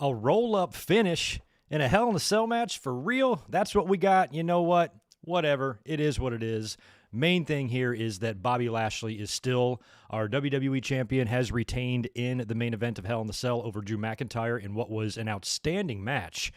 A roll-up finish in a Hell in a Cell match for real? That's what we got. You know what? Whatever. It is what it is. Main thing here is that Bobby Lashley is still our WWE champion, has retained in the main event of Hell in the Cell over Drew McIntyre in what was an outstanding match.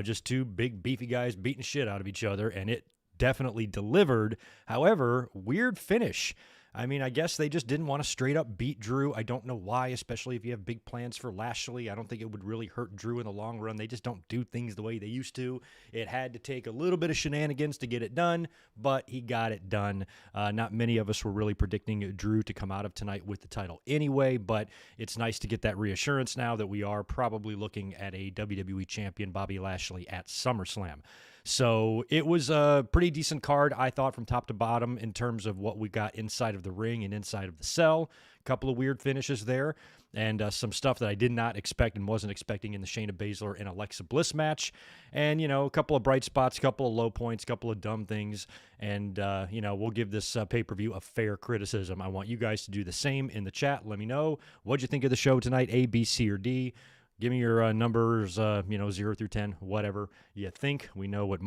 Just two big, beefy guys beating shit out of each other, and it definitely delivered. However, weird finish. I mean, I guess they just didn't want to straight up beat Drew. I don't know why, especially if you have big plans for Lashley. I don't think it would really hurt Drew in the long run. They just don't do things the way they used to. It had to take a little bit of shenanigans to get it done, but he got it done. Not many of us were really predicting Drew to come out of tonight with the title anyway, but it's nice to get that reassurance now that we are probably looking at a WWE champion, Bobby Lashley, at SummerSlam. So it was a pretty decent card, I thought, from top to bottom in terms of what we got inside of the ring and inside of the cell. A couple of weird finishes there, and some stuff that I did not expect and wasn't expecting in the Shayna Baszler and Alexa Bliss match. And, you know, a couple of bright spots, a couple of low points, a couple of dumb things. And, you know, we'll give this pay-per-view a fair criticism. I want you guys to do the same in the chat. Let me know. What'd you think of the show tonight, A, B, C, or D? Give me your numbers, 0 through 10, whatever you think. We know what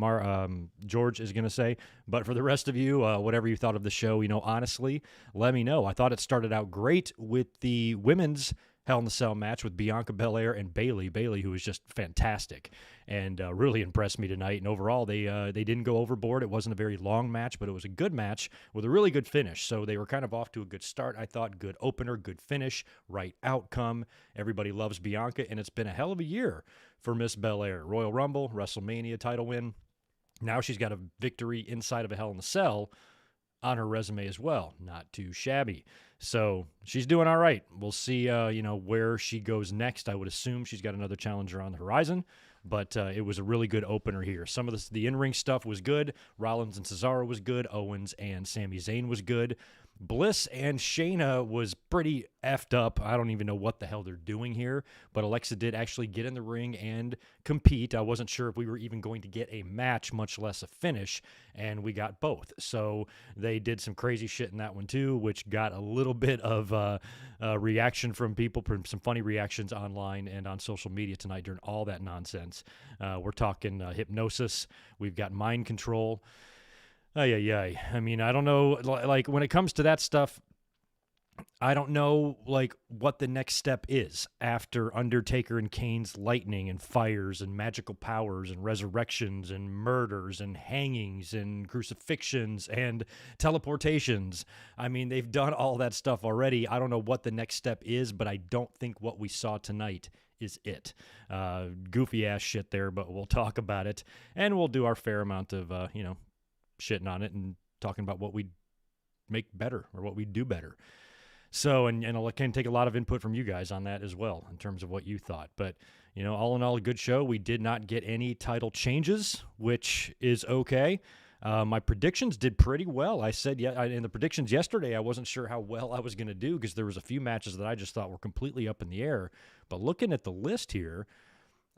George is going to say. But for the rest of you, whatever you thought of the show, you know, honestly, let me know. I thought it started out great with the women's Hell in the Cell match with Bianca Belair and Bayley. Bayley, who was just fantastic and really impressed me tonight. And overall, they didn't go overboard. It wasn't a very long match, but it was a good match with a really good finish. So they were kind of off to a good start. I thought good opener, good finish, right outcome. Everybody loves Bianca, and it's been a hell of a year for Miss Belair. Royal Rumble, WrestleMania title win. Now she's got a victory inside of a Hell in the Cell on her resume as well. Not too shabby. So she's doing all right. We'll see, where she goes next. I would assume she's got another challenger on the horizon, but it was a really good opener here. Some of the in-ring stuff was good. Rollins and Cesaro was good. Owens and Sami Zayn was good. Bliss and Shayna was pretty effed up. I don't even know what the hell they're doing here, but Alexa did actually get in the ring and compete. I wasn't sure if we were even going to get a match, much less a finish, and we got both. So they did some crazy shit in that one too, which got a little bit of reaction from people, some funny reactions online and on social media tonight during all that nonsense. We're talking hypnosis. We've got mind control. I mean, I don't know, like, when it comes to that stuff, I don't know, like, what the next step is after Undertaker and Kane's lightning and fires and magical powers and resurrections and murders and hangings and crucifixions and teleportations. I mean, they've done all that stuff already. I don't know what the next step is, but I don't think what we saw tonight is it. Goofy ass shit there, but we'll talk about it, and we'll do our fair amount of, shitting on it and talking about what we make better or what we do better. So, and I can take a lot of input from you guys on that as well in terms of what you thought. But, you know, all in all, a good show. We did not get any title changes, which is okay. My predictions did pretty well. I said in the predictions yesterday, I wasn't sure how well I was going to do because there was a few matches that I just thought were completely up in the air. But looking at the list here,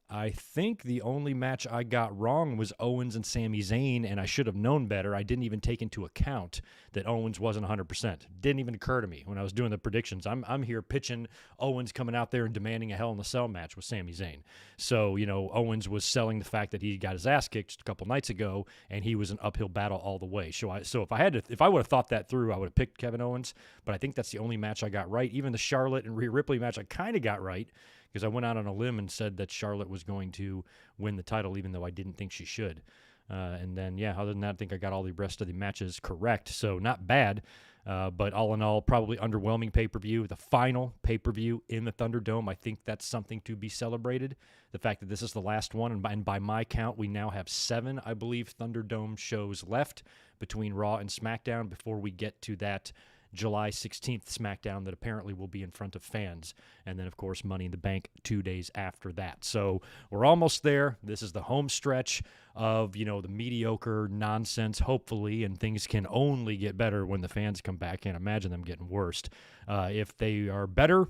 I think the only match I got wrong was Owens and Sami Zayn, and I should have known better. I didn't even take into account that Owens wasn't 100%. Didn't even occur to me when I was doing the predictions. I'm here pitching Owens coming out there and demanding a Hell in a Cell match with Sami Zayn. So, you know, Owens was selling the fact that he got his ass kicked a couple nights ago, and he was an uphill battle all the way. So if I would have thought that through, I would have picked Kevin Owens, but I think that's the only match I got right. Even the Charlotte and Rhea Ripley match I kind of got right, because I went out on a limb and said that Charlotte was going to win the title, even though I didn't think she should. And then, other than that, I think I got all the rest of the matches correct. So not bad, but all in all, probably underwhelming pay-per-view. The final pay-per-view in the Thunderdome, I think that's something to be celebrated. The fact that this is the last one, and by my count, we now have 7, I believe, Thunderdome shows left between Raw and SmackDown before we get to that July 16th SmackDown that apparently will be in front of fans. And then, of course, Money in the Bank 2 days after that. So we're almost there. This is the home stretch of, the mediocre nonsense, hopefully, and things can only get better when the fans come back. Can't imagine them getting worse. If they are better,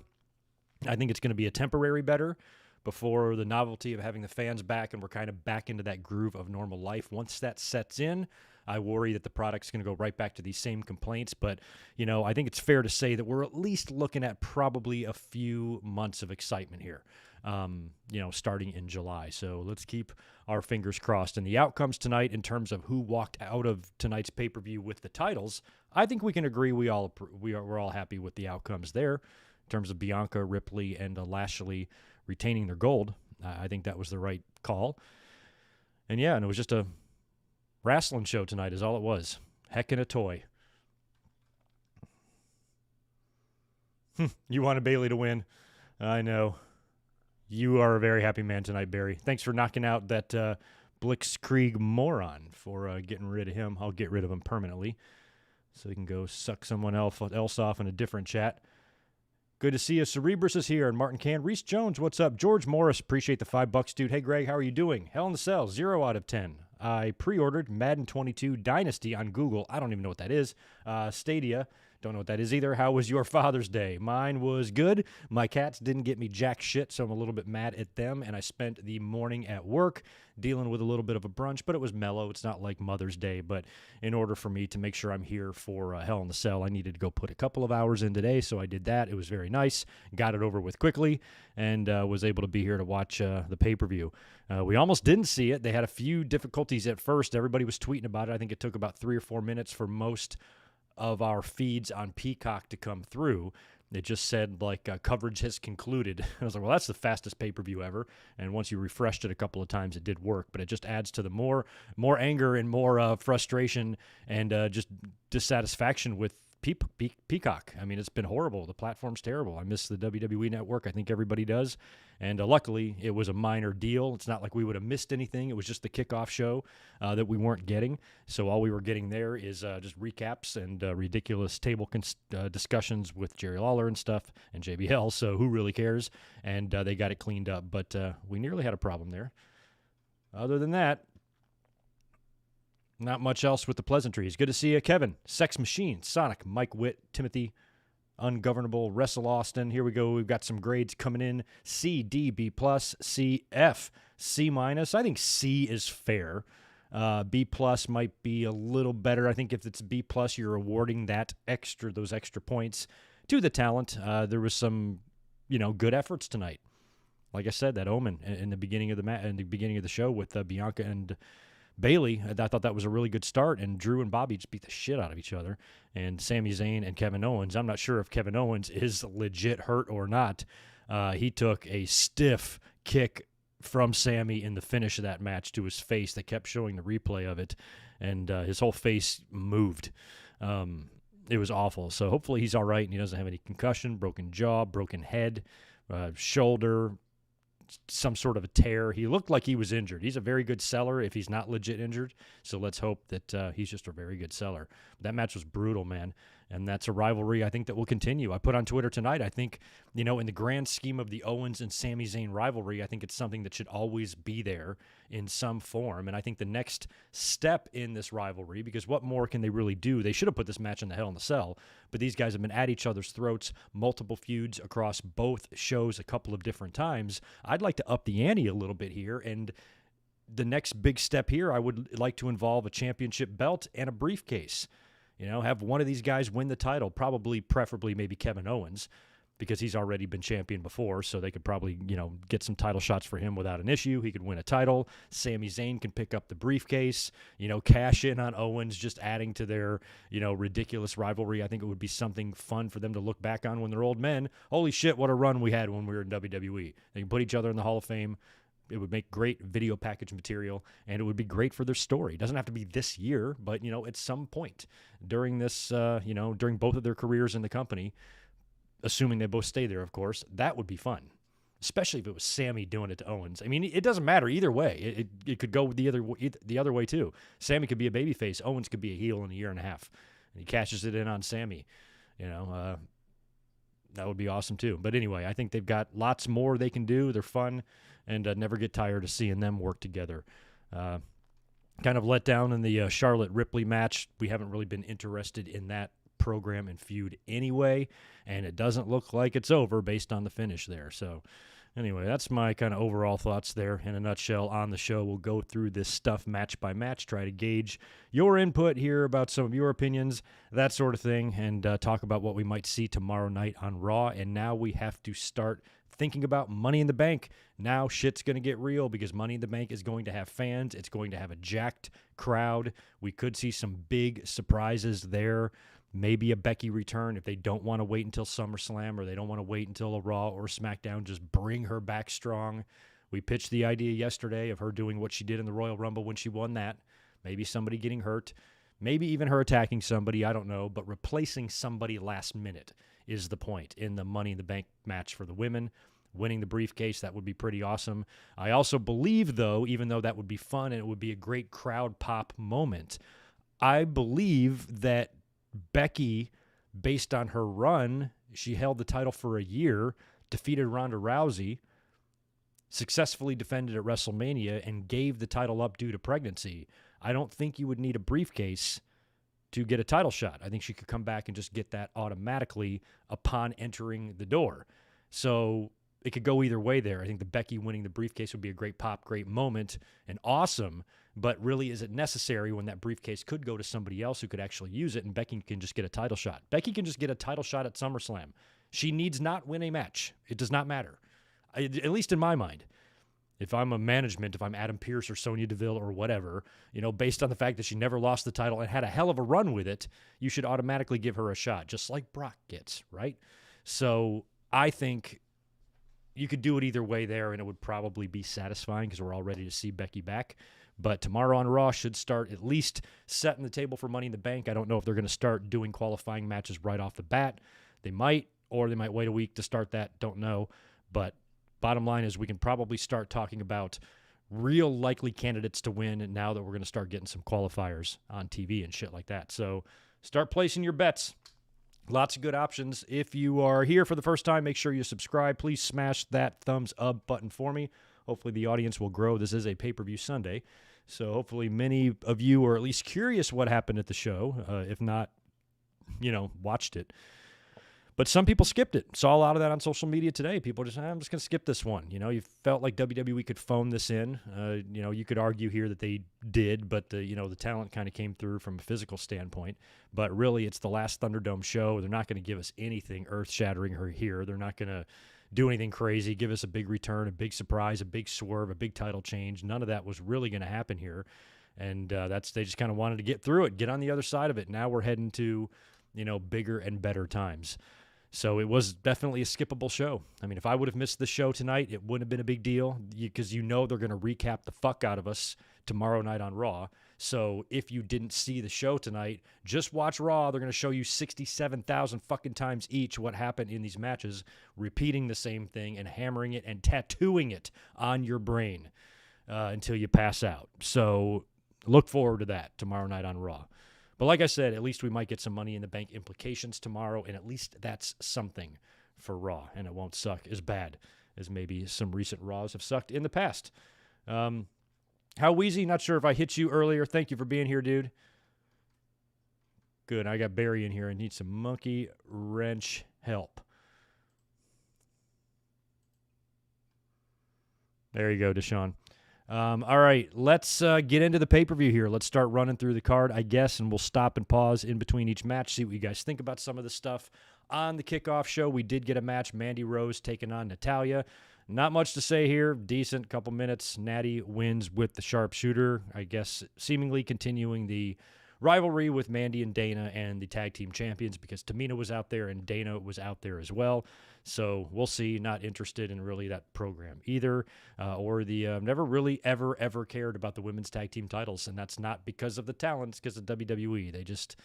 I think it's going to be a temporary better before the novelty of having the fans back and we're kind of back into that groove of normal life. Once that sets in, I worry that the product's going to go right back to these same complaints. But, I think it's fair to say that we're at least looking at probably a few months of excitement here. starting in July. So let's keep our fingers crossed. And the outcomes tonight in terms of who walked out of tonight's pay-per-view with the titles, I think we can agree we're all happy with the outcomes there in terms of Bianca, Ripley, and Lashley retaining their gold. I think that was the right call. And yeah, and it was just a wrestling show tonight is all it was. Heck in a toy. You wanted Bayley to win. I know. You are a very happy man tonight, Barry. Thanks for knocking out that Blitzkrieg moron for getting rid of him. I'll get rid of him permanently so he can go suck someone else off in a different chat. Good to see you. Cerebrus is here, and Martin Can. Reese Jones, what's up? George Morris, appreciate the $5, dude. Hey, Greg, how are you doing? Hell in the Cell, 0 out of 10. I pre-ordered Madden 22 Dynasty on Google. I don't even know what that is. Stadia. Don't know what that is either. How was your Father's Day? Mine was good. My cats didn't get me jack shit, so I'm a little bit mad at them, and I spent the morning at work dealing with a little bit of a brunch, but it was mellow. It's not like Mother's Day, but in order for me to make sure I'm here for Hell in the Cell, I needed to go put a couple of hours in today, so I did that. It was very nice. Got it over with quickly, and was able to be here to watch the pay-per-view. We almost didn't see it. They had a few difficulties at first. Everybody was tweeting about it. I think it took about 3 or 4 minutes for most of our feeds on Peacock to come through. It just said, coverage has concluded. I was like, well, that's the fastest pay-per-view ever. And once you refreshed it a couple of times, it did work. But it just adds to the more anger and more frustration and just dissatisfaction with Peacock. I mean, it's been horrible. The platform's terrible. I miss the WWE Network. I think everybody does. And luckily, it was a minor deal. It's not like we would have missed anything. It was just the kickoff show that we weren't getting. So all we were getting there is just recaps and ridiculous table discussions with Jerry Lawler and stuff and JBL. So who really cares? And they got it cleaned up. But we nearly had a problem there. Other than that, not much else with the pleasantries. Good to see you, Kevin. Sex Machine, Sonic, Mike Witt, Timothy, Ungovernable, Wrestle Austin. Here we go. We've got some grades coming in. C, D, B+, C, F, C-. I think C is fair. B+ might be a little better. I think if it's B+, you're awarding those extra points to the talent. There was some, good efforts tonight. Like I said, that Omen in the beginning of the show with Bianca and Bayley, I thought that was a really good start, and Drew and Bobby just beat the shit out of each other. And Sami Zayn and Kevin Owens, I'm not sure if Kevin Owens is legit hurt or not. He took a stiff kick from Sami in the finish of that match to his face. They kept showing the replay of it, and his whole face moved. It was awful. So hopefully he's all right and he doesn't have any concussion, broken jaw, broken head, shoulder, some sort of a tear. He looked like he was injured. He's a very good seller if he's not legit injured. So let's hope that he's just a very good seller. That match was brutal, man. And that's a rivalry I think that will continue. I put on Twitter tonight, I think, in the grand scheme of the Owens and Sami Zayn rivalry, I think it's something that should always be there in some form. And I think the next step in this rivalry, because what more can they really do? They should have put this match in the Hell in the Cell, but these guys have been at each other's throats, multiple feuds across both shows a couple of different times. I'd like to up the ante a little bit here, and the next big step here, I would like to involve a championship belt and a briefcase. Have one of these guys win the title, preferably maybe Kevin Owens, because he's already been champion before, so they could probably, get some title shots for him without an issue. He could win a title. Sami Zayn can pick up the briefcase, cash in on Owens, just adding to their, ridiculous rivalry. I think it would be something fun for them to look back on when they're old men. Holy shit, what a run we had when we were in WWE. They can put each other in the Hall of Fame. It would make great video package material, and it would be great for their story. It doesn't have to be this year, but, at some point during this, during both of their careers in the company, assuming they both stay there, of course, that would be fun, especially if it was Sami doing it to Owens. I mean, it doesn't matter either way. It could go the other way, too. Sami could be a babyface. Owens could be a heel in a year and a half, and he cashes it in on Sami. That would be awesome, too. But anyway, I think they've got lots more they can do. They're fun, and never get tired of seeing them work together. Kind of let down in the Charlotte Ripley match. We haven't really been interested in that program and feud anyway, and it doesn't look like it's over based on the finish there. So Anyway, that's my kind of overall thoughts there in a nutshell on the show. We'll go through this stuff match by match, try to gauge your input here about some of your opinions, that sort of thing, and talk about what we might see tomorrow night on Raw. And now we have to start thinking about Money in the Bank. Now shit's going to get real because Money in the Bank is going to have fans. It's going to have a jacked crowd. We could see some big surprises there. Maybe a Becky return if they don't want to wait until SummerSlam or they don't want to wait until a Raw or SmackDown. Just bring her back strong. We pitched the idea yesterday of her doing what she did in the Royal Rumble when she won that. Maybe somebody getting hurt. Maybe even her attacking somebody. I don't know. But replacing somebody last minute is the point in the Money in the Bank match for the women. Winning the briefcase, that would be pretty awesome. I also believe, though, even though that would be fun and it would be a great crowd pop moment, I believe that Becky, based on her run, she held the title for a year, defeated Ronda Rousey, successfully defended at WrestleMania, and gave the title up due to pregnancy. I don't think you would need a briefcase to get a title shot. I think she could come back and just get that automatically upon entering the door. So it could go either way there. I think the Becky winning the briefcase would be a great pop, great moment, and awesome. But really, is it necessary when that briefcase could go to somebody else who could actually use it and Becky can just get a title shot? Becky can just get a title shot at SummerSlam. She needs not win a match. It does not matter, at least in my mind. If I'm a management, if I'm Adam Pearce or Sonya Deville or whatever, based on the fact that she never lost the title and had a hell of a run with it, you should automatically give her a shot, just like Brock gets, right? So I think you could do it either way there, and it would probably be satisfying because we're all ready to see Becky back. But tomorrow on Raw should start at least setting the table for Money in the Bank. I don't know if they're going to start doing qualifying matches right off the bat. They might, or they might wait a week to start that. Don't know. But bottom line is we can probably start talking about real likely candidates to win, and now that we're going to start getting some qualifiers on TV and shit like that. So start placing your bets. Lots of good options. If you are here for the first time, make sure you subscribe. Please smash that thumbs up button for me. Hopefully the audience will grow. This is a pay-per-view Sunday, so hopefully many of you are at least curious what happened at the show. If not, watched it. But some people skipped it. Saw a lot of that on social media today. People just, I'm just going to skip this one. You felt like WWE could phone this in. You could argue here that they did, but the talent kind of came through from a physical standpoint. But really, it's the last Thunderdome show. They're not going to give us anything earth-shattering here. They're not going to do anything crazy, give us a big return, a big surprise, a big swerve, a big title change. None of that was really going to happen here. And they just kind of wanted to get through it, get on the other side of it. Now we're heading to, bigger and better times. So it was definitely a skippable show. I mean, if I would have missed the show tonight, it wouldn't have been a big deal because they're going to recap the fuck out of us tomorrow night on Raw. So if you didn't see the show tonight, just watch Raw. They're going to show you 67,000 fucking times each what happened in these matches, repeating the same thing and hammering it and tattooing it on your brain until you pass out. So look forward to that tomorrow night on Raw. But like I said, at least we might get some Money in the Bank implications tomorrow, and at least that's something for Raw, and it won't suck as bad as maybe some recent Raws have sucked in the past. How Wheezy, not sure if I hit you earlier. Thank you for being here, dude. Good, I got Barry in here. I need some monkey wrench help. There you go, Deshaun. All right, let's get into the pay-per-view here. Let's start running through the card, I guess, and we'll stop and pause in between each match, see what you guys think about some of the stuff. On the kickoff show, we did get a match, Mandy Rose taking on Natalya. Not much to say here. Decent, couple minutes. Natty wins with the sharpshooter, I guess, seemingly continuing the rivalry with Mandy and Dana and the tag team champions because Tamina was out there and Dana was out there as well. So we'll see. Not interested in really that program either, or the never really ever cared about the women's tag team titles, and that's not because of the talent. It's because of WWE. They just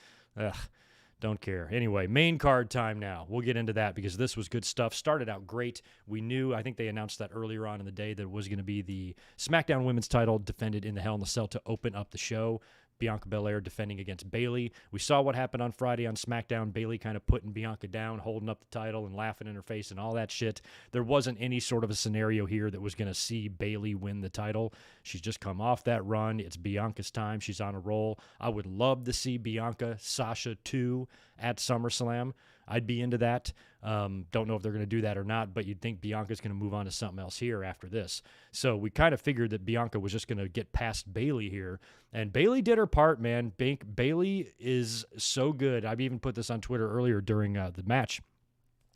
don't care. Anyway, main card time now. We'll get into that because this was good stuff. Started out great. We knew, I think they announced that earlier on in the day, that it was going to be the SmackDown women's title defended in the Hell in a Cell to open up the show. Bianca Belair defending against Bayley. We saw what happened on Friday on SmackDown. Bayley kind of putting Bianca down, holding up the title and laughing in her face and all that shit. There wasn't any sort of a scenario here that was going to see Bayley win the title. She's just come off that run. It's Bianca's time. She's on a roll. I would love to see Bianca, Sasha 2 at SummerSlam. I'd be into that. Don't know if they're going to do that or not, but you'd think Bianca's going to move on to something else here after this. So we kind of figured that Bianca was just going to get past Bayley here, and Bayley did her part, man. Bayley is so good. I've even put this on Twitter earlier during the match.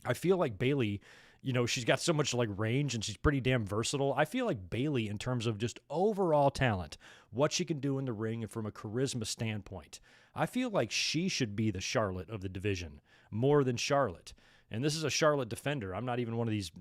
I feel like Bayley, she's got so much like range and she's pretty damn versatile. I feel like Bayley, in terms of just overall talent, what she can do in the ring and from a charisma standpoint, I feel like she should be the Charlotte of the division more than Charlotte. And this is a Charlotte defender. I'm not even one of these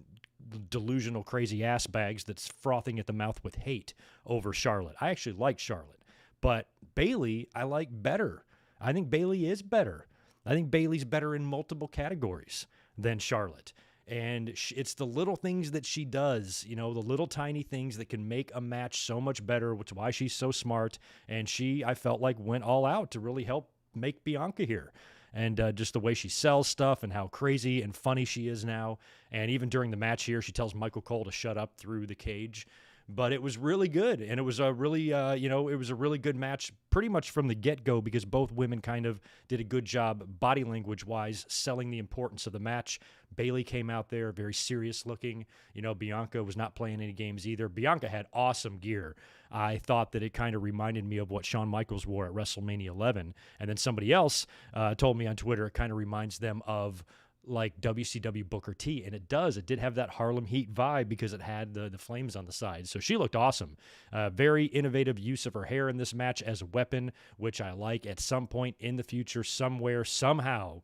delusional crazy ass bags that's frothing at the mouth with hate over Charlotte. I actually like Charlotte, but Bayley I like better. I think Bayley is better. I think Bayley's better in multiple categories than Charlotte. And it's the little things that she does, the little tiny things that can make a match so much better, which is why she's so smart. And I felt like, went all out to really help make Bianca here. And just the way she sells stuff and how crazy and funny she is now. And even during the match here, she tells Michael Cole to shut up through the cage. But it was really good, and it was a really, it was a really good match pretty much from the get-go because both women kind of did a good job body language-wise selling the importance of the match. Bayley came out there very serious-looking. Bianca was not playing any games either. Bianca had awesome gear. I thought that it kind of reminded me of what Shawn Michaels wore at WrestleMania 11, and then somebody else told me on Twitter it kind of reminds them of like WCW Booker T, and it does. It did have that Harlem Heat vibe because it had the flames on the side. So she looked awesome. Very innovative use of her hair in this match as a weapon, which I like. At some point in the future, somewhere, somehow,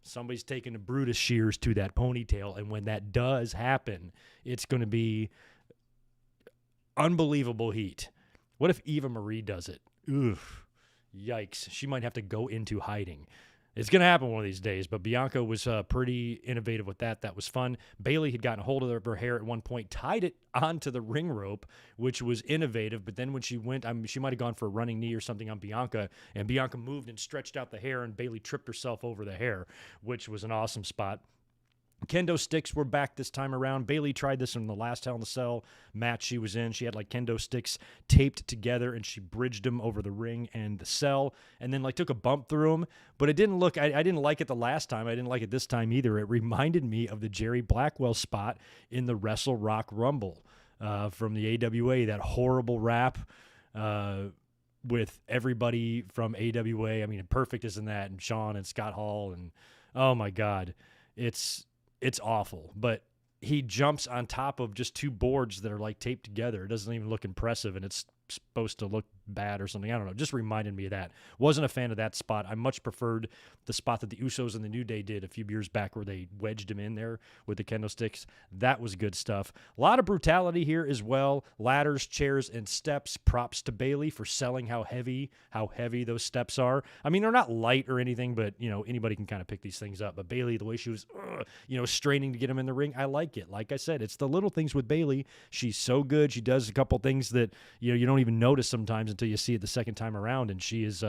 somebody's taking the Brutus shears to that ponytail, and when that does happen, it's going to be unbelievable heat. What if Eva Marie does it? Oof. Yikes. She might have to go into hiding. It's going to happen one of these days, but Bianca was pretty innovative with that. That was fun. Bayley had gotten a hold of her hair at one point, tied it onto the ring rope, which was innovative, but then when she went, she might have gone for a running knee or something on Bianca, and Bianca moved and stretched out the hair, and Bayley tripped herself over the hair, which was an awesome spot. Kendo sticks were back this time around. Bayley tried this in the last Hell in a Cell match she was in. She had like kendo sticks taped together and she bridged them over the ring and the cell and then like took a bump through them. But it didn't look, I didn't like it the last time. I didn't like it this time either. It reminded me of the Jerry Blackwell spot in the Wrestle Rock Rumble from the AWA, that horrible rap with everybody from AWA. I mean, Perfect is in that, and Sean and Scott Hall, and oh my God, it's awful, but he jumps on top of just two boards that are like taped together. It doesn't even look impressive, and it's supposed to look bad or something. I don't know. Just reminded me of that. Wasn't a fan of that spot. I much preferred the spot that the Usos and the New Day did a few years back where they wedged him in there with the kendo sticks. That was good stuff. A lot of brutality here as well. Ladders, chairs, and steps. Props to Bayley for selling how heavy those steps are. I mean, they're not light or anything, but, anybody can kind of pick these things up. But Bayley, the way she was, straining to get him in the ring, I like it. Like I said, it's the little things with Bayley. She's so good. She does a couple things that, you don't even notice sometimes until you see it the second time around, and she's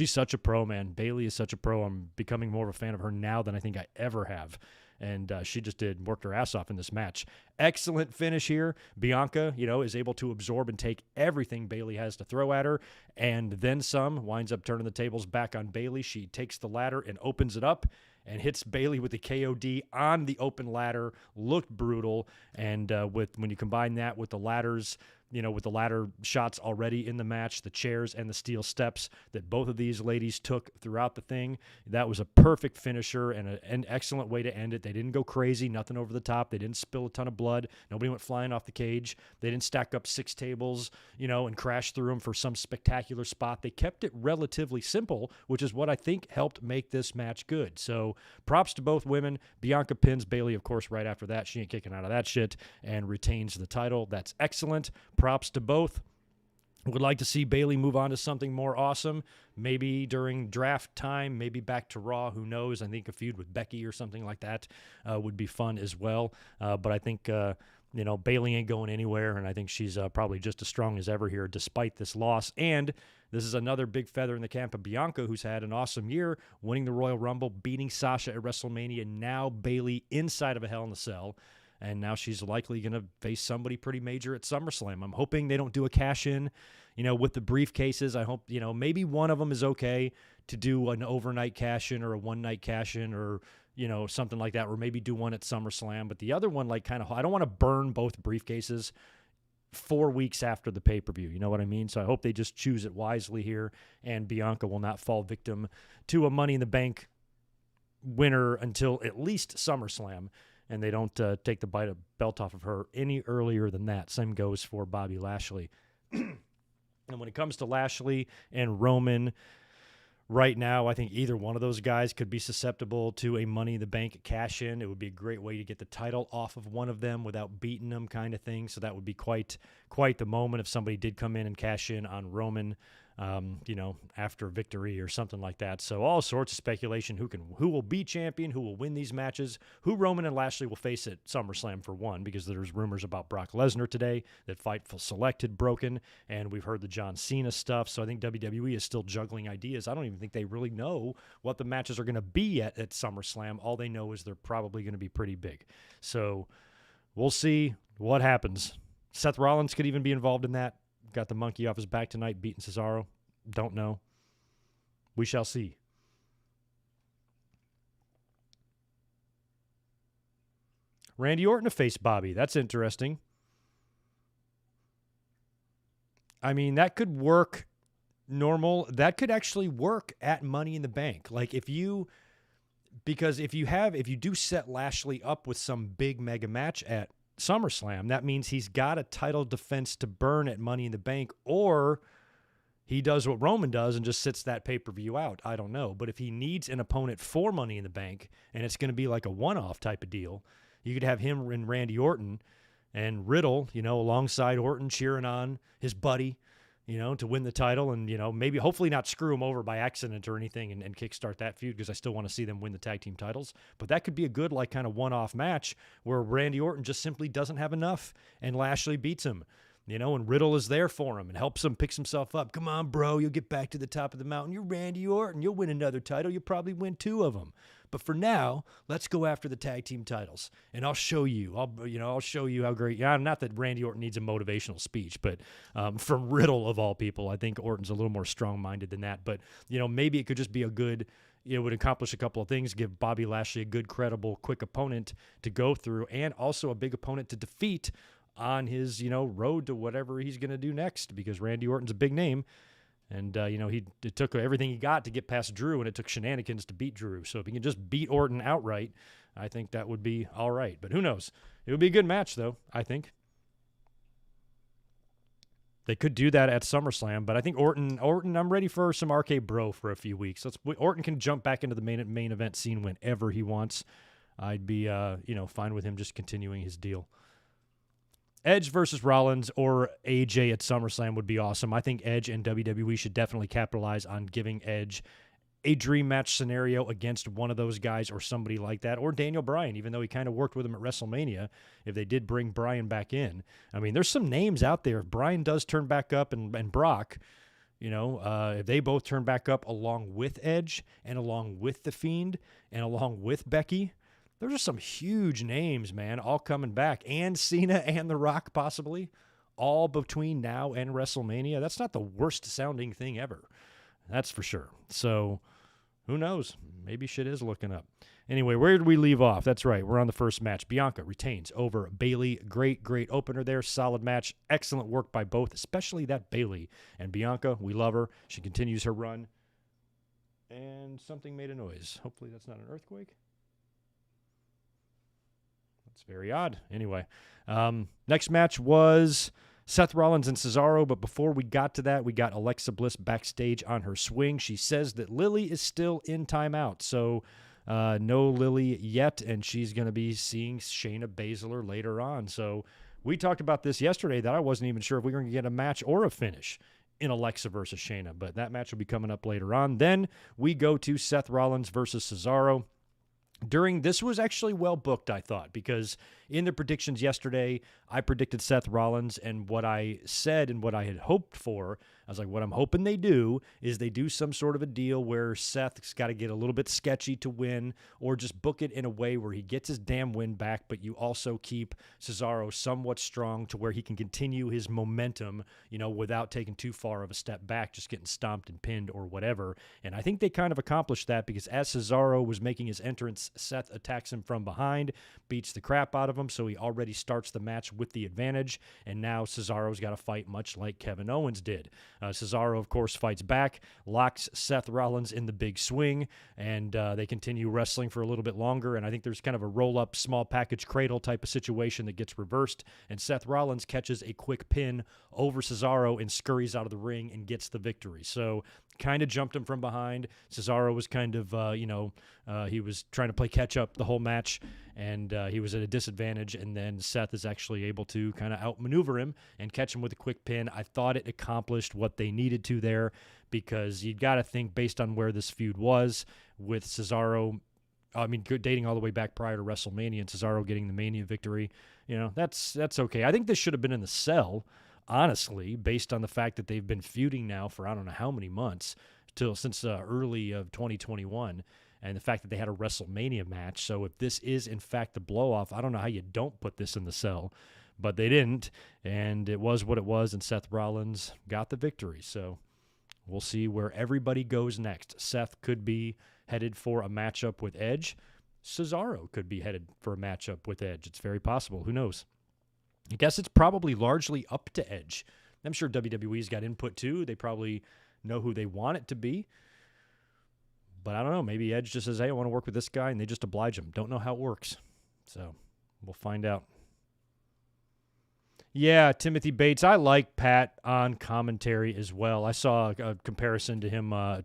such a pro, man. Bayley is such a pro. I'm becoming more of a fan of her now than I think I ever have, and she just worked her ass off in this match. Excellent finish here. Bianca, is able to absorb and take everything Bayley has to throw at her, and then some. Winds up turning the tables back on Bayley. She takes the ladder and opens it up and hits Bayley with the KOD on the open ladder. Looked brutal, and when you combine that with the ladders, with the ladder shots already in the match, the chairs and the steel steps that both of these ladies took throughout the thing, that was a perfect finisher and an excellent way to end it. They didn't go crazy, nothing over the top. They didn't spill a ton of blood. Nobody went flying off the cage. They didn't stack up 6 tables, and crash through them for some spectacular spot. They kept it relatively simple, which is what I think helped make this match good. So props to both women. Bianca pins Bayley, of course, right after that. She ain't kicking out of that shit, and retains the title. That's excellent. Props to both. Would like to see Bayley move on to something more awesome, maybe during draft time, maybe back to Raw, who knows. I think a feud with Becky or something like that would be fun as well. But I think, Bayley ain't going anywhere, and I think she's probably just as strong as ever here despite this loss. And this is another big feather in the camp of Bianca, who's had an awesome year, winning the Royal Rumble, beating Sasha at WrestleMania, and now Bayley inside of a Hell in a Cell. and now she's likely going to face somebody pretty major at SummerSlam. I'm hoping they don't do a cash-in, with the briefcases. I hope, maybe one of them is okay to do an overnight cash-in or a one-night cash-in or, something like that, or maybe do one at SummerSlam. But the other one, I don't want to burn both briefcases 4 weeks after the pay-per-view. You know what I mean? So I hope they just choose it wisely here, and Bianca will not fall victim to a Money in the Bank winner until at least SummerSlam, and they don't take the belt off of her any earlier than that. Same goes for Bobby Lashley. And when it comes to Lashley and Roman, right now, I think either one of those guys could be susceptible to a Money in the Bank cash-in. It would be a great way to get the title off of one of them without beating them, kind of thing. So that would be quite the moment if somebody did come in and cash in on Roman, after victory or something like that. So all sorts of speculation: who will be champion, who will win these matches, who Roman and Lashley will face at SummerSlam for one, because there's rumors about Brock Lesnar today, that Fightful Select had broken, and we've heard the John Cena stuff. So I think WWE is still juggling ideas. I don't even think they really know what the matches are going to be at SummerSlam. All they know is they're probably going to be pretty big. So we'll see what happens. Seth Rollins could even be involved in that. Got the monkey off his back tonight, beating Cesaro. Don't know. We shall see. Randy Orton to face Bobby. That's interesting. I mean, that could work normal. That could actually work at Money in the Bank. Because if you do set Lashley up with some big mega match at SummerSlam, that means he's got a title defense to burn at Money in the Bank, or he does what Roman does and just sits that pay-per-view out. I don't know. But if he needs an opponent for Money in the Bank, and it's going to be like a one-off type of deal, you could have him and Randy Orton and Riddle, alongside Orton cheering on his buddy, to win the title, and, maybe hopefully not screw him over by accident or anything and kickstart that feud, because I still want to see them win the tag team titles. But that could be a good, kind of one-off match where Randy Orton just simply doesn't have enough and Lashley beats him, and Riddle is there for him and helps him, picks himself up. Come on, bro, you'll get back to the top of the mountain. You're Randy Orton. You'll win another title. You'll probably win 2 of them. But for now, let's go after the tag team titles, and I'll show you. I'll show you how great. Yeah, not that Randy Orton needs a motivational speech, but from Riddle of all people, I think Orton's a little more strong-minded than that. But maybe it could just be a good. It would accomplish a couple of things: give Bobby Lashley a good, credible, quick opponent to go through, and also a big opponent to defeat on his road to whatever he's going to do next. Because Randy Orton's a big name. And, it took everything he got to get past Drew, and it took shenanigans to beat Drew. So if he can just beat Orton outright, I think that would be all right. But who knows? It would be a good match, though, I think. They could do that at SummerSlam, but I think Orton, I'm ready for some RK Bro for a few weeks. Orton can jump back into the main event scene whenever he wants. I'd be, fine with him just continuing his deal. Edge versus Rollins or AJ at SummerSlam would be awesome. I think Edge and WWE should definitely capitalize on giving Edge a dream match scenario against one of those guys or somebody like that, or Daniel Bryan, even though he kind of worked with him at WrestleMania, if they did bring Bryan back in. I mean, there's some names out there. If Bryan does turn back up and Brock, if they both turn back up along with Edge and along with The Fiend and along with Becky, those are some huge names, man, all coming back. And Cena and The Rock, possibly, all between now and WrestleMania. That's not the worst-sounding thing ever. That's for sure. So, who knows? Maybe shit is looking up. Anyway, where did we leave off? That's right. We're on the first match. Bianca retains over Bayley. Great opener there. Solid match. Excellent work by both, especially that Bayley. And Bianca, we love her. She continues her run. And something made a noise. Hopefully that's not an earthquake. It's very odd. Anyway, next match was Seth Rollins and Cesaro, but before we got to that, we got Alexa Bliss backstage on her swing. She says that Lily is still in timeout, so no Lily yet, and she's going to be seeing Shayna Baszler later on. So we talked about this yesterday, that I wasn't even sure if we were going to get a match or a finish in Alexa versus Shayna, but that match will be coming up later on. Then we go to Seth Rollins versus Cesaro. This was actually well booked, I thought, because in the predictions yesterday, I predicted Seth Rollins, and what I said and what I had hoped for, I was like, what I'm hoping they do is they do some sort of a deal where Seth's got to get a little bit sketchy to win, or just book it in a way where he gets his damn win back, but you also keep Cesaro somewhat strong to where he can continue his momentum, without taking too far of a step back, just getting stomped and pinned or whatever. And I think they kind of accomplished that, because as Cesaro was making his entrance, Seth attacks him from behind, beats the crap out of him, so he already starts the match with the advantage, and now Cesaro's got to fight much like Kevin Owens did. Cesaro, of course, fights back, locks Seth Rollins in the big swing, and they continue wrestling for a little bit longer, and I think there's kind of a roll-up, small package cradle type of situation that gets reversed, and Seth Rollins catches a quick pin over Cesaro and scurries out of the ring and gets the victory. So kind of jumped him from behind. Cesaro was kind of, he was trying to play catch-up the whole match, and he was at a disadvantage, and then Seth is actually able to kind of outmaneuver him and catch him with a quick pin. I thought it accomplished what they needed to there, because you got to think, based on where this feud was with Cesaro, dating all the way back prior to WrestleMania and Cesaro getting the Mania victory, that's okay. I think this should have been in the cell, honestly, based on the fact that they've been feuding now for I don't know how many months, since early of 2021, and the fact that they had a WrestleMania match. So if this is in fact the blow-off, I don't know how you don't put this in the cell, but they didn't, and it was what it was, and Seth Rollins got the victory. So we'll see where everybody goes next. Seth could be headed for a matchup with Edge. Cesaro could be headed for a matchup with Edge. It's very possible. Who knows? I guess it's probably largely up to Edge. I'm sure WWE's got input too. They probably know who they want it to be. But I don't know. Maybe Edge just says, hey, I want to work with this guy, and they just oblige him. Don't know how it works. So we'll find out. Yeah, Timothy Bates. I like Pat on commentary as well. I saw a comparison to him on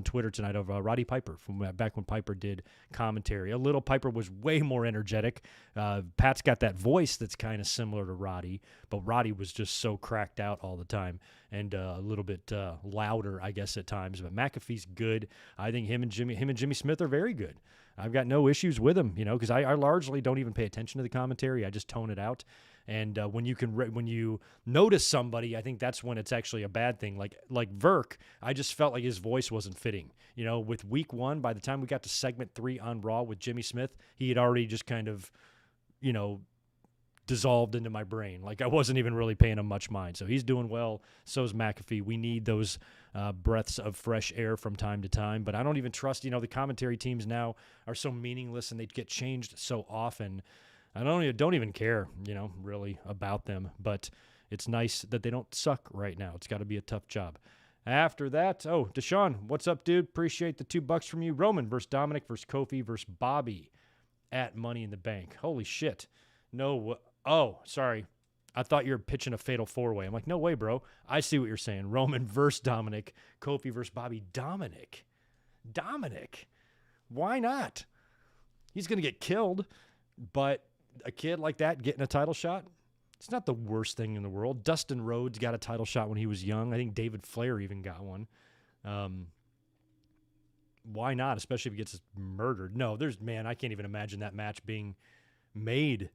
Twitter tonight of Roddy Piper from back when Piper did commentary. A little Piper was way more energetic. Pat's got that voice that's kind of similar to Roddy, but Roddy was just so cracked out all the time and a little bit louder, I guess, at times. But McAfee's good. I think him and Jimmy Smith are very good. I've got no issues with him, because I largely don't even pay attention to the commentary. I just tone it out. And when you notice somebody, I think that's when it's actually a bad thing. Like Verk, I just felt like his voice wasn't fitting. With week 1, by the time we got to segment 3 on Raw with Jimmy Smith, he had already just kind of, dissolved into my brain. Like I wasn't even really paying him much mind. So he's doing well. So's McAfee. We need those breaths of fresh air from time to time. But I don't even trust, the commentary teams now are so meaningless and they get changed so often. I don't even care, really about them, but it's nice that they don't suck right now. It's got to be a tough job. After that, Deshaun, what's up, dude? Appreciate the $2 from you. Roman versus Dominic versus Kofi versus Bobby at Money in the Bank. Holy shit. No. Oh, sorry. I thought you were pitching a fatal 4-way. I'm like, no way, bro. I see what you're saying. Roman versus Dominic, Kofi versus Bobby. Dominic. Why not? He's going to get killed, but a kid like that getting a title shot, it's not the worst thing in the world. Dustin Rhodes got a title shot when he was young. I think David Flair even got one. Why not, especially if he gets murdered? No, I can't even imagine that match being made.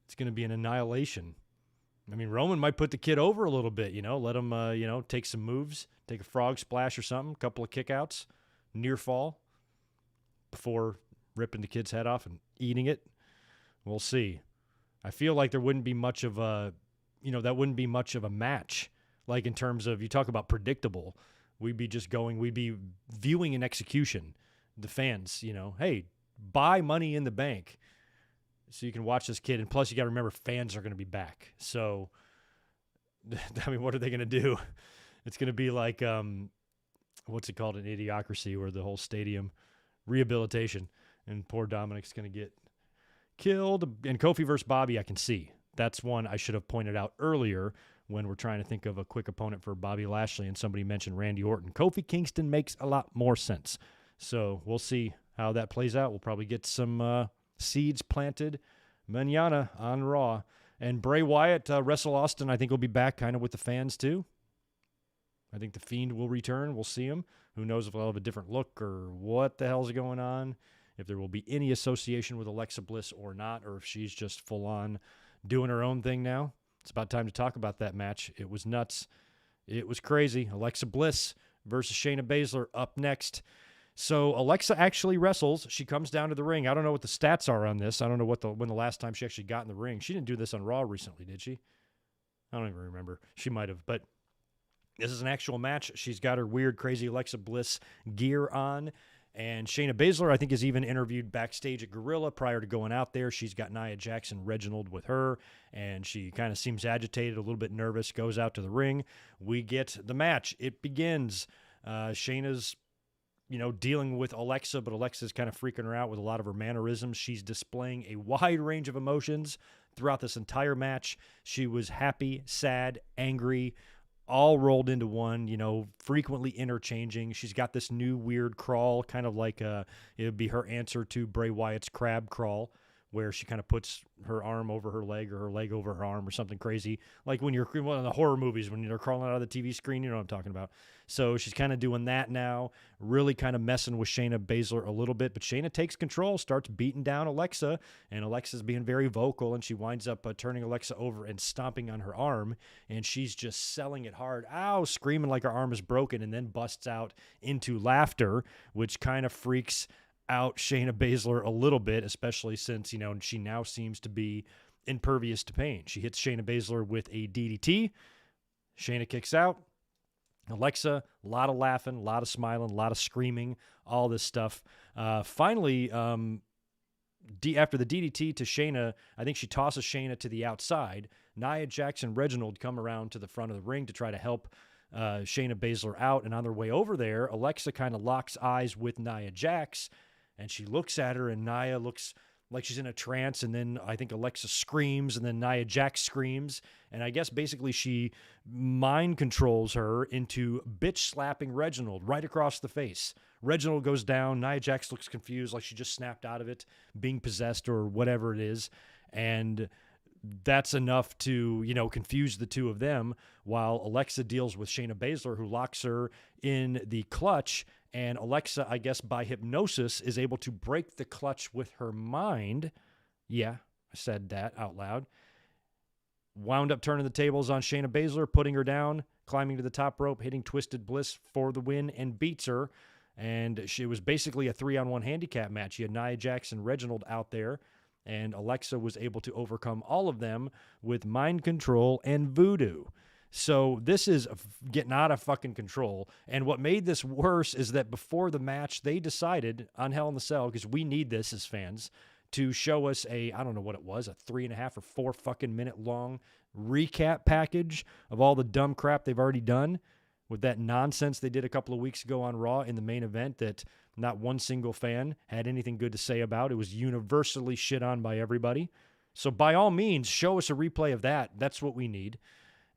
It's going to be an annihilation. I mean, Roman might put the kid over a little bit, let him, take some moves, take a frog splash or something, a couple of kickouts, near fall before ripping the kid's head off and eating it. We'll see. I feel like there wouldn't be much of a, that wouldn't be much of a match. Like in terms of, you talk about predictable, we'd be viewing an execution. The fans, hey, buy Money in the Bank so you can watch this kid. And plus you got to remember, fans are going to be back. So, I mean, what are they going to do? It's going to be like, what's it called? An Idiocracy, where the whole stadium rehabilitation, and poor Dominic's going to get killed. And Kofi versus Bobby, I can see. That's one I should have pointed out earlier when we're trying to think of a quick opponent for Bobby Lashley, and somebody mentioned Randy Orton. Kofi Kingston makes a lot more sense. So we'll see how that plays out. We'll probably get some seeds planted mañana on Raw. And Bray Wyatt, Wrestle Austin, I think will be back kind of with the fans too. I think The Fiend will return. We'll see him. Who knows if he'll have a different look or what the hell's going on if there will be any association with Alexa Bliss or not, or if she's just full on doing her own thing now. It's about time to talk about that match. It was nuts. It was crazy. Alexa Bliss versus Shayna Baszler up next. So Alexa actually wrestles. She comes down to the ring. I don't know what the stats are on this. I don't know when the last time she actually got in the ring. She didn't do this on Raw recently, did she? I don't even remember. She might have, but this is an actual match. She's got her weird, crazy Alexa Bliss gear on. And Shayna Baszler, I think, is even interviewed backstage at Gorilla prior to going out there. She's got Nia Jax and Reginald with her, and she kind of seems agitated, a little bit nervous, goes out to the ring. We get the match. It begins. Shayna's, dealing with Alexa, but Alexa's kind of freaking her out with a lot of her mannerisms. She's displaying a wide range of emotions throughout this entire match. She was happy, sad, angry, all rolled into one, frequently interchanging. She's got this new weird crawl, kind of like it would be her answer to Bray Wyatt's crab crawl, where she kind of puts her arm over her leg or her leg over her arm or something crazy. Like when you're in one of the horror movies, when you're crawling out of the TV screen, you know what I'm talking about. So she's kind of doing that now, really kind of messing with Shayna Baszler a little bit. But Shayna takes control, starts beating down Alexa, and Alexa's being very vocal, and she winds up turning Alexa over and stomping on her arm, and she's just selling it hard. Ow, screaming like her arm is broken, and then busts out into laughter, which kind of freaks out Shayna Baszler a little bit, especially since, she now seems to be impervious to pain. She hits Shayna Baszler with a DDT. Shayna kicks out. Alexa, a lot of laughing, a lot of smiling, a lot of screaming, all this stuff. Finally, after the DDT to Shayna, I think she tosses Shayna to the outside. Nia Jax and Reginald come around to the front of the ring to try to help Shayna Baszler out. And on their way over there, Alexa kind of locks eyes with Nia Jax, and she looks at her, and Nia looks like she's in a trance, and then I think Alexa screams, and then Nia Jax screams, and I guess basically she mind controls her into bitch slapping Reginald right across the face. Reginald goes down. Nia Jax looks confused, like she just snapped out of it, being possessed or whatever it is, and that's enough to, confuse the two of them, while Alexa deals with Shayna Baszler, who locks her in the clutch. And Alexa, I guess by hypnosis, is able to break the clutch with her mind. Yeah, I said that out loud. Wound up turning the tables on Shayna Baszler, putting her down, climbing to the top rope, hitting Twisted Bliss for the win, and beats her. And it was basically a 3-on-1 handicap match. You had Nia Jax and Reginald out there, and Alexa was able to overcome all of them with mind control and voodoo. So this is getting out of fucking control. And what made this worse is that before the match, they decided on Hell in the Cell, because we need this as fans, to show us I don't know what it was, a 3.5 or 4 fucking minute long recap package of all the dumb crap they've already done with that nonsense they did a couple of weeks ago on Raw in the main event that not one single fan had anything good to say about. It was universally shit on by everybody. So by all means, show us a replay of that. That's what we need.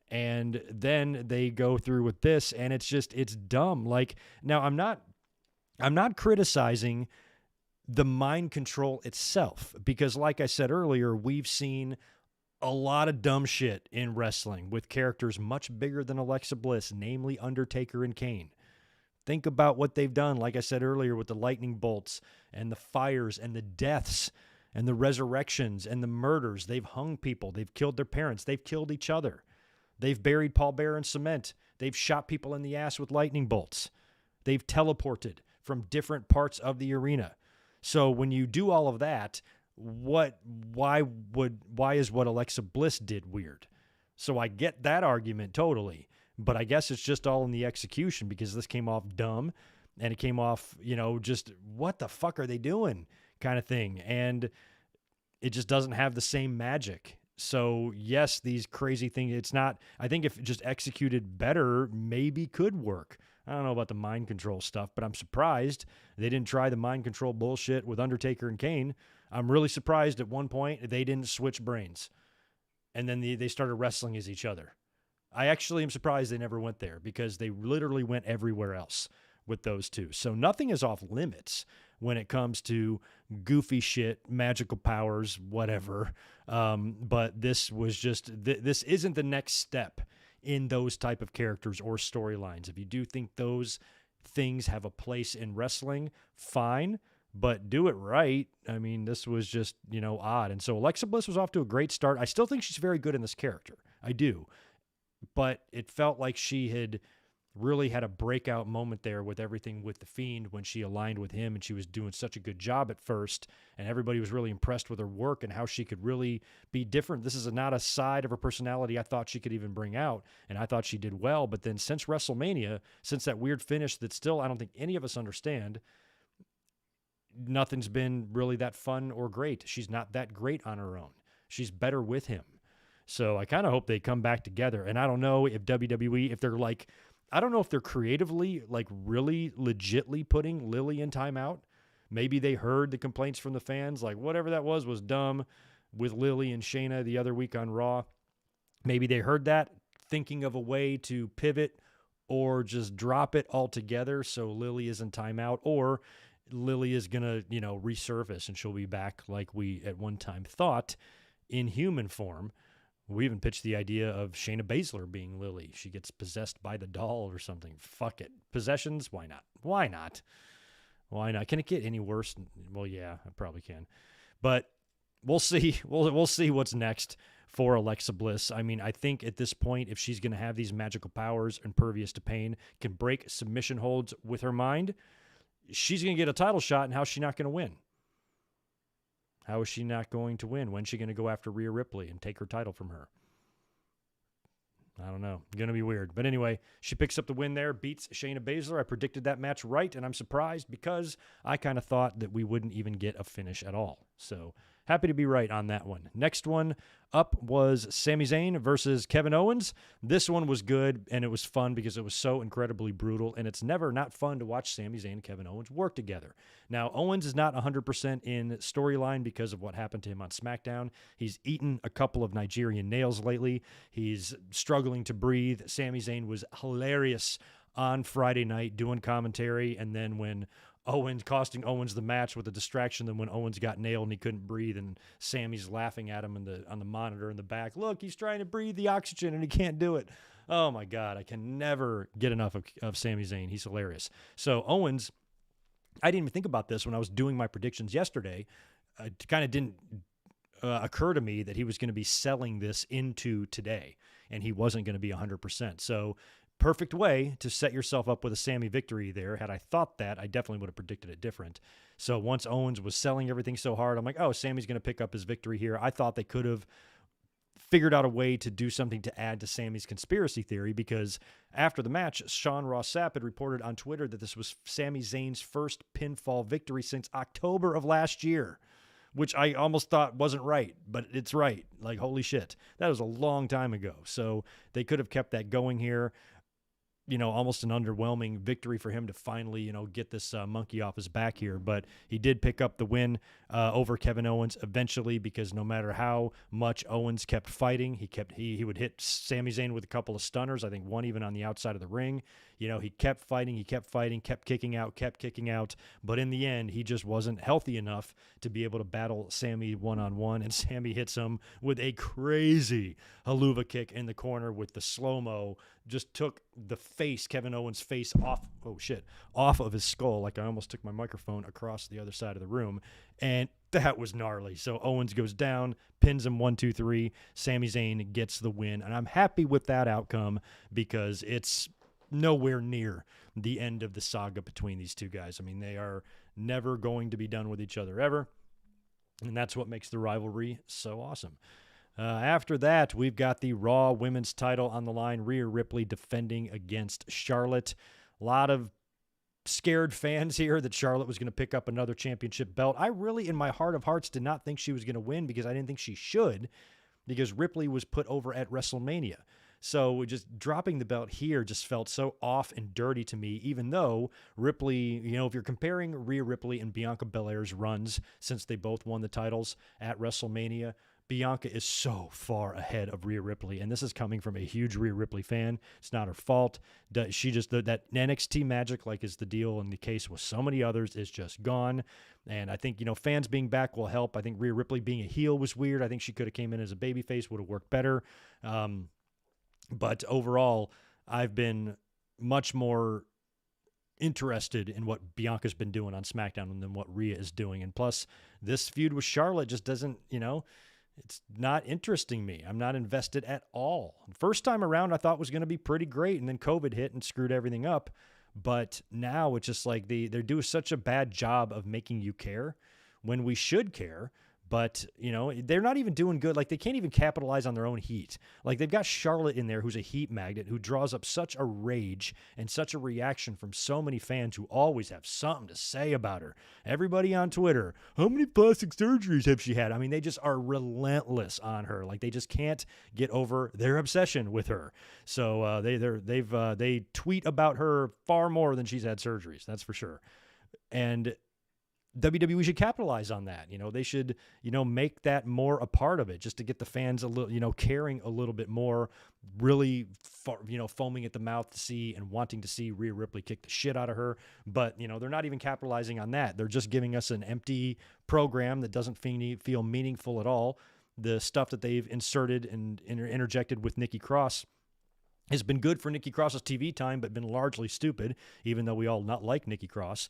And then they go through with this, and it's dumb. Like, now I'm not criticizing the mind control itself, because like I said earlier, we've seen a lot of dumb shit in wrestling with characters much bigger than Alexa Bliss, namely Undertaker and Kane. Think about what they've done, like I said earlier, with the lightning bolts and the fires and the deaths and the resurrections and the murders. They've hung people. They've killed their parents. They've killed each other. They've buried Paul Bearer in cement. They've shot people in the ass with lightning bolts. They've teleported from different parts of the arena. So when you do all of that, why is what Alexa Bliss did weird? So I get that argument totally, but I guess it's just all in the execution, because this came off dumb, and it came off, just what the fuck are they doing kind of thing. And it just doesn't have the same magic. So yes, these crazy things, it's not, I think if just executed better, maybe could work. I don't know about the mind control stuff, but I'm surprised they didn't try the mind control bullshit with Undertaker and Kane. I'm really surprised at one point they didn't switch brains, and then they started wrestling as each other. I actually am surprised they never went there, because they literally went everywhere else with those two. So nothing is off limits when it comes to goofy shit, magical powers, whatever. But this was just, this isn't the next step in those type of characters or storylines. If you do think those things have a place in wrestling, fine. but do it right. I mean, this was just, odd. And so Alexa Bliss was off to a great start. I still think she's very good in this character. I do. But it felt like she had really had a breakout moment there with everything with The Fiend when she aligned with him, and she was doing such a good job at first, and everybody was really impressed with her work and how she could really be different. This is not a side of her personality I thought she could even bring out, and I thought she did well. But then since WrestleMania, since that weird finish that still I don't think any of us understand, nothing's been really that fun or great. She's not that great on her own. She's better with him. So I kind of hope they come back together. And I don't know if WWE, if they're like, I don't know if they're creatively, like really legitly putting Lily in timeout. Maybe they heard the complaints from the fans, like whatever that was dumb with Lily and Shayna the other week on Raw. Maybe they heard that, thinking of a way to pivot or just drop it altogether so Lily is in timeout, or Lily is going to, resurface and she'll be back like we at one time thought in human form. We even pitched the idea of Shayna Baszler being Lily. She gets possessed by the doll or something. Fuck it. Possessions? Why not? Why not? Why not? Can it get any worse? Well, yeah, it probably can. But we'll see. We'll see what's next for Alexa Bliss. I mean, I think at this point, if she's going to have these magical powers, impervious to pain, can break submission holds with her mind, she's going to get a title shot, and how's she not going to win? How is she not going to win? When's she going to go after Rhea Ripley and take her title from her? I don't know. Going to be weird. But anyway, she picks up the win there, beats Shayna Baszler. I predicted that match right, and I'm surprised because I kind of thought that we wouldn't even get a finish at all. So happy to be right on that one. Next one up was Sami Zayn versus Kevin Owens. This one was good, and it was fun because it was so incredibly brutal, and it's never not fun to watch Sami Zayn and Kevin Owens work together. Now, Owens is not 100% in storyline because of what happened to him on SmackDown. He's eaten a couple of Nigerian nails lately. He's struggling to breathe. Sami Zayn was hilarious on Friday night doing commentary, and then when costing Owens the match with a distraction. Then when Owens got nailed and he couldn't breathe, and Sammy's laughing at him on the monitor in the back. Look, he's trying to breathe the oxygen and he can't do it. Oh my God, I can never get enough of Sami Zayn. He's hilarious. So Owens, I didn't even think about this when I was doing my predictions yesterday. It kind of didn't occur to me that he was going to be selling this into today, and he wasn't going to be 100%. So perfect way to set yourself up with a Sami victory there. Had I thought that, I definitely would have predicted it different. So once Owens was selling everything so hard, I'm like, oh, Sami's going to pick up his victory here. I thought they could have figured out a way to do something to add to Sami's conspiracy theory, because after the match, Sean Ross Sapp had reported on Twitter that this was Sami Zayn's first pinfall victory since October of last year, which I almost thought wasn't right, but it's right. Like, holy shit. That was a long time ago. So they could have kept that going here. Almost an underwhelming victory for him to finally, get this monkey off his back here. But he did pick up the win over Kevin Owens eventually, because no matter how much Owens kept fighting, he would hit Sami Zayn with a couple of stunners. I think one even on the outside of the ring. He kept fighting, kept kicking out. But in the end, he just wasn't healthy enough to be able to battle Sami one-on-one. And Sami hits him with a crazy haluva kick in the corner with the slow-mo. Just took Kevin Owens' face off of his skull. Like I almost took my microphone across the other side of the room. And that was gnarly. So Owens goes down, pins him 1, 2, 3. Sami Zayn gets the win. And I'm happy with that outcome because it's nowhere near the end of the saga between these two guys. I mean, they are never going to be done with each other ever. And that's what makes the rivalry so awesome. After that, we've got the Raw Women's title on the line. Rhea Ripley defending against Charlotte. A lot of scared fans here that Charlotte was going to pick up another championship belt. I really, in my heart of hearts, did not think she was going to win because I didn't think she should, because Ripley was put over at WrestleMania. So just dropping the belt here just felt so off and dirty to me, even though Ripley, if you're comparing Rhea Ripley and Bianca Belair's runs since they both won the titles at WrestleMania, Bianca is so far ahead of Rhea Ripley, and this is coming from a huge Rhea Ripley fan. It's not her fault. She just, that NXT magic, like is the deal in the case with so many others, is just gone. And I think, fans being back will help. I think Rhea Ripley being a heel was weird. I think she could have came in as a babyface, would have worked better. But overall, I've been much more interested in what Bianca's been doing on SmackDown than what Rhea is doing. And plus, this feud with Charlotte just doesn't, it's not interesting me. I'm not invested at all. First time around, I thought was going to be pretty great, and then COVID hit and screwed everything up. But now it's just like they're doing such a bad job of making you care when we should care. But, they're not even doing good. Like, they can't even capitalize on their own heat. Like, they've got Charlotte in there, who's a heat magnet, who draws up such a rage and such a reaction from so many fans who always have something to say about her. Everybody on Twitter, how many plastic surgeries have she had? I mean, they just are relentless on her. Like, they just can't get over their obsession with her. So they tweet about her far more than she's had surgeries. That's for sure. And WWE should capitalize on that. They should, make that more a part of it, just to get the fans a little, caring a little bit more, really, foaming at the mouth to see and wanting to see Rhea Ripley kick the shit out of her. But, they're not even capitalizing on that. They're just giving us an empty program that doesn't feel meaningful at all. The stuff that they've inserted and interjected with Nikki Cross has been good for Nikki Cross's TV time, but been largely stupid, even though we all not like Nikki Cross.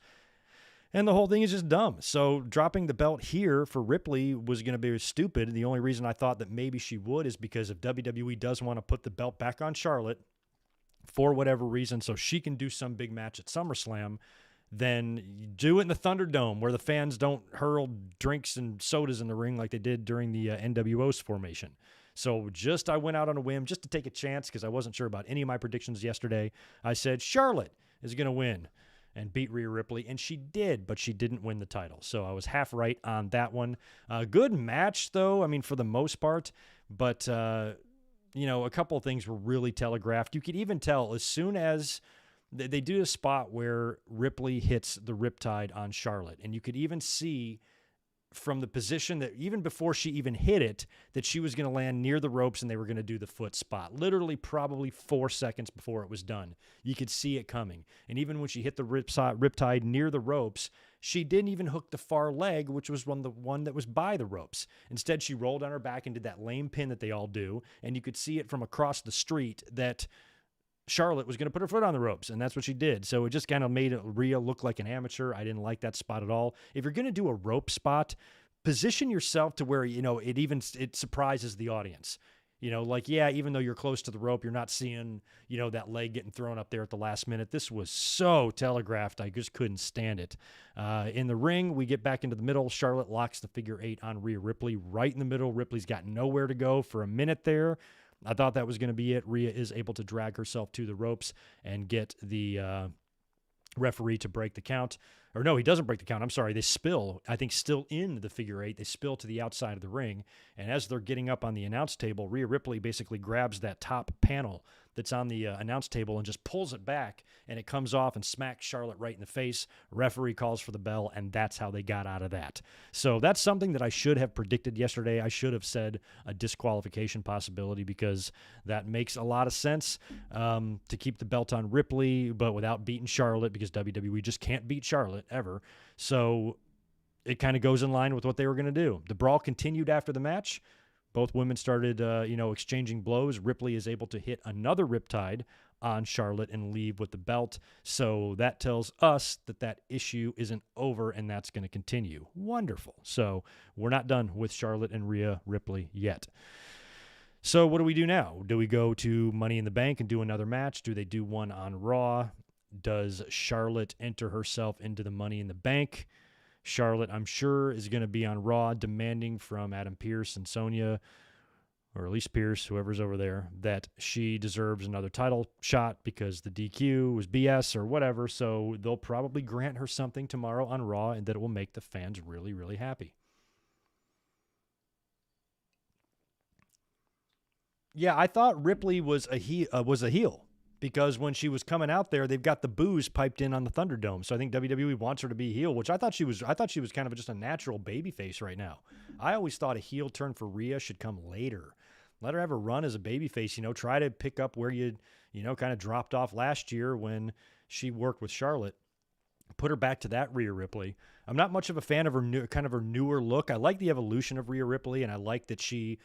And the whole thing is just dumb. So dropping the belt here for Ripley was going to be stupid. The only reason I thought that maybe she would is because if WWE does want to put the belt back on Charlotte for whatever reason so she can do some big match at SummerSlam, then you do it in the Thunderdome where the fans don't hurl drinks and sodas in the ring like they did during the NWO's formation. So I went out on a whim just to take a chance because I wasn't sure about any of my predictions yesterday. I said Charlotte is going to win and beat Rhea Ripley, and she did, but she didn't win the title. So I was half right on that one. Good match, though, I mean, for the most part, but, a couple of things were really telegraphed. You could even tell as soon as they do a spot where Ripley hits the Riptide on Charlotte, and you could even see from the position that even before she even hit it, that she was going to land near the ropes and they were going to do the foot spot. Literally probably 4 seconds before it was done. You could see it coming. And even when she hit the Riptide near the ropes, she didn't even hook the far leg, which was the one that was by the ropes. Instead, she rolled on her back and did that lame pin that they all do. And you could see it from across the street that Charlotte was going to put her foot on the ropes, and that's what she did. So it just kind of made Rhea look like an amateur. I didn't like that spot at all. If you're going to do a rope spot, position yourself to where, it surprises the audience. Even though you're close to the rope, you're not seeing, that leg getting thrown up there at the last minute. This was so telegraphed. I just couldn't stand it. In the ring, we get back into the middle. Charlotte locks the figure 8 on Rhea Ripley right in the middle. Ripley's got nowhere to go for a minute there. I thought that was going to be it. Rhea is able to drag herself to the ropes and get the referee to break the count. Or no, he doesn't break the count. I'm sorry. They spill, I think, still in the figure 8. They spill to the outside of the ring. And as they're getting up on the announce table, Rhea Ripley basically grabs that top panel that's on the announce table and just pulls it back, and it comes off and smacks Charlotte right in the face. Referee calls for the bell, and that's how they got out of that. So that's something that I should have predicted yesterday. I should have said a disqualification possibility because that makes a lot of sense to keep the belt on Ripley, but without beating Charlotte because WWE just can't beat Charlotte ever. So it kind of goes in line with what they were going to do. The brawl continued after the match. Both women started, exchanging blows. Ripley is able to hit another Riptide on Charlotte and leave with the belt. So that tells us that issue isn't over and that's going to continue. Wonderful. So we're not done with Charlotte and Rhea Ripley yet. So what do we do now? Do we go to Money in the Bank and do another match? Do they do one on Raw? Does Charlotte enter herself into the Money in the Bank? Charlotte, I'm sure, is going to be on Raw demanding from Adam Pearce and Sonya, or at least Pearce, whoever's over there, that she deserves another title shot because the DQ was BS or whatever. So they'll probably grant her something tomorrow on Raw, and that it will make the fans really, really happy. Yeah, I thought Ripley was a heel. Because when she was coming out there, they've got the booze piped in on the Thunderdome. So I think WWE wants her to be heel, which I thought she was kind of just a natural babyface right now. I always thought a heel turn for Rhea should come later. Let her have a run as a babyface, try to pick up where you kind of dropped off last year when she worked with Charlotte. Put her back to that Rhea Ripley. I'm not much of a fan of her newer look. I like the evolution of Rhea Ripley, and I like that she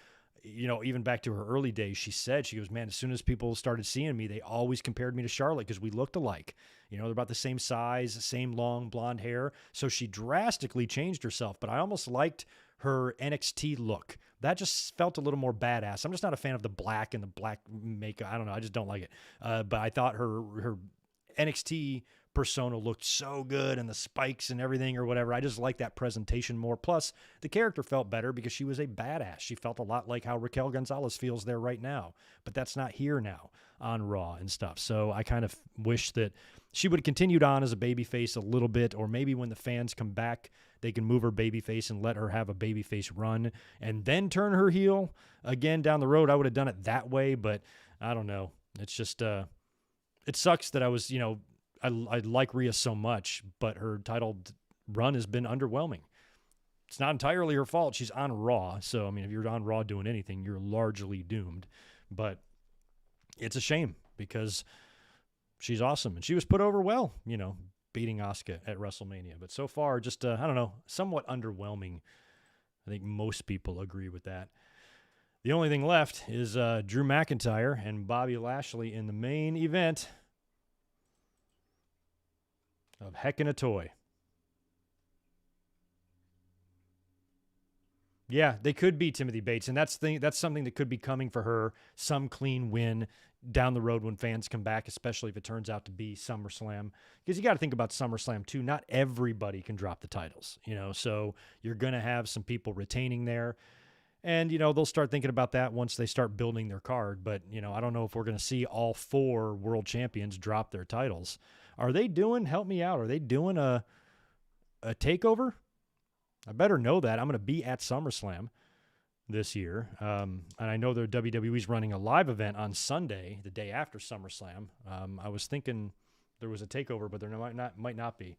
even back to her early days, she goes, man, as soon as people started seeing me, they always compared me to Charlotte because we looked alike. They're about the same size, same long blonde hair. So she drastically changed herself, but I almost liked her NXT look. That just felt a little more badass. I'm just not a fan of the black and the black makeup. I don't know. I just don't like it. But I thought her NXT persona looked so good, and the spikes and everything or whatever. I just like that presentation more. Plus, the character felt better because she was a badass. She felt a lot like how Raquel Gonzalez feels there right now, but that's not here now on Raw and stuff. So I kind of wish that she would have continued on as a babyface a little bit, or maybe when the fans come back, they can move her babyface and let her have a babyface run and then turn her heel again down the road. I would have done it that way, but I don't know. It's just, it sucks that I was, I like Rhea so much, but her title run has been underwhelming. It's not entirely her fault. She's on Raw. So, I mean, if you're on Raw doing anything, you're largely doomed. But it's a shame because she's awesome. And she was put over well, beating Asuka at WrestleMania. But so far, just, I don't know, somewhat underwhelming. I think most people agree with that. The only thing left is Drew McIntyre and Bobby Lashley in the main event of Heck in a Toy. Yeah, they could be Timothy Bates, and that's something that could be coming for her, some clean win down the road when fans come back, especially if it turns out to be SummerSlam. Because you got to think about SummerSlam, too. Not everybody can drop the titles, so you're going to have some people retaining there. And, they'll start thinking about that once they start building their card. But, I don't know if we're going to see all 4 world champions drop their titles. Are they doing, help me out, are they doing a takeover? I better know that. I'm going to be at SummerSlam this year. And I know the WWE's running a live event on Sunday, the day after SummerSlam. I was thinking there was a takeover, but there might not be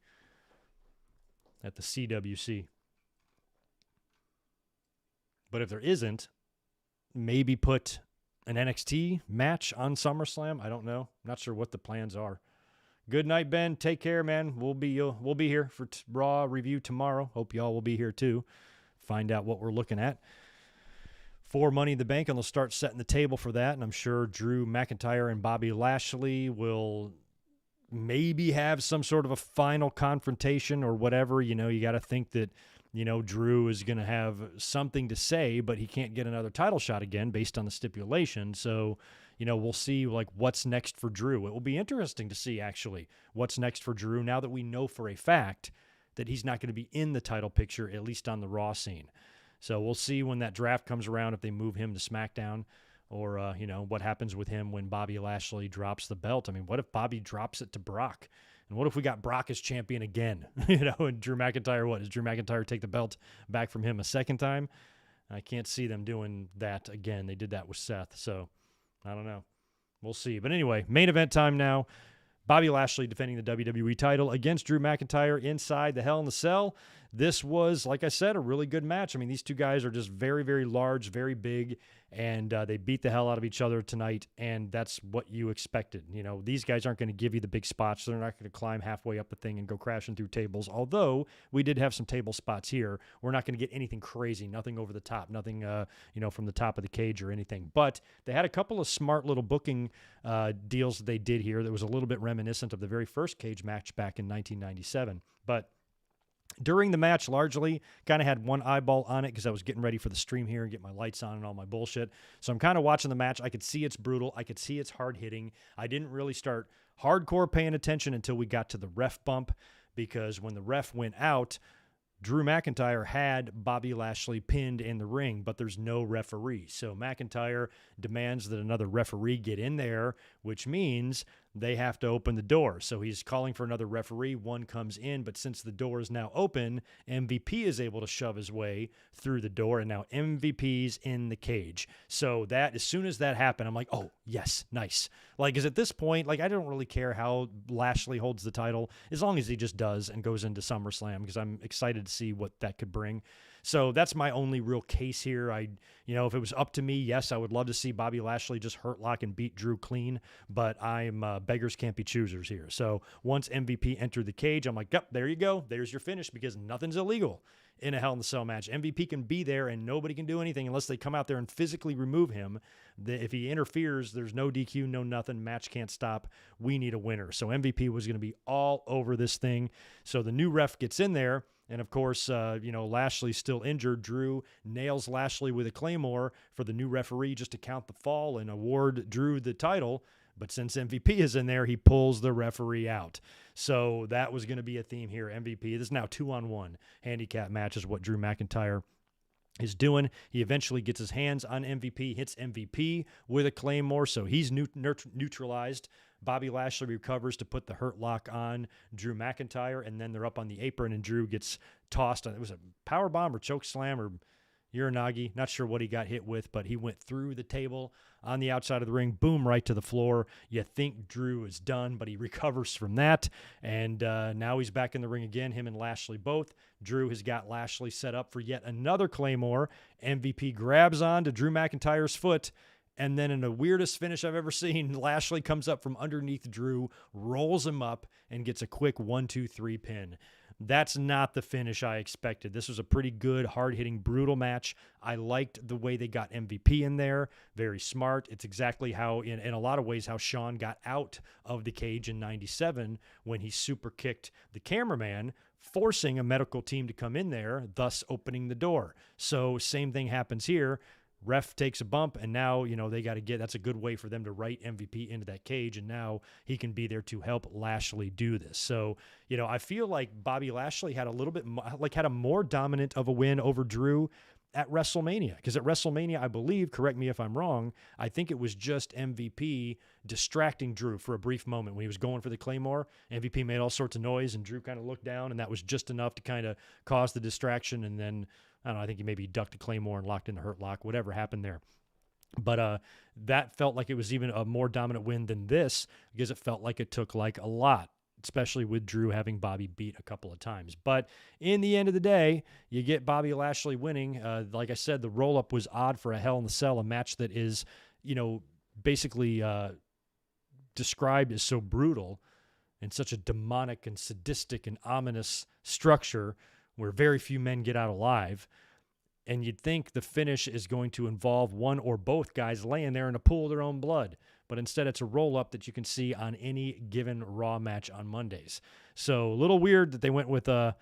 at the CWC. But if there isn't, maybe put an NXT match on SummerSlam. I don't know. I'm not sure what the plans are. Good night, Ben. Take care, man. We'll be here for Raw review tomorrow. Hope y'all will be here too. Find out what we're looking at for Money in the Bank, and they'll start setting the table for that. And I'm sure Drew McIntyre and Bobby Lashley will maybe have some sort of a final confrontation or whatever. You got to think that Drew is going to have something to say, but he can't get another title shot again based on the stipulation. So, we'll see what's next for Drew. It will be interesting to see actually what's next for Drew now that we know for a fact that he's not going to be in the title picture, at least on the Raw scene. So we'll see when that draft comes around if they move him to SmackDown or, what happens with him when Bobby Lashley drops the belt. I mean, what if Bobby drops it to Brock? And what if we got Brock as champion again? And Drew McIntyre, does Drew McIntyre take the belt back from him a second time? I can't see them doing that again. They did that with Seth, so I don't know. We'll see. But anyway, main event time now. Bobby Lashley defending the WWE title against Drew McIntyre inside the Hell in the Cell. This was, like I said, a really good match. I mean, these two guys are just very, very large, very big, and they beat the hell out of each other tonight, and that's what you expected. These guys aren't going to give you the big spots. They're not going to climb halfway up the thing and go crashing through tables, although we did have some table spots here. We're not going to get anything crazy, nothing over the top, nothing, from the top of the cage or anything. But they had a couple of smart little booking deals that they did here that was a little bit reminiscent of the very first cage match back in 1997. But during the match, largely, kind of had one eyeball on it because I was getting ready for the stream here and get my lights on and all my bullshit. So I'm kind of watching the match. I could see it's brutal. I could see it's hard-hitting. I didn't really start hardcore paying attention until we got to the ref bump, because when the ref went out, Drew McIntyre had Bobby Lashley pinned in the ring, but there's no referee. So McIntyre demands that another referee get in there, which means they have to open the door. So he's calling for another referee. One comes in, but since the door is now open, MVP is able to shove his way through the door, and now MVP's in the cage. So that, as soon as that happened, I'm like, oh, yes, nice. Because at this point, I don't really care how Lashley holds the title, as long as he just does and goes into SummerSlam, because I'm excited to see what that could bring. So that's my only real case here. If it was up to me, yes, I would love to see Bobby Lashley just hurt lock and beat Drew clean, but I'm beggars can't be choosers here. So once MVP entered the cage, I'm like, yep, there you go. There's your finish, because nothing's illegal in a Hell in a Cell match. MVP can be there and nobody can do anything unless they come out there and physically remove him. If he interferes, there's no DQ, no nothing. Match can't stop. We need a winner. So MVP was going to be all over this thing. So the new ref gets in there. And of course, Lashley's still injured. Drew nails Lashley with a Claymore for the new referee just to count the fall and award Drew the title. But since MVP is in there, he pulls the referee out. So that was going to be a theme here. MVP, this is now 2-on-1 handicap match is what Drew McIntyre is doing. He eventually gets his hands on MVP, hits MVP with a Claymore, so he's neutralized. Bobby Lashley recovers to put the hurt lock on Drew McIntyre, and then they're up on the apron, and Drew gets tossed. It was a power bomb or choke slam or Uranagi. Not sure what he got hit with, but he went through the table on the outside of the ring, boom, right to the floor. You think Drew is done, but he recovers from that, and now he's back in the ring again, him and Lashley both. Drew has got Lashley set up for yet another Claymore. MVP grabs on to Drew McIntyre's foot, and then in the weirdest finish I've ever seen, Lashley comes up from underneath Drew, rolls him up, and gets a quick 1-2-3 pin. That's not the finish I expected. This was a pretty good, hard-hitting, brutal match. I liked the way they got MVP in there. Very smart. It's exactly how, in a lot of ways, how Shawn got out of the cage in '97 when he super kicked the cameraman, forcing a medical team to come in there, thus opening the door. So same thing happens here. Ref takes a bump, and now, they got to get, that's a good way for them to write MVP into that cage, and now he can be there to help Lashley do this. So, I feel like Bobby Lashley had a little bit, had a more dominant of a win over Drew at WrestleMania, because at WrestleMania, I believe, correct me if I'm wrong, I think it was just MVP distracting Drew for a brief moment when he was going for the Claymore. MVP made all sorts of noise, and Drew kind of looked down, and that was just enough to kind of cause the distraction, and then I don't know, I think he maybe ducked a Claymore and locked in the hurt lock, whatever happened there. But that felt like it was even a more dominant win than this, because it felt like it took like a lot, especially with Drew having Bobby beat a couple of times. But in the end of the day, you get Bobby Lashley winning. Like I said, the roll-up was odd for a Hell in a Cell, a match that is, basically described as so brutal and such a demonic and sadistic and ominous structure where very few men get out alive. And you'd think the finish is going to involve one or both guys laying there in a pool of their own blood. But instead, it's a roll-up that you can see on any given Raw match on Mondays. So a little weird that they went with a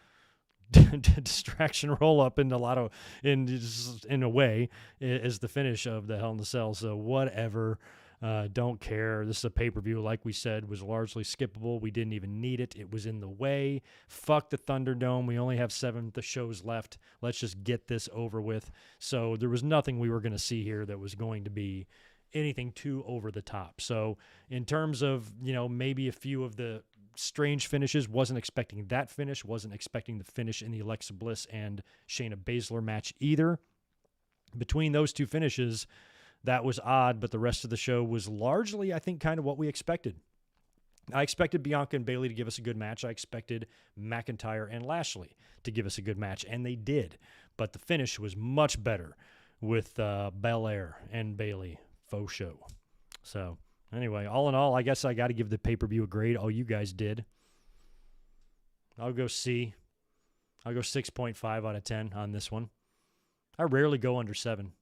distraction roll-up in a way as the finish of the Hell in a Cell. So whatever. Don't care. This is a pay-per-view, like we said, was largely skippable. We didn't even need it. It was in the way. Fuck the Thunderdome. We only have 7 shows left. Let's just get this over with. So there was nothing we were going to see here that was going to be anything too over the top. So in terms of, maybe a few of the strange finishes, wasn't expecting that finish, wasn't expecting the finish in the Alexa Bliss and Shayna Baszler match either. Between those two finishes, that was odd, but the rest of the show was largely, I think, kind of what we expected. I expected Bianca and Bayley to give us a good match. I expected McIntyre and Lashley to give us a good match, and they did. But the finish was much better with Belair and Bayley. Faux show. So, anyway, all in all, I guess I got to give the pay-per-view a grade. Oh, you guys did. I'll go C. I'll go 6.5 out of 10 on this one. I rarely go under 7.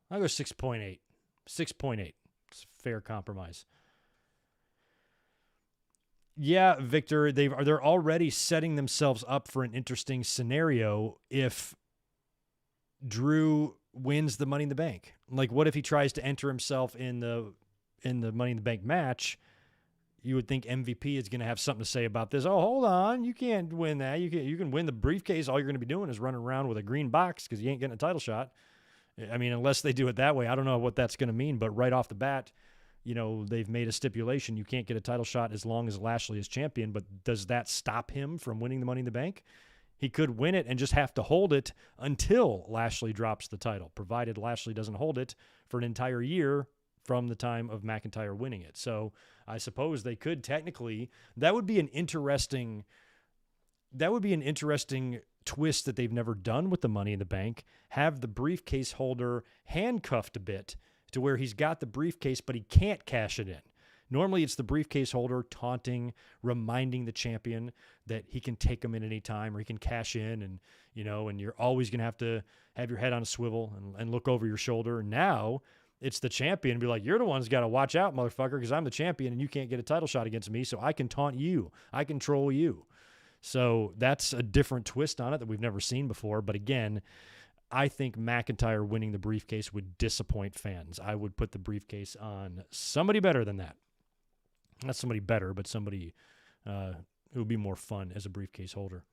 I'll go 6.8. 6.8. It's a fair compromise. Yeah, Victor, they're already setting themselves up for an interesting scenario if Drew wins the Money in the Bank. Like, what if he tries to enter himself in the Money in the Bank match? You would think MVP is going to have something to say about this. Oh, hold on. You can't win that. You can win the briefcase. All you're going to be doing is running around with a green box because you ain't getting a title shot. I mean, unless they do it that way, I don't know what that's going to mean. But right off the bat, they've made a stipulation. You can't get a title shot as long as Lashley is champion. But does that stop him from winning the Money in the Bank? He could win it and just have to hold it until Lashley drops the title, provided Lashley doesn't hold it for an entire year from the time of McIntyre winning it. So I suppose they could technically. That would be an interesting twist that they've never done with the Money in the Bank, have the briefcase holder handcuffed a bit to where he's got the briefcase, but he can't cash it in. Normally, it's the briefcase holder taunting, reminding the champion that he can take them in any time or he can cash in, and you're always going to have your head on a swivel and look over your shoulder. Now it's the champion and be like, you're the one's got to watch out, motherfucker, because I'm the champion and you can't get a title shot against me, so I can taunt you. I control you. So that's a different twist on it that we've never seen before. But again, I think McIntyre winning the briefcase would disappoint fans. I would put the briefcase on somebody better than that. Not somebody better, but somebody who would be more fun as a briefcase holder.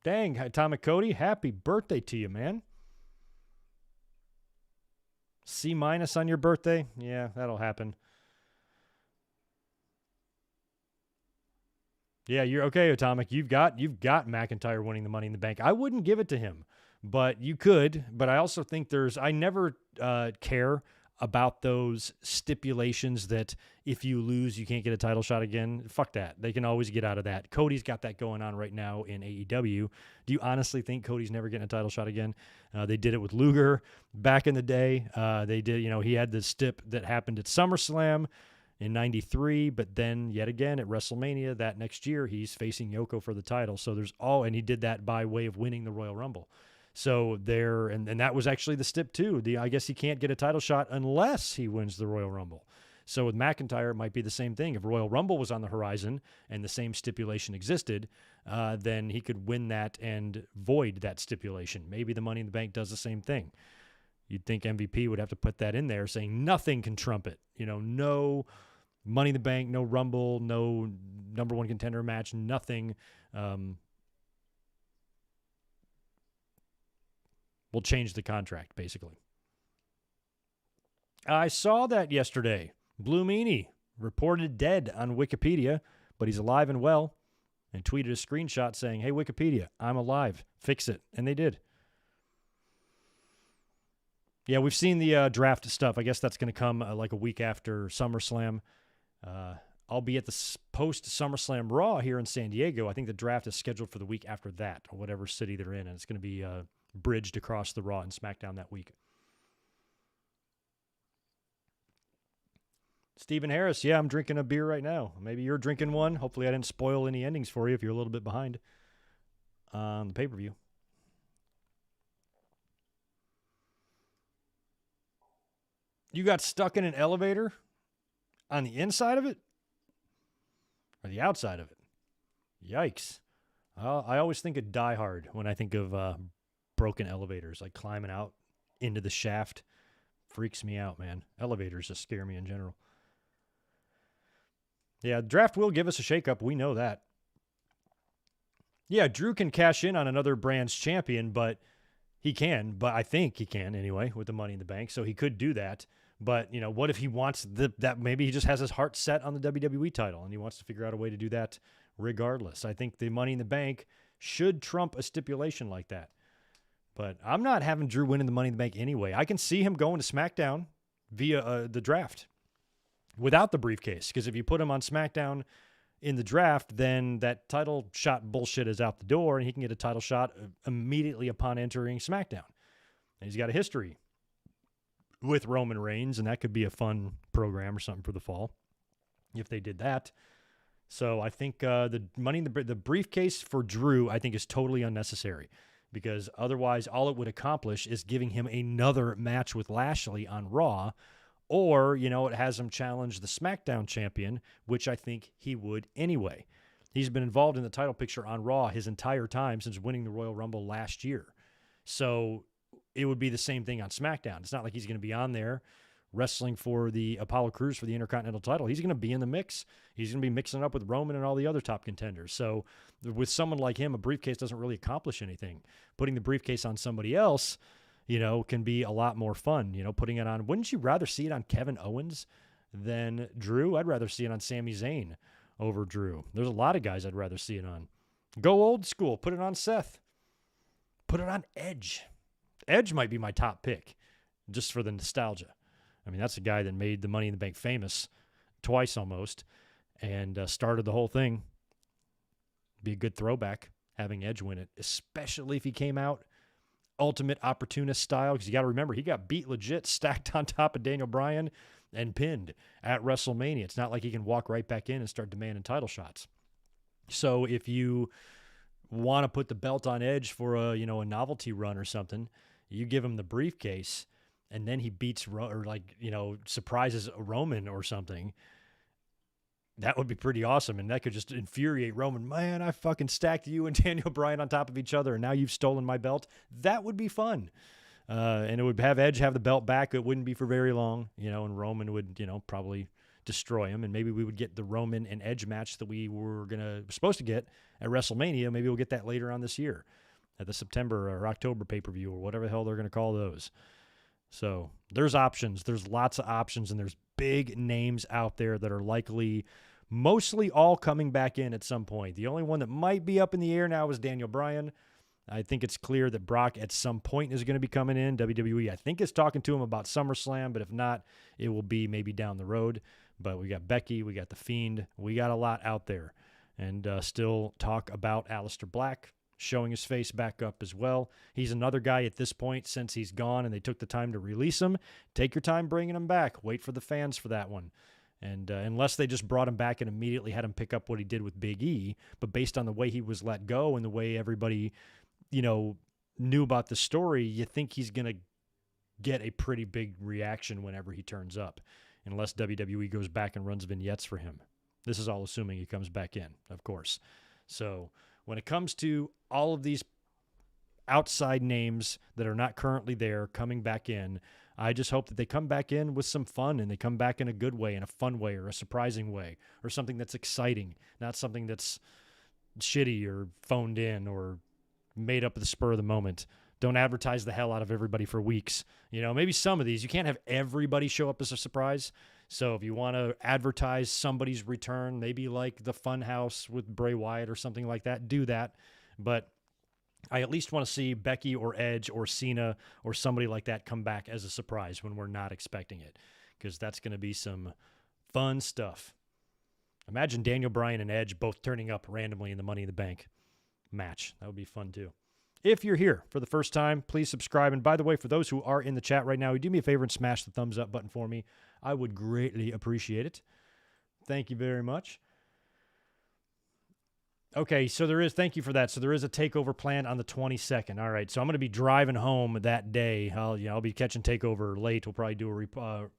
Dang, Atomic Cody, happy birthday to you, man. C- on your birthday? Yeah, that'll happen. Yeah, you're okay, Atomic. You've got McIntyre winning the Money in the Bank. I wouldn't give it to him, but you could. But I also think I never care about those stipulations that if you lose, you can't get a title shot again. Fuck that. They can always get out of that. Cody's got that going on right now in AEW. Do you honestly think Cody's never getting a title shot again? They did it with Luger back in the day. They did, he had the stip that happened at SummerSlam in 93, but then yet again at WrestleMania that next year, he's facing Yoko for the title. So and he did that by way of winning the Royal Rumble. So and that was actually the stip too. I guess he can't get a title shot unless he wins the Royal Rumble. So with McIntyre, it might be the same thing. If Royal Rumble was on the horizon and the same stipulation existed, then he could win that and void that stipulation. Maybe the Money in the Bank does the same thing. You'd think MVP would have to put that in there, saying nothing can trump it. No Money in the Bank, no Rumble, no number one contender match, nothing. Will change the contract, basically. I saw that yesterday. Blue Meanie reported dead on Wikipedia, but he's alive and well, and tweeted a screenshot saying, hey, Wikipedia, I'm alive. Fix it. And they did. Yeah, we've seen the draft stuff. I guess that's going to come like a week after SummerSlam. I'll be at the post-SummerSlam Raw here in San Diego. I think the draft is scheduled for the week after that, or whatever city they're in, and it's going to be bridged across the Raw and SmackDown that week. Stephen Harris, yeah, I'm drinking a beer right now. Maybe you're drinking one. Hopefully I didn't spoil any endings for you if you're a little bit behind on the pay-per-view. You got stuck in an elevator on the inside of it or the outside of it? Yikes. I always think of Die Hard when I think of broken elevators, like climbing out into the shaft. Freaks me out, man. Elevators just scare me in general. Yeah, draft will give us a shakeup. We know that. Yeah, Drew can cash in on another brand's champion, but I think he can anyway with the Money in the Bank, so he could do that. But, what if he wants that? Maybe he just has his heart set on the WWE title and he wants to figure out a way to do that regardless. I think the Money in the Bank should trump a stipulation like that. But I'm not having Drew winning the Money in the Bank anyway. I can see him going to SmackDown via the draft without the briefcase. Because if you put him on SmackDown in the draft, then that title shot bullshit is out the door and he can get a title shot immediately upon entering SmackDown. And he's got a history with Roman Reigns, and that could be a fun program or something for the fall if they did that. So I think the briefcase for Drew, I think, is totally unnecessary. Because otherwise, all it would accomplish is giving him another match with Lashley on Raw, or, it has him challenge the SmackDown champion, which I think he would anyway. He's been involved in the title picture on Raw his entire time since winning the Royal Rumble last year. So it would be the same thing on SmackDown. It's not like he's going to be on there wrestling for the Apollo Crews for the Intercontinental title. He's going to be in the mix. He's going to be mixing up with Roman and all the other top contenders. So with someone like him, a briefcase doesn't really accomplish anything. Putting the briefcase on somebody else, can be a lot more fun. Putting it on, wouldn't you rather see it on Kevin Owens than Drew? I'd rather see it on Sami Zayn over Drew. There's a lot of guys I'd rather see it on. Go old school. Put it on Seth. Put it on Edge. Edge might be my top pick. just for the nostalgia. I mean, that's a guy that made the Money in the Bank famous twice almost and started the whole thing. Be a good throwback having Edge win it, especially if he came out ultimate opportunist style, because you got to remember, he got beat legit, stacked on top of Daniel Bryan and pinned at WrestleMania. It's not like he can walk right back in and start demanding title shots. So if you want to put the belt on Edge for a novelty run or something, you give him the briefcase and then he beats surprises Roman or something. That would be pretty awesome, and that could just infuriate Roman. Man, I fucking stacked you and Daniel Bryan on top of each other, and now you've stolen my belt. That would be fun. And it would have Edge have the belt back. It wouldn't be for very long, and Roman would, probably destroy him, and maybe we would get the Roman and Edge match that we were supposed to get at WrestleMania. Maybe we'll get that later on this year at the September or October pay-per-view or whatever the hell they're going to call those. So there's options. There's lots of options, and there's big names out there that are likely mostly all coming back in at some point. The only one that might be up in the air now is Daniel Bryan. I think it's clear that Brock at some point is going to be coming in. WWE, I think, is talking to him about SummerSlam, but if not, it will be maybe down the road. But we got Becky, we got The Fiend, we got a lot out there. And still talk about Aleister Black showing his face back up as well. He's another guy at this point, since he's gone and they took the time to release him. Take your time bringing him back. Wait for the fans for that one. And unless they just brought him back and immediately had him pick up what he did with Big E, but based on the way he was let go and the way everybody, knew about the story, you think he's going to get a pretty big reaction whenever he turns up, unless WWE goes back and runs vignettes for him. This is all assuming he comes back in, of course. So when it comes to all of these outside names that are not currently there coming back in, I just hope that they come back in with some fun, and they come back in a good way, in a fun way, or a surprising way, or something that's exciting, not something that's shitty or phoned in or made up at the spur of the moment. Don't advertise the hell out of everybody for weeks. Maybe some of these, you can't have everybody show up as a surprise. So if you want to advertise somebody's return, maybe like the Funhouse with Bray Wyatt or something like that, do that. But I at least want to see Becky or Edge or Cena or somebody like that come back as a surprise when we're not expecting it, because that's going to be some fun stuff. Imagine Daniel Bryan and Edge both turning up randomly in the Money in the Bank match. That would be fun too. If you're here for the first time, please subscribe. And by the way, for those who are in the chat right now, do me a favor and smash the thumbs up button for me. I would greatly appreciate it. Thank you very much. Okay, so thank you for that. So there is a takeover plan on the 22nd. All right, so I'm going to be driving home that day. I'll be catching takeover late. We'll probably do a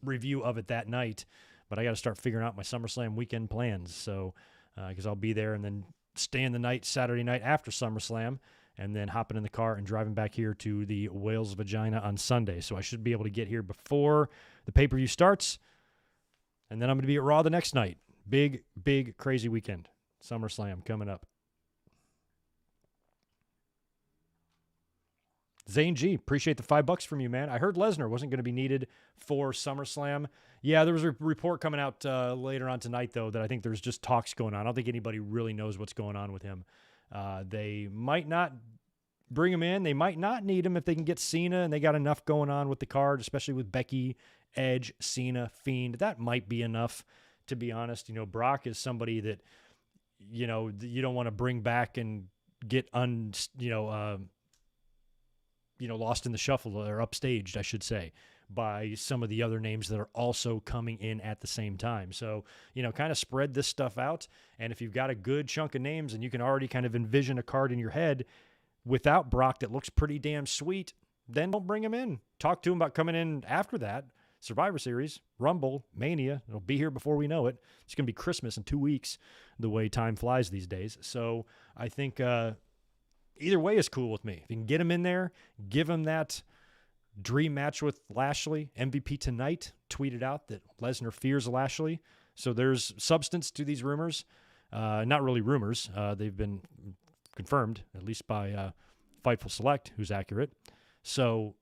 review of it that night. But I got to start figuring out my SummerSlam weekend plans. So, because I'll be there and then staying the night Saturday night after SummerSlam, and then hopping in the car and driving back here to the Whale's Vagina on Sunday. So I should be able to get here before the pay-per-view starts, and then I'm going to be at Raw the next night. Big, big, crazy weekend. SummerSlam coming up. Zane G, appreciate the $5 from you, man. I heard Lesnar wasn't going to be needed for SummerSlam. Yeah, there was a report coming out later on tonight, though, that I think there's just talks going on. I don't think anybody really knows what's going on with him. They might not bring him in. They might not need him if they can get Cena, and they got enough going on with the card, especially with Becky, Edge, Cena, Fiend. That might be enough, to be honest. Brock is somebody that, you don't want to bring back and get lost in the shuffle, or upstaged, I should say, by some of the other names that are also coming in at the same time. So, kind of spread this stuff out. And if you've got a good chunk of names and you can already kind of envision a card in your head without Brock that looks pretty damn sweet, then don't bring him in. Talk to him about coming in after that. Survivor Series, Rumble, Mania. It'll be here before we know it. It's going to be Christmas in 2 weeks, the way time flies these days. So I think either way is cool with me. If you can get him in there, give him that dream match with Lashley, MVP tonight, tweeted out that Lesnar fears Lashley. So there's substance to these rumors. Not really rumors. They've been confirmed, at least by Fightful Select, who's accurate. So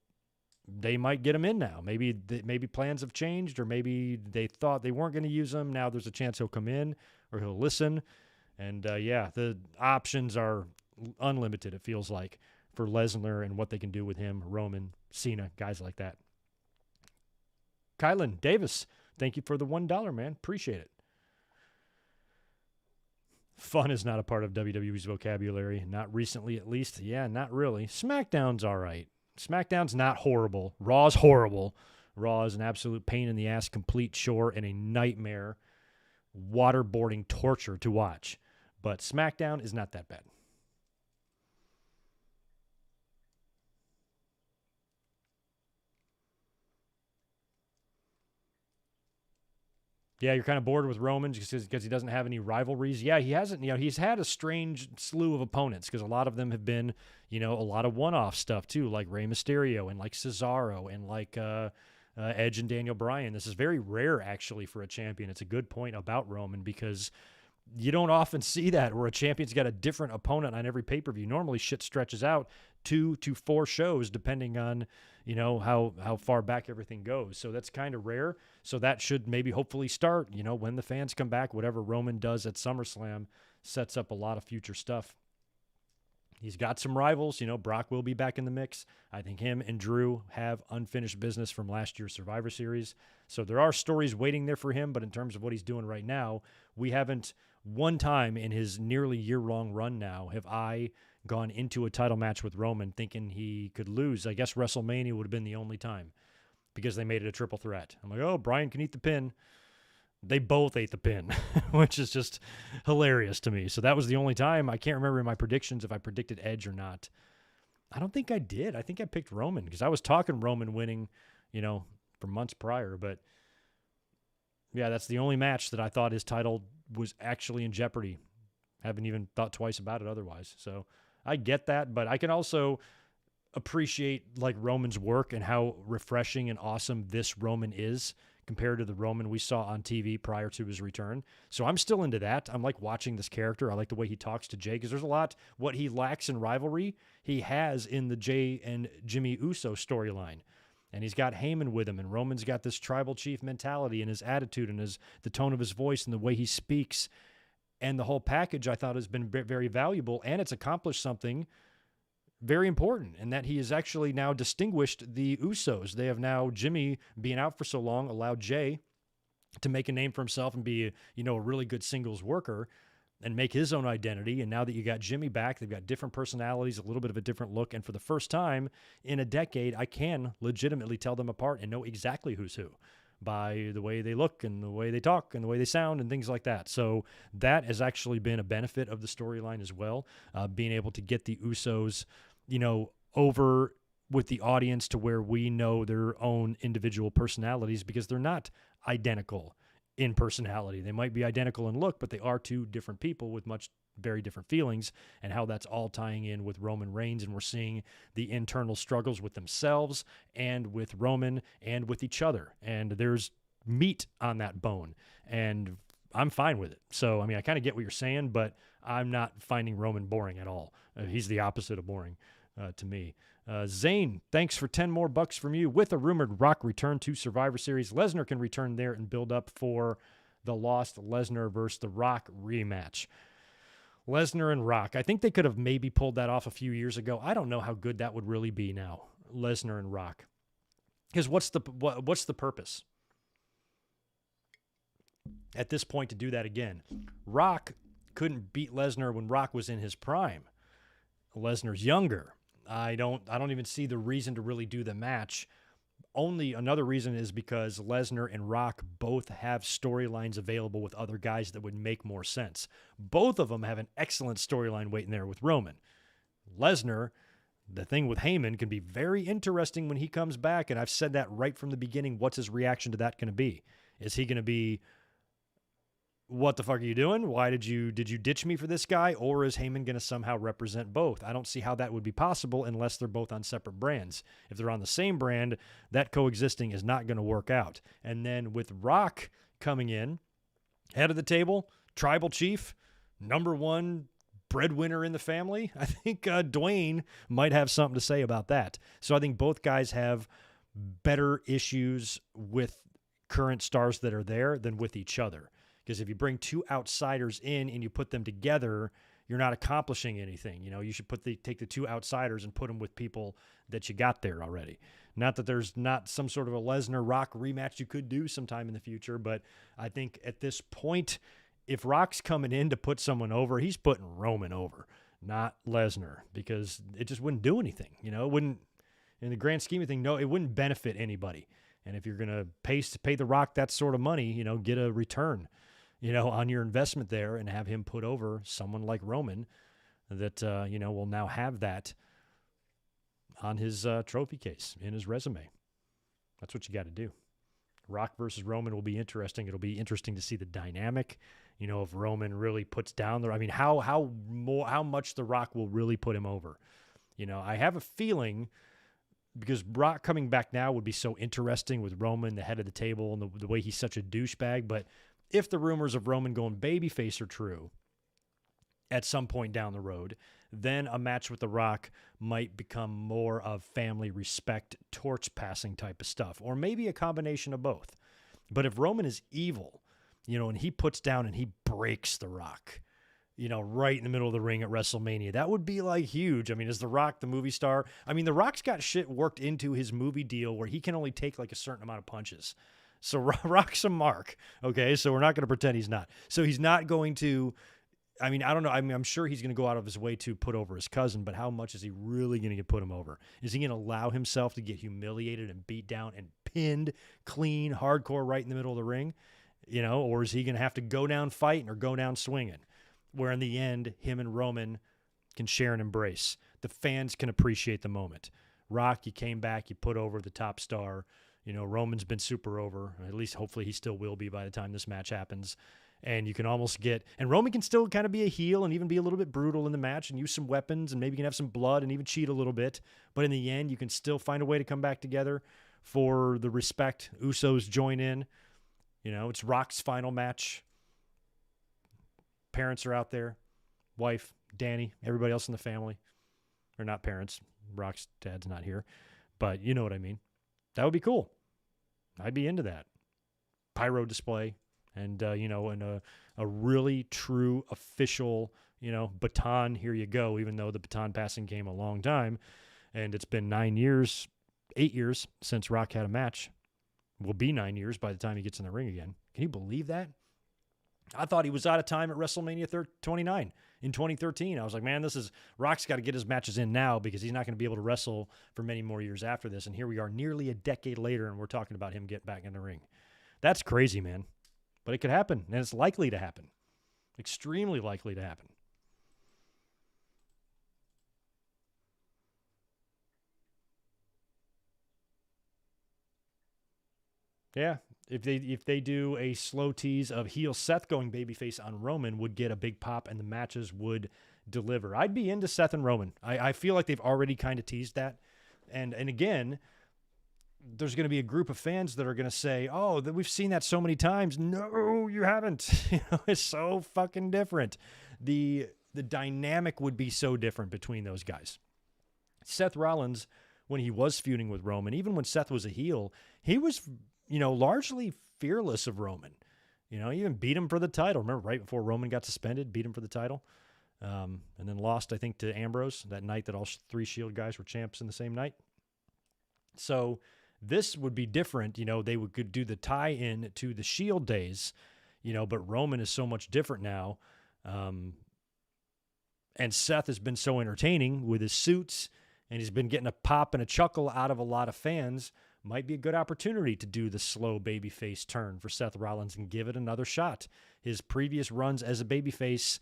they might get him in now. Maybe plans have changed, or maybe they thought they weren't going to use him. Now there's a chance he'll come in, or he'll listen. And the options are unlimited, it feels like, for Lesnar and what they can do with him, Roman, Cena, guys like that. Kylan Davis, thank you for the $1, man. Appreciate it. Fun is not a part of WWE's vocabulary. Not recently, at least. Yeah, not really. SmackDown's all right. SmackDown's not horrible. Raw's horrible. Raw is an absolute pain in the ass, complete chore, and a nightmare, waterboarding torture to watch. But SmackDown is not that bad. Yeah, you're kind of bored with Roman just because he doesn't have any rivalries. Yeah, he hasn't. He's had a strange slew of opponents because a lot of them have been, a lot of one-off stuff too, like Rey Mysterio and like Cesaro and like Edge and Daniel Bryan. This is very rare, actually, for a champion. It's a good point about Roman because you don't often see that where a champion's got a different opponent on every pay-per-view. Normally, shit stretches out 2 to 4 shows depending on how far back everything goes. So that's kind of rare. So that should maybe hopefully start, when the fans come back. Whatever Roman does at SummerSlam sets up a lot of future stuff. He's got some rivals. Brock will be back in the mix. I think him and Drew have unfinished business from last year's Survivor Series. So there are stories waiting there for him, but in terms of what he's doing right now, we haven't one time in his nearly year-long run now have I gone into a title match with Roman thinking he could lose. I guess WrestleMania would have been the only time because they made it a triple threat. I'm like, oh, Bryan can eat the pin. They both ate the pin, which is just hilarious to me. So that was the only time. I can't remember in my predictions if I predicted Edge or not. I don't think I did. I think I picked Roman because I was talking Roman winning, for months prior. But, yeah, that's the only match that I thought his title was actually in jeopardy. Haven't even thought twice about it otherwise. So I get that, but I can also appreciate like Roman's work and how refreshing and awesome this Roman is compared to the Roman we saw on TV prior to his return. So I'm still into that. I'm like watching this character. I like the way he talks to Jay because there's a lot what he lacks in rivalry he has in the Jay and Jimmy Uso storyline. And he's got Heyman with him, and Roman's got this tribal chief mentality and his attitude and the tone of his voice and the way he speaks. And the whole package I thought has been very valuable, and it's accomplished something very important, and that he has actually now distinguished the Usos. They have now, Jimmy being out for so long, allowed Jay to make a name for himself and be a really good singles worker and make his own identity. And now that you got Jimmy back, they've got different personalities, a little bit of a different look. And for the first time in a decade, I can legitimately tell them apart and know exactly who's who by the way they look and the way they talk and the way they sound and things like that. So that has actually been a benefit of the storyline as well, being able to get the Usos, over with the audience to where we know their own individual personalities because they're not identical in personality. They might be identical in look, but they are two different people with very different feelings, and how that's all tying in with Roman Reigns. And we're seeing the internal struggles with themselves and with Roman and with each other. And there's meat on that bone, and I'm fine with it. So, I kind of get what you're saying, but I'm not finding Roman boring at all. He's the opposite of boring to me. Zayn, thanks for 10 more bucks from you. With a rumored Rock return to Survivor Series, Lesnar can return there and build up for the lost Lesnar versus The Rock rematch. Lesnar and Rock. I think they could have maybe pulled that off a few years ago. I don't know how good that would really be now, Lesnar and Rock. Because what's the purpose at this point to do that again? Rock couldn't beat Lesnar when Rock was in his prime. Lesnar's younger. I don't even see the reason to really do the match. Only another reason is because Lesnar and Rock both have storylines available with other guys that would make more sense. Both of them have an excellent storyline waiting there with Roman. Lesnar, the thing with Heyman can be very interesting when he comes back, and I've said that right from the beginning. What's his reaction to that going to be? Is he going to be, what the fuck are you doing? Why did you ditch me for this guy? Or is Heyman going to somehow represent both? I don't see how that would be possible unless they're both on separate brands. If they're on the same brand, that coexisting is not going to work out. And then with Rock coming in, head of the table, tribal chief, number one breadwinner in the family, I think Dwayne might have something to say about that. So I think both guys have better issues with current stars that are there than with each other. Because if you bring two outsiders in and you put them together, you're not accomplishing anything. You know, you should take the two outsiders and put them with people that you got there already. Not that there's not some sort of a Lesnar-Rock rematch you could do sometime in the future, but I think at this point, if Rock's coming in to put someone over, he's putting Roman over, not Lesnar, because it just wouldn't do anything. You know, it wouldn't, in the grand scheme of things, no, it wouldn't benefit anybody. And if you're going to pay the Rock that sort of money, you know, get a return, you know, on your investment there and have him put over someone like Roman that, you know, will now have that on his trophy case, in his resume. That's what you got to do. Rock versus Roman will be interesting. It'll be interesting to see the dynamic, you know, if Roman really puts down I mean, how much the Rock will really put him over. You know, I have a feeling, because Rock coming back now would be so interesting with Roman, the head of the table, and the way he's such a douchebag. But if the rumors of Roman going babyface are true at some point down the road, then a match with The Rock might become more of family respect, torch passing type of stuff, or maybe a combination of both. But if Roman is evil, you know, and he puts down and he breaks The Rock, you know, right in the middle of the ring at WrestleMania, that would be like huge. I mean, is The Rock the movie star? I mean, The Rock's got shit worked into his movie deal where he can only take like a certain amount of punches. So Rock's a mark, okay? So we're not going to pretend he's not. So he's not going to, I mean, I don't know. I mean, I'm sure he's going to go out of his way to put over his cousin, but how much is he really going to put him over? Is he going to allow himself to get humiliated and beat down and pinned clean, hardcore right in the middle of the ring? You know, or is he going to have to go down fighting or go down swinging? Where in the end, him and Roman can share an embrace. The fans can appreciate the moment. Rock, you came back, you put over the top star. You know, Roman's been super over. At least hopefully he still will be by the time this match happens. And you can almost get, and Roman can still kind of be a heel and even be a little bit brutal in the match and use some weapons and maybe you can have some blood and even cheat a little bit. But in the end, you can still find a way to come back together for the respect. Usos join in. You know, it's Rock's final match. Parents are out there. Wife, Danny, everybody else in the family. Or not parents. Rock's dad's not here. But you know what I mean. That would be cool. I'd be into that. Pyro display. And, you know, and a really true official, you know, baton, here you go, even though the baton passing came a long time. And it's been 8 years since Rock had a match. Will be 9 years by the time he gets in the ring again. Can you believe that? I thought he was out of time at WrestleMania 29 in 2013. I was like, man, Rock's got to get his matches in now because he's not going to be able to wrestle for many more years after this. And here we are nearly a decade later, and we're talking about him getting back in the ring. That's crazy, man. But it could happen, and it's likely to happen. Extremely likely to happen. Yeah, if they do a slow tease of heel Seth going babyface on Roman, would get a big pop, and the matches would deliver. I'd be into Seth and Roman. I feel like they've already kind of teased that. And again, there's going to be a group of fans that are going to say, oh, we've seen that so many times. No, you haven't. You know, it's so fucking different. The dynamic would be so different between those guys. Seth Rollins, when he was feuding with Roman, even when Seth was a heel, he was, you know, largely fearless of Roman. You know, he even beat him for the title. Remember, right before Roman got suspended, beat him for the title. And then lost, I think, to Ambrose that night that all three Shield guys were champs in the same night. So this would be different. You know, could do the tie-in to the Shield days, you know, but Roman is so much different now. And Seth has been so entertaining with his suits, and he's been getting a pop and a chuckle out of a lot of fans. Might be a good opportunity to do the slow babyface turn for Seth Rollins and give it another shot. His previous runs as a babyface,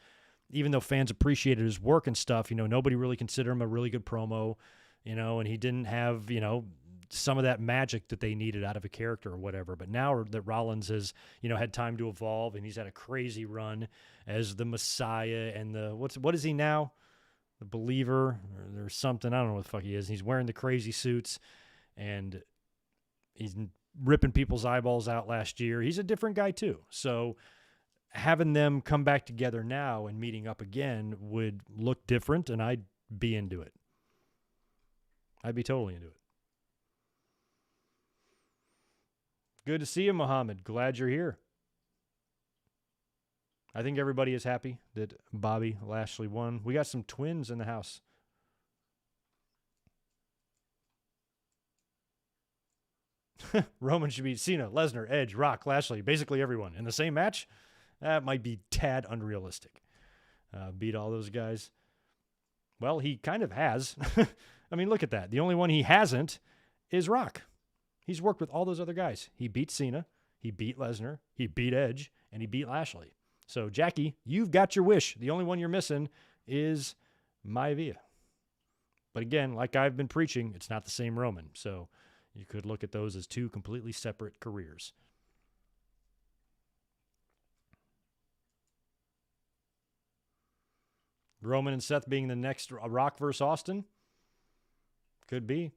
even though fans appreciated his work and stuff, you know, nobody really considered him a really good promo, you know, and he didn't have, you know, some of that magic that they needed out of a character or whatever. But now that Rollins has, you know, had time to evolve and he's had a crazy run as the Messiah and what is he now? The Believer or something. I don't know what the fuck he is. He's wearing the crazy suits and he's ripping people's eyeballs out last year. He's a different guy too. So having them come back together now and meeting up again would look different, and I'd be into it. I'd be totally into it. Good to see you, Muhammad. Glad you're here. I think everybody is happy that Bobby Lashley won. We got some twins in the house. Roman should beat Cena, Lesnar, Edge, Rock, Lashley, basically everyone in the same match. That might be tad unrealistic. Beat all those guys. Well, he kind of has. I mean, look at that. The only one he hasn't is Rock. He's worked with all those other guys. He beat Cena, he beat Lesnar, he beat Edge, and he beat Lashley. So, Jackie, you've got your wish. The only one you're missing is Maivia. But again, like I've been preaching, it's not the same Roman. So you could look at those as two completely separate careers. Roman and Seth being the next Rock versus Austin? Could be.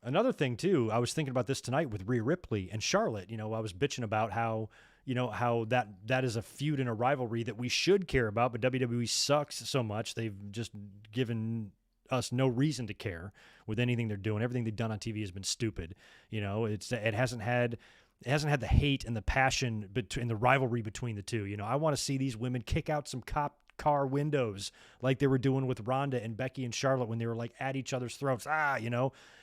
Another thing, too, I was thinking about this tonight with Rhea Ripley and Charlotte. You know, I was bitching about how that is a feud and a rivalry that we should care about, but WWE sucks so much. They've just given us no reason to care with anything they're doing. Everything they've done on TV has been stupid. You know, it hasn't had the hate and the passion and the rivalry between the two. You know, I want to see these women kick out some cop car windows like they were doing with Ronda and Becky and Charlotte when they were like at each other's throats,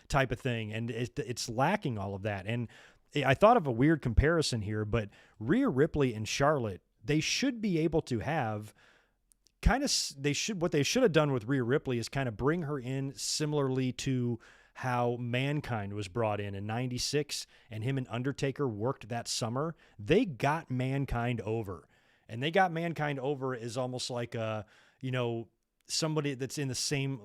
type of thing. And it's lacking all of that. And I thought of a weird comparison here, but Rhea Ripley and Charlotte, they should be able to have what they should have done with Rhea Ripley is kind of bring her in similarly to how Mankind was brought in 96 and him and Undertaker worked that summer. They got Mankind over. And they got Mankind over as almost like somebody that's in the same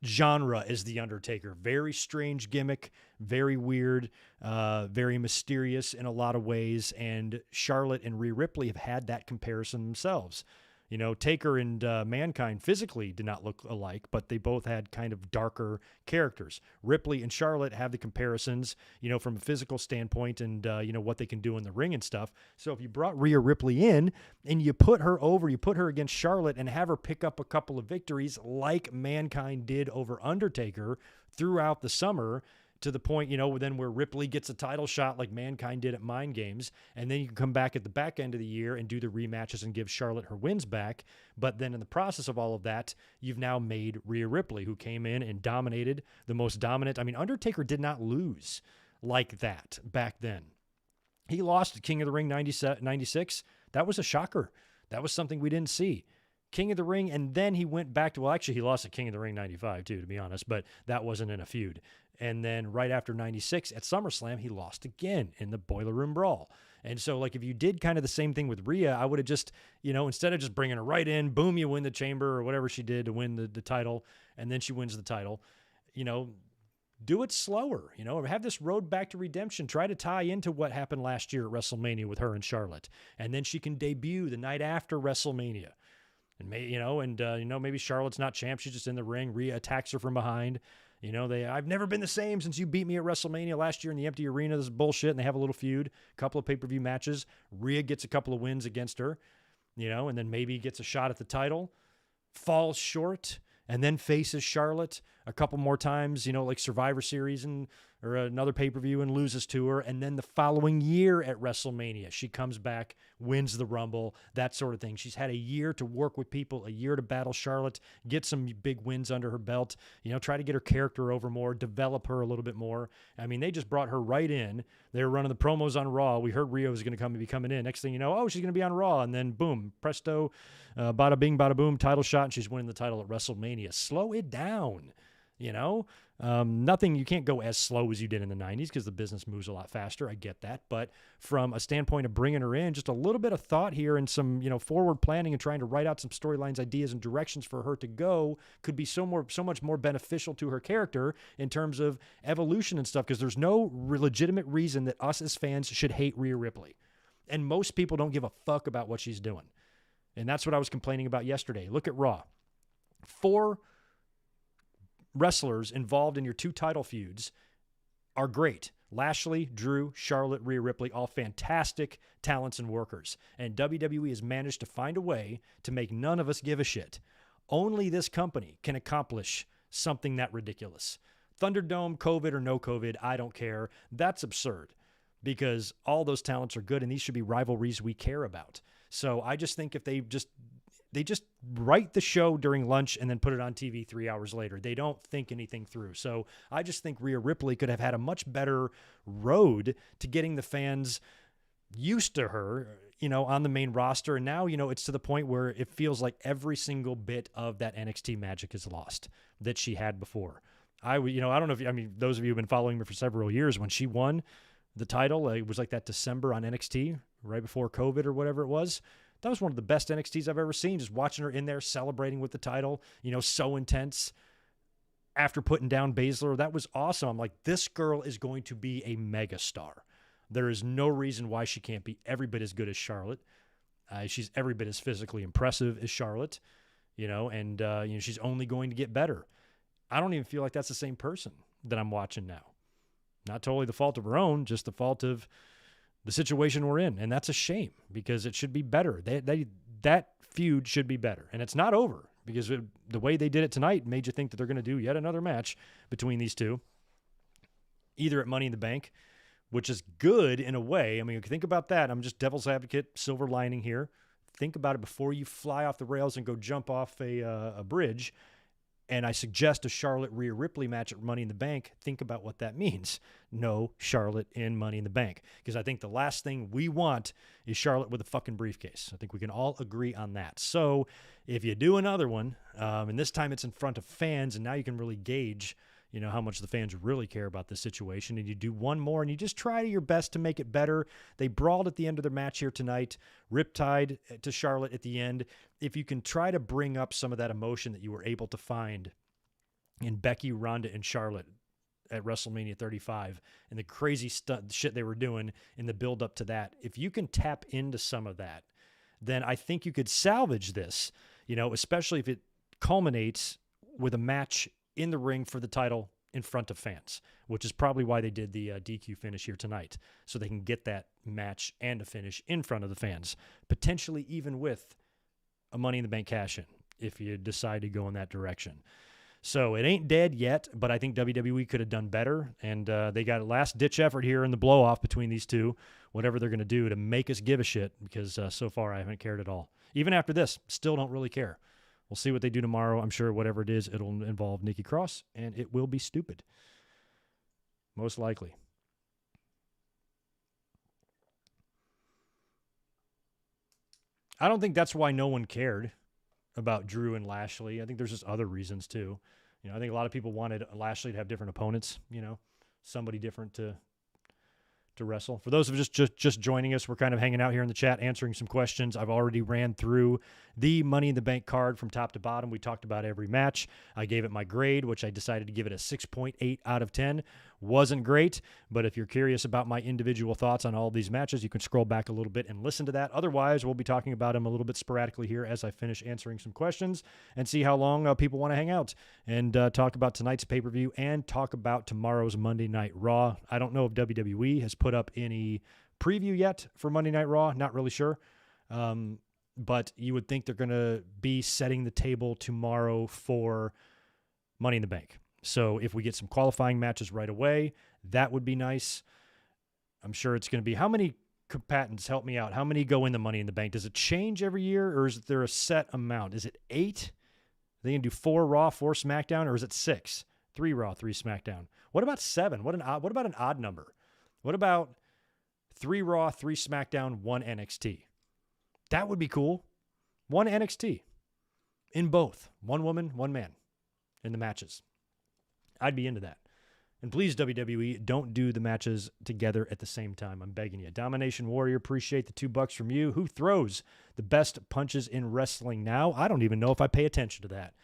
genre as The Undertaker. Very strange gimmick, very weird, very mysterious in a lot of ways. And Charlotte and Rhea Ripley have had that comparison themselves. You know, Taker and Mankind physically did not look alike, but they both had kind of darker characters. Ripley and Charlotte have the comparisons, from a physical standpoint and, what they can do in the ring and stuff. So if you brought Rhea Ripley in and you put her over, you put her against Charlotte and have her pick up a couple of victories like Mankind did over Undertaker throughout the summer, to the point, then where Ripley gets a title shot like Mankind did at Mind Games, and then you can come back at the back end of the year and do the rematches and give Charlotte her wins back. But then in the process of all of that, you've now made Rhea Ripley, who came in and dominated, the most dominant. I mean, Undertaker did not lose like that back then. He lost at King of the Ring 96. That was a shocker. That was something we didn't see. King of the Ring, and then he went back to, well, actually, he lost at King of the Ring 95, too, to be honest, but that wasn't in a feud. And then right after 96 at SummerSlam, he lost again in the Boiler Room Brawl. And so, like, if you did kind of the same thing with Rhea, I would have just, instead of just bringing her right in, boom, you win the chamber or whatever she did to win the title, and then she wins the title, do it slower, have this road back to redemption. Try to tie into what happened last year at WrestleMania with her and Charlotte. And then she can debut the night after WrestleMania. And maybe Charlotte's not champ. She's just in the ring. Rhea attacks her from behind. I've never been the same since you beat me at WrestleMania last year in the empty arena. This is bullshit. And they have a little feud, a couple of pay-per-view matches. Rhea gets a couple of wins against her, and then maybe gets a shot at the title, falls short, and then faces Charlotte a couple more times, like Survivor Series or another pay-per-view and loses to her. And then the following year at WrestleMania, she comes back, wins the Rumble, that sort of thing. She's had a year to work with people, a year to battle Charlotte, get some big wins under her belt, try to get her character over more, develop her a little bit more. I mean, they just brought her right in. They were running the promos on Raw. We heard Rhea was going to be coming in. Next thing you know, she's going to be on Raw. And then boom, presto, bada bing, bada boom, title shot, and she's winning the title at WrestleMania. Slow it down. Nothing, you can't go as slow as you did in the 90s because the business moves a lot faster. I get that. But from a standpoint of bringing her in, just a little bit of thought here and some, forward planning and trying to write out some storylines, ideas, and directions for her to go could be so much more beneficial to her character in terms of evolution and stuff, because there's no legitimate reason that us as fans should hate Rhea Ripley. And most people don't give a fuck about what she's doing. And that's what I was complaining about yesterday. Look at Raw. 4 wrestlers involved in your 2 title feuds are great. Lashley, Drew, Charlotte, Rhea Ripley, all fantastic talents and workers. And WWE has managed to find a way to make none of us give a shit. Only this company can accomplish something that ridiculous. Thunderdome, COVID or no COVID, I don't care. That's absurd, because all those talents are good and these should be rivalries we care about. So I just think if they just write the show during lunch and then put it on TV 3 hours later. They don't think anything through. So I just think Rhea Ripley could have had a much better road to getting the fans used to her, on the main roster. And now, it's to the point where it feels like every single bit of that NXT magic is lost that she had before. I don't know if, those of you who have been following me for several years, when she won the title, it was like that December on NXT, right before COVID or whatever it was. That was one of the best NXTs I've ever seen, just watching her in there celebrating with the title, so intense after putting down Baszler. That was awesome. I'm like, this girl is going to be a mega star. There is no reason why she can't be every bit as good as Charlotte. She's every bit as physically impressive as Charlotte, and she's only going to get better. I don't even feel like that's the same person that I'm watching now. Not totally the fault of her own, just the fault of the situation we're in. And that's a shame because it should be better. That feud should be better. And it's not over because the way they did it tonight made you think that they're going to do yet another match between these two, either at Money in the Bank, which is good in a way. I mean, think about that. I'm just devil's advocate, silver lining here. Think about it before you fly off the rails and go jump off a bridge. And I suggest a Charlotte Rhea Ripley match at Money in the Bank. Think about what that means. No Charlotte in Money in the Bank. Because I think the last thing we want is Charlotte with a fucking briefcase. I think we can all agree on that. So if you do another one, and this time it's in front of fans, and now you can really gauge, how much the fans really care about this situation, and you do one more, and you just try your best to make it better. They brawled at the end of their match here tonight, riptide to Charlotte at the end. If you can try to bring up some of that emotion that you were able to find in Becky, Ronda, and Charlotte at WrestleMania 35 and the crazy shit they were doing in the build-up to that, if you can tap into some of that, then I think you could salvage this, especially if it culminates with a match in the ring for the title in front of fans, which is probably why they did the DQ finish here tonight, so they can get that match and a finish in front of the fans, potentially even with a Money in the Bank cash-in if you decide to go in that direction. So it ain't dead yet, but I think WWE could have done better, and they got a last-ditch effort here in the blow-off between these two, whatever they're going to do to make us give a shit, because so far I haven't cared at all. Even after this, still don't really care. We'll see what they do tomorrow. I'm sure whatever it is, it'll involve Nikki Cross, and it will be stupid. Most likely. I don't think that's why no one cared about Drew and Lashley. I think there's just other reasons, too. I think a lot of people wanted Lashley to have different opponents, somebody different to wrestle. For those of just joining us, we're kind of hanging out here in the chat, answering some questions. I've already ran through the Money in the Bank card from top to bottom. We talked about every match. I gave it my grade, which I decided to give it a 6.8 out of 10. Wasn't great, but if you're curious about my individual thoughts on all these matches, you can scroll back a little bit and listen to that. Otherwise, we'll be talking about them a little bit sporadically here as I finish answering some questions and see how long people want to hang out and talk about tonight's pay-per-view and talk about tomorrow's Monday Night Raw. I don't know if WWE has put up any preview yet for Monday Night Raw. Not really sure. But you would think they're going to be setting the table tomorrow for Money in the Bank. So if we get some qualifying matches right away, that would be nice. I'm sure it's going to be, how many combatants, help me out, how many go in the Money in the Bank? Does it change every year, or is there a set amount? Is it 8? They can do 4 Raw, 4 SmackDown, or is it 6? 3 Raw, 3 SmackDown. What about 7? What about an odd number? What about 3 Raw, 3 SmackDown, 1 NXT? That would be cool. 1 NXT in both. 1 woman, 1 man in the matches. I'd be into that. And please, WWE, don't do the matches together at the same time. I'm begging you. Domination Warrior, appreciate the $2 from you. Who throws the best punches in wrestling now? I don't even know if I pay attention to that.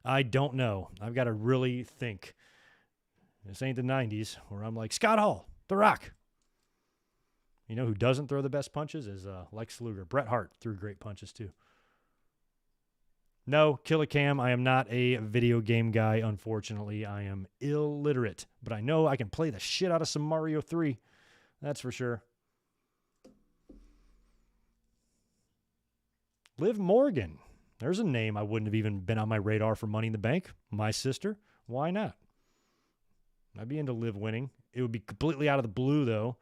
I don't know. I've got to really think. This ain't the 90s where I'm like, Scott Hall, The Rock. You know who doesn't throw the best punches is Lex Luger. Bret Hart threw great punches too. No, Killicam, I am not a video game guy, unfortunately. I am illiterate, but I know I can play the shit out of some Mario 3. That's for sure. Liv Morgan. There's a name I wouldn't have even been on my radar for Money in the Bank. My sister. Why not? I'd be into Liv winning. It would be completely out of the blue, though.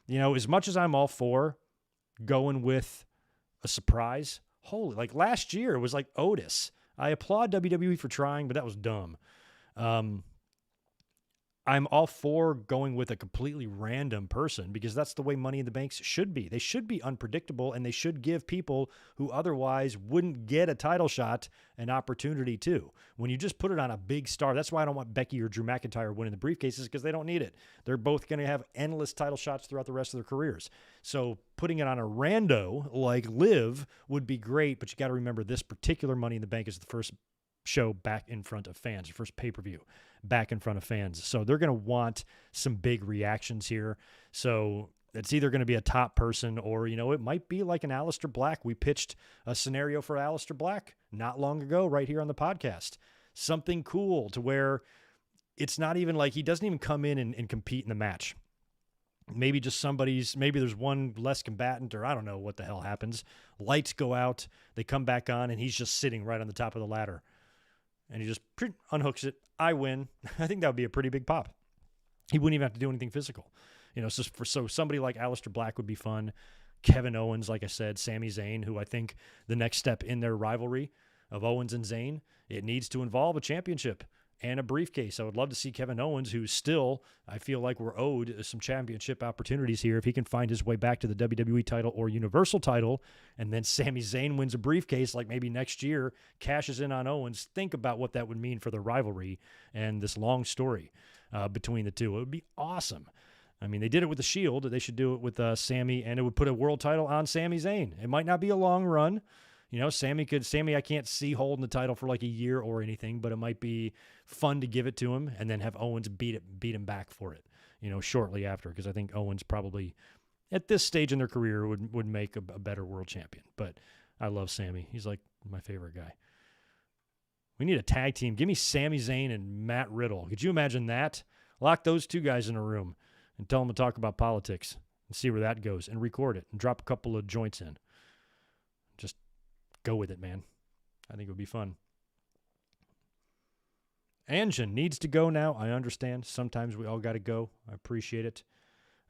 As much as I'm all for going with a surprise. Holy, like last year it was like Otis. I applaud WWE for trying, but that was dumb. I'm all for going with a completely random person because that's the way Money in the Banks should be. They should be unpredictable, and they should give people who otherwise wouldn't get a title shot an opportunity too. When you just put it on a big star, that's why I don't want Becky or Drew McIntyre winning the briefcases, because they don't need it. They're both going to have endless title shots throughout the rest of their careers. So putting it on a rando like Liv would be great, but you got to remember this particular Money in the Bank is the first show back in front of fans, your first pay-per-view back in front of fans. So they're going to want some big reactions here. So it's either going to be a top person or, it might be like an Aleister Black. We pitched a scenario for Aleister Black not long ago right here on the podcast. Something cool to where it's not even like he doesn't even come in and compete in the match. Maybe just maybe there's one less combatant, or I don't know what the hell happens. Lights go out, they come back on, and he's just sitting right on the top of the ladder. And he just unhooks it. I win. I think that would be a pretty big pop. He wouldn't even have to do anything physical. So somebody like Aleister Black would be fun. Kevin Owens, like I said, Sami Zayn, who I think the next step in their rivalry of Owens and Zayn, it needs to involve a championship and a briefcase. I would love to see Kevin Owens, who's still, I feel like we're owed some championship opportunities here. If he can find his way back to the WWE title or Universal title, and then Sami Zayn wins a briefcase, like maybe next year, cashes in on Owens, think about what that would mean for the rivalry and this long story between the two. It would be awesome. I mean, they did it with the Shield. They should do it with Sami, and it would put a world title on Sami Zayn. It might not be a long run. Sami, I can't see holding the title for like a year or anything, but it might be fun to give it to him and then have Owens beat him back for it, shortly after, because I think Owens probably at this stage in their career would make a better world champion. But I love Sami. He's like my favorite guy. We need a tag team. Give me Sami Zayn and Matt Riddle. Could you imagine that? Lock those two guys in a room and tell them to talk about politics and see where that goes and record it and drop a couple of joints in. Just go with it, man. I think it would be fun. Anjan needs to go now. I understand. Sometimes we all got to go. I appreciate it.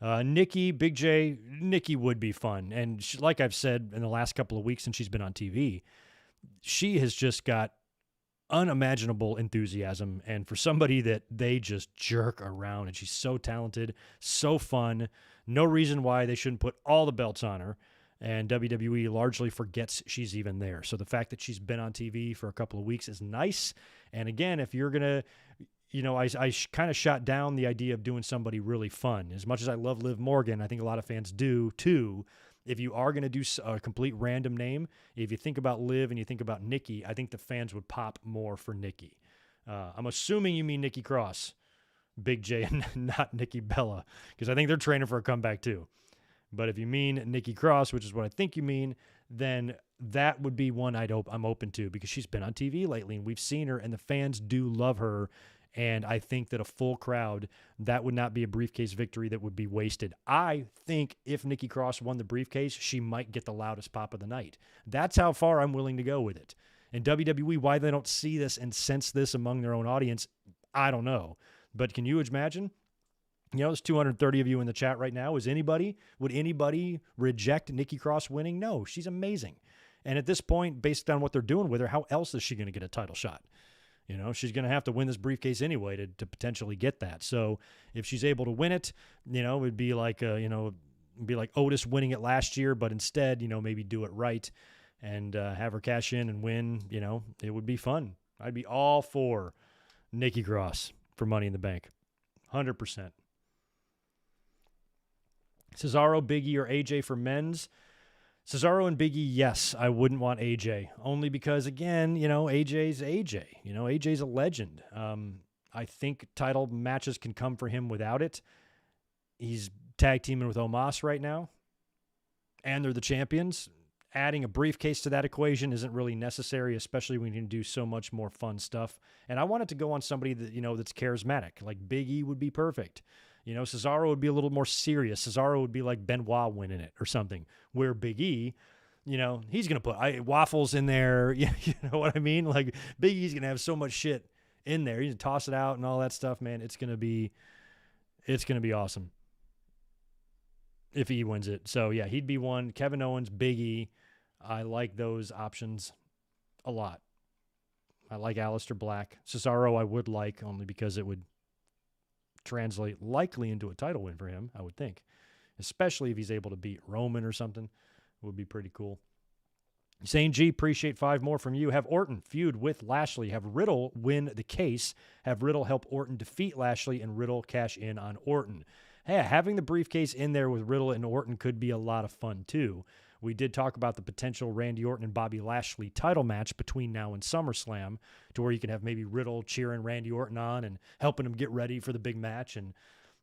Nikki, Big J, Nikki would be fun. And like I've said in the last couple of weeks since she's been on TV, she has just got unimaginable enthusiasm. And for somebody that they just jerk around, and she's so talented, so fun, no reason why they shouldn't put all the belts on her. And WWE largely forgets she's even there. So the fact that she's been on TV for a couple of weeks is nice. And again, if you're going to, I kind of shot down the idea of doing somebody really fun. As much as I love Liv Morgan, I think a lot of fans do too. If you are going to do a complete random name, if you think about Liv and you think about Nikki, I think the fans would pop more for Nikki. I'm assuming you mean Nikki Cross, Big J, and not Nikki Bella, because I think they're training for a comeback too. But if you mean Nikki Cross, which is what I think you mean, then that would be one I'm open to, because she's been on TV lately and we've seen her and the fans do love her. And I think that a full crowd, that would not be a briefcase victory that would be wasted. I think if Nikki Cross won the briefcase, she might get the loudest pop of the night. That's how far I'm willing to go with it. And WWE, why they don't see this and sense this among their own audience, I don't know. But can you imagine? There's 230 of you in the chat right now. Would anybody reject Nikki Cross winning? No, she's amazing. And at this point, based on what they're doing with her, how else is she going to get a title shot? She's going to have to win this briefcase anyway to potentially get that. So if she's able to win it, it'd be like, Otis winning it last year, but instead, maybe do it right and have her cash in and win. It would be fun. I'd be all for Nikki Cross for Money in the Bank. 100%. Cesaro, Big E, or AJ for men's. Cesaro and Big E, yes, I wouldn't want AJ. Only because, again, AJ's AJ. AJ's a legend. I think title matches can come for him without it. He's tag teaming with Omos right now, and they're the champions. Adding a briefcase to that equation isn't really necessary, especially when you can do so much more fun stuff. And I want it to go on somebody that, that's charismatic. Like Big E would be perfect. Cesaro would be a little more serious. Cesaro would be like Benoit winning it or something, where Big E, he's going to put waffles in there. You know what I mean? Like Big E's going to have so much shit in there. He's going to toss it out and all that stuff, man. It's going to be awesome if he wins it. So yeah, he'd be one. Kevin Owens, Big E. I like those options a lot. I like Aleister Black. Cesaro I would like, only because it would translate likely into a title win for him, I would think. Especially if he's able to beat Roman or something. It would be pretty cool. Zayn G, appreciate 5 more from you. Have Orton feud with Lashley. Have Riddle win the case. Have Riddle help Orton defeat Lashley and Riddle cash in on Orton. Hey, having the briefcase in there with Riddle and Orton could be a lot of fun too. We did talk about the potential Randy Orton and Bobby Lashley title match between now and SummerSlam, to where you can have maybe Riddle cheering Randy Orton on and helping him get ready for the big match and,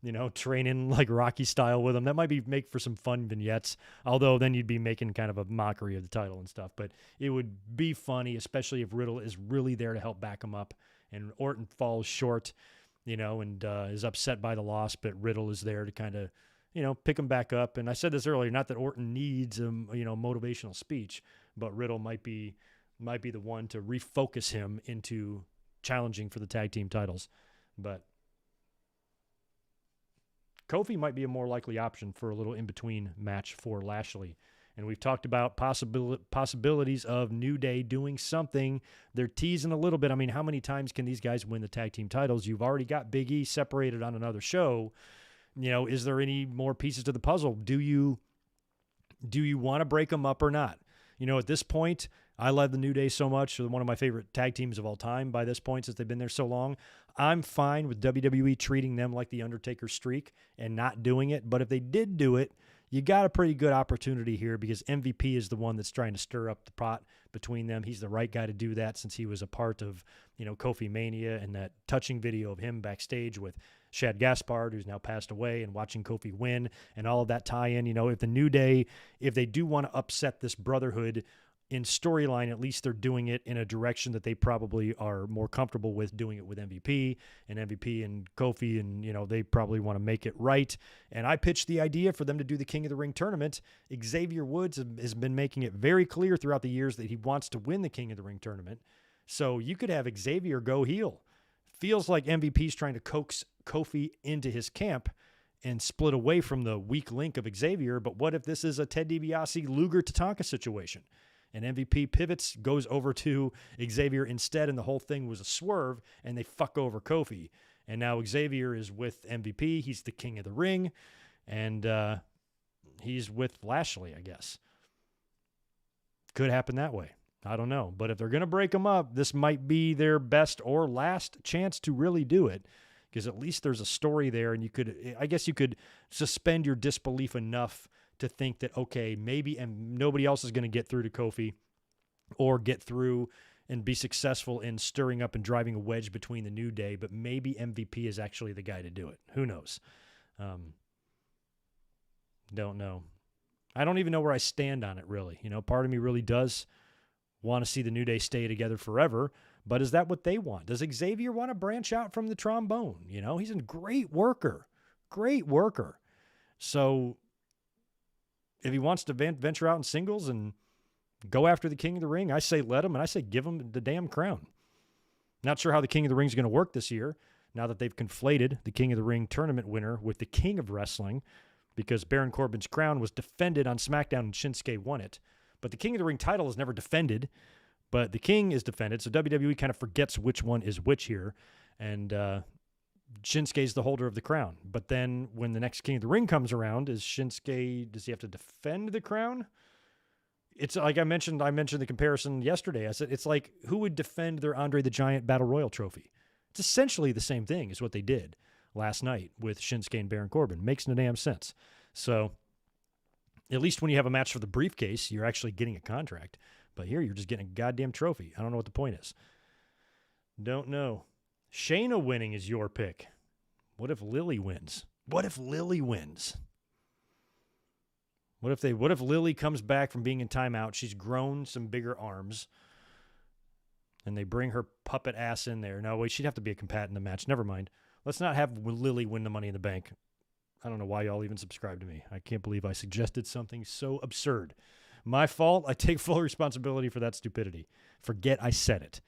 you know, training like Rocky style with him. That might make for some fun vignettes, although then you'd be making kind of a mockery of the title and stuff. But it would be funny, especially if Riddle is really there to help back him up and Orton falls short, you know, and is upset by the loss, but Riddle is there to kind of, you know, pick him back up. And I said this earlier, not that Orton needs a, you know, motivational speech, but Riddle might be the one to refocus him into challenging for the tag team titles. But Kofi might be a more likely option for a little in-between match for Lashley. And we've talked about possibilities of New Day doing something. They're teasing a little bit. I mean, how many times can these guys win the tag team titles? You've already got Big E separated on another show. You know, is there any more pieces to the puzzle? Do you want to break them up or not? You know, at this point, I love the New Day so much. They're one of my favorite tag teams of all time by this point, since they've been there so long. I'm fine with WWE treating them like the Undertaker streak and not doing it. But if they did do it, you got a pretty good opportunity here, because MVP is the one that's trying to stir up the pot between them. He's the right guy to do that, since he was a part of, you know, Kofi Mania and that touching video of him backstage with Shad Gaspard, who's now passed away, and watching Kofi win and all of that tie-in. You know, if the New Day, if they do want to upset this brotherhood in storyline, at least they're doing it in a direction that they probably are more comfortable with doing it with MVP and Kofi, and, you know, they probably want to make it right. And I pitched the idea for them to do the King of the Ring tournament. Xavier Woods has been making it very clear throughout the years that he wants to win the King of the Ring tournament. So you could have Xavier go heel. Feels like MVP's trying to coax Kofi into his camp and split away from the weak link of Xavier. But what if this is a Ted DiBiase, Luger, Tatanka situation? And MVP pivots, goes over to Xavier instead, and the whole thing was a swerve, and they fuck over Kofi. And now Xavier is with MVP. He's the King of the Ring, and he's with Lashley, I guess. Could happen that way. I don't know. But if they're going to break them up, this might be their best or last chance to really do it, because at least there's a story there, and I guess you could suspend your disbelief enough to think that, okay, maybe and nobody else is going to get through to Kofi or get through and be successful in stirring up and driving a wedge between the New Day, but maybe MVP is actually the guy to do it. Who knows? Don't know. I don't even know where I stand on it, really. You know, part of me really does want to see the New Day stay together forever, but is that what they want? Does Xavier want to branch out from the trombone? You know, he's a great worker. So if he wants to venture out in singles and go after the King of the Ring, I say let him, and I say give him the damn crown. Not sure how the King of the Ring is going to work this year, now that they've conflated the King of the Ring tournament winner with the King of Wrestling, because Baron Corbin's crown was defended on SmackDown and Shinsuke won it. But the King of the Ring title is never defended, but the King is defended, so WWE kind of forgets which one is which here, and Shinsuke's the holder of the crown. But then when the next King of the Ring comes around, does he have to defend the crown? It's like I mentioned the comparison yesterday. I said, it's like, who would defend their Andre the Giant Battle Royal trophy? It's essentially the same thing as what they did last night with Shinsuke and Baron Corbin. Makes no damn sense. So at least when you have a match for the briefcase, you're actually getting a contract. But here you're just getting a goddamn trophy. I don't know what the point is. Don't know. Shayna winning is your pick. What if Lily wins? What if Lily comes back from being in timeout? She's grown some bigger arms, and they bring her puppet ass in there. No, wait, she'd have to be a combatant in the match. Never mind. Let's not have Lily win the Money in the Bank. I don't know why y'all even subscribe to me. I can't believe I suggested something so absurd. My fault. I take full responsibility for that stupidity. Forget I said it.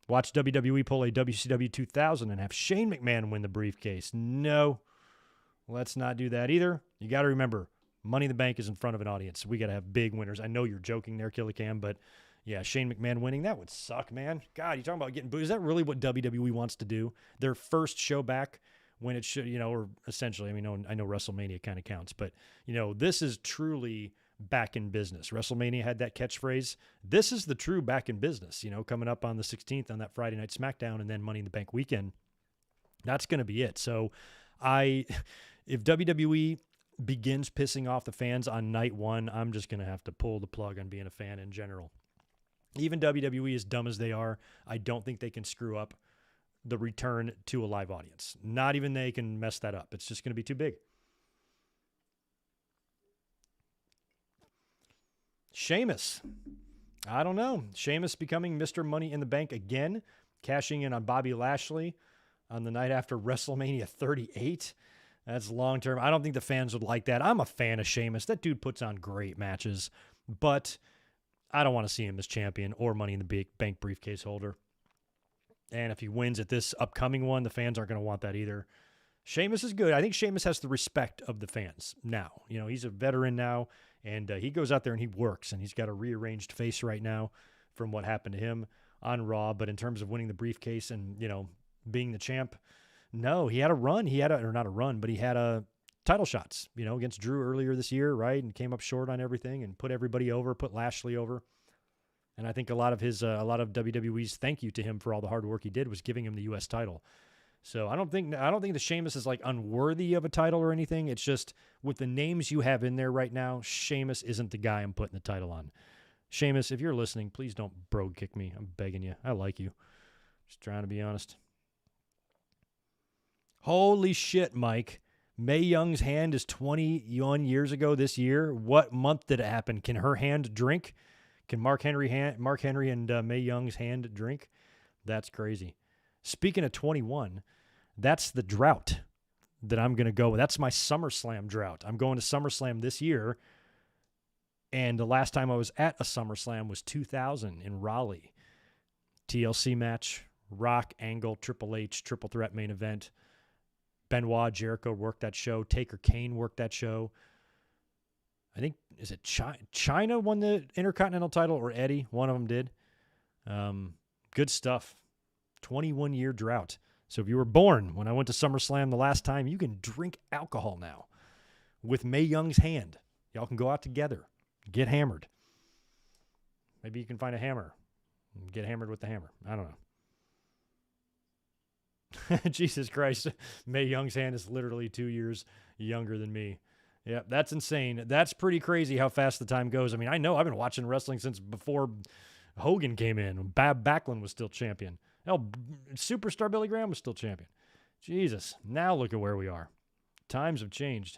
Watch WWE pull a WCW 2000 and have Shane McMahon win the briefcase. No, let's not do that either. You got to remember, Money in the Bank is in front of an audience. We got to have big winners. I know you're joking there, Killer Cam, but yeah, Shane McMahon winning, that would suck, man. God, you talking about getting booed. Is that really what WWE wants to do? Their first show back when it should, or essentially, I mean, I know WrestleMania kind of counts, but, this is truly back in business. WrestleMania had that catchphrase. This is the true back in business, coming up on the 16th on that Friday Night SmackDown and then Money in the Bank weekend. That's going to be it. So if WWE begins pissing off the fans on night one, I'm just going to have to pull the plug on being a fan in general. Even WWE, as dumb as they are, I don't think they can screw up the return to a live audience. Not even they can mess that up. It's just going to be too big. Sheamus. I don't know. Sheamus becoming Mr. Money in the Bank again, cashing in on Bobby Lashley on the night after WrestleMania 38. That's long-term. I don't think the fans would like that. I'm a fan of Sheamus. That dude puts on great matches, but I don't want to see him as champion or Money in the Bank briefcase holder. And if he wins at this upcoming one, the fans aren't going to want that either. Sheamus is good. I think Sheamus has the respect of the fans now. He's a veteran now, and he goes out there and he works, and he's got a rearranged face right now from what happened to him on Raw. But in terms of winning the briefcase and, being the champ, no, he had a run. He had not a run, but he had a title shots, against Drew earlier this year, right? And came up short on everything and put everybody over, put Lashley over. And I think a lot of WWE's thank you to him for all the hard work he did was giving him the U.S. title. So I don't think the Sheamus is like unworthy of a title or anything. It's just with the names you have in there right now, Sheamus isn't the guy I'm putting the title on. Sheamus, if you're listening, please don't bro kick me. I'm begging you. I like you. Just trying to be honest. Holy shit, Mike. Mae Young's hand is 21 years ago this year. What month did it happen? Can her hand drink? Can Mark Henry and Mae Young's hand drink? That's crazy. Speaking of 21, that's the drought that I'm going to go with. That's my SummerSlam drought. I'm going to SummerSlam this year, and the last time I was at a SummerSlam was 2000 in Raleigh. TLC match, Rock, Angle, Triple H, triple threat main event. Benoit, Jericho worked that show. Taker, Kane worked that show. I think, is it China won the Intercontinental title or Eddie? One of them did. Good stuff. 21-year drought. So if you were born when I went to SummerSlam the last time, you can drink alcohol now with Mae Young's hand. Y'all can go out together, get hammered. Maybe you can find a hammer and get hammered with the hammer. I don't know. Jesus Christ. Mae Young's hand is literally 2 years younger than me. Yeah, that's insane. That's pretty crazy how fast the time goes. I mean, I know I've been watching wrestling since before Hogan came in. When Bab Backlund was still champion. Hell, Superstar Billy Graham was still champion. Jesus. Now look at where we are. Times have changed.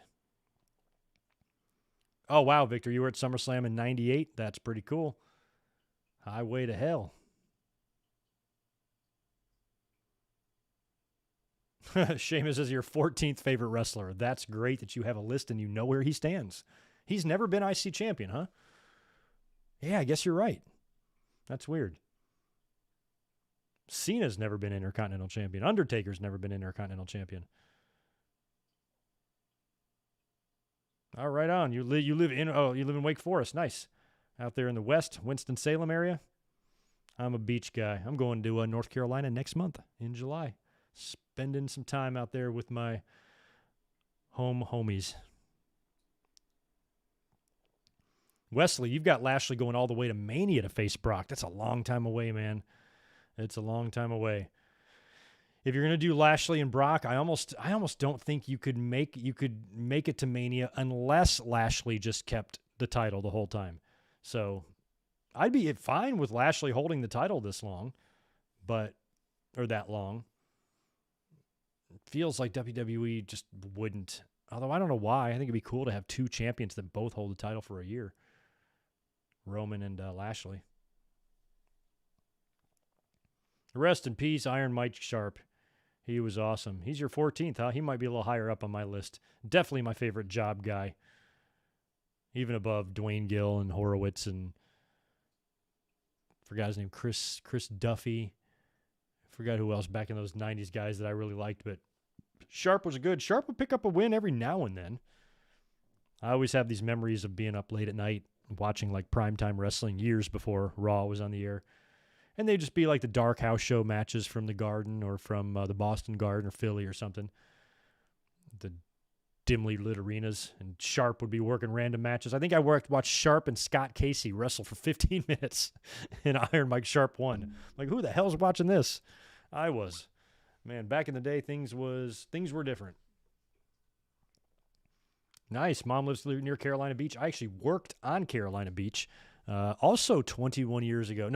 Oh, wow, Victor. You were at SummerSlam in 98? That's pretty cool. Highway to hell. Sheamus is your 14th favorite wrestler. That's great that you have a list and you know where he stands. He's never been IC champion, huh? Yeah, I guess you're right. That's weird. Cena's never been Intercontinental champion. Undertaker's never been Intercontinental champion. All right, on. You live in Wake Forest. Nice. Out there in the West, Winston-Salem area. I'm a beach guy. I'm going to North Carolina next month in July. Spending some time out there with my homies. Wesley, you've got Lashley going all the way to Mania to face Brock. That's a long time away, man. It's a long time away. If you're going to do Lashley and Brock, I almost don't think you could make it to Mania unless Lashley just kept the title the whole time. So I'd be fine with Lashley holding the title this long, or that long. It feels like WWE just wouldn't. Although I don't know why. I think it'd be cool to have two champions that both hold the title for a year. Roman and Lashley. Rest in peace, Iron Mike Sharp. He was awesome. He's your 14th, huh? He might be a little higher up on my list. Definitely my favorite job guy. Even above Dwayne Gill and Horowitz and forgot his name, Chris Duffy. Forgot who else back in those 90s guys that I really liked, but Sharp was good. Sharp would pick up a win every now and then. I always have these memories of being up late at night watching like primetime wrestling years before Raw was on the air. And they'd just be like the dark house show matches from the Garden or from the Boston Garden or Philly or something. The dimly lit arenas, and Sharp would be working random matches. I think I watched Sharp and Scott Casey wrestle for 15 minutes, and Iron Mike Sharp won. Like, who the hell's watching this? I was. Man, back in the day, things were different. Nice. Mom lives near Carolina Beach. I actually worked on Carolina Beach. Also 20 years ago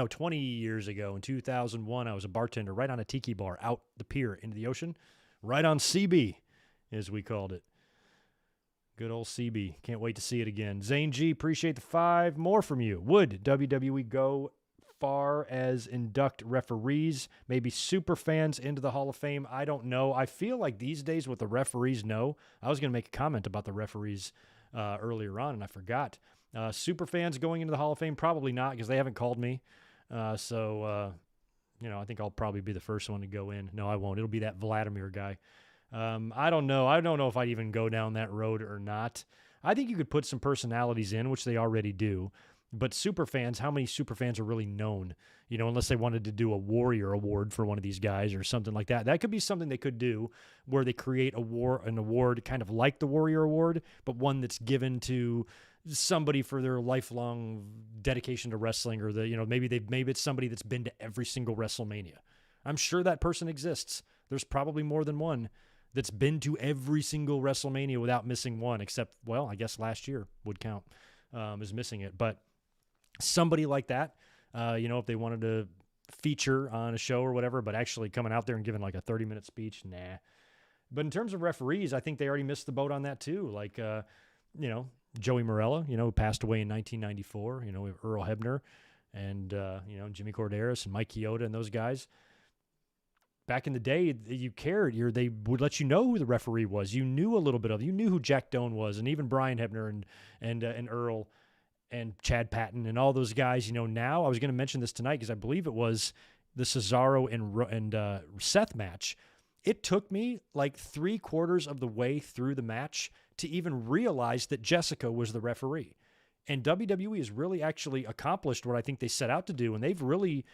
in 2001, I was a bartender right on a tiki bar out the pier into the ocean, right on CB, as we called it. Good old CB. Can't wait to see it again. Zane G, appreciate the 5 more from you. Would WWE go far as induct referees, maybe super fans into the Hall of Fame? I don't know. I feel like these days with the referees, no. I was going to make a comment about the referees earlier on, and I forgot. Super fans going into the Hall of Fame, probably not, because they haven't called me. So I think I'll probably be the first one to go in. No, I won't. It'll be that Vladimir guy. I don't know. I don't know if I'd even go down that road or not. I think you could put some personalities in, which they already do. But super fans, how many super fans are really known? Unless they wanted to do a Warrior Award for one of these guys or something like that. That could be something they could do, where they create an award kind of like the Warrior Award, but one that's given to somebody for their lifelong dedication to wrestling, or maybe it's somebody that's been to every single WrestleMania. I'm sure that person exists. There's probably more than one that's been to every single WrestleMania without missing one, except, well, I guess last year would count as missing it. But somebody like that, if they wanted to feature on a show or whatever, but actually coming out there and giving like a 30-minute speech, nah. But in terms of referees, I think they already missed the boat on that too. Like, Joey Morella, who passed away in 1994, Earl Hebner and, Jimmy Corderas and Mike Chioda and those guys. Back in the day, you cared. They would let you know who the referee was. You knew a little bit of. You knew who Jack Doan was, and even Brian Hebner and Earl and Chad Patton and all those guys. Now I was going to mention this tonight because I believe it was the Cesaro and Seth match. It took me like 3/4 of the way through the match to even realize that Jessica was the referee. And WWE has really actually accomplished what I think they set out to do, and they've really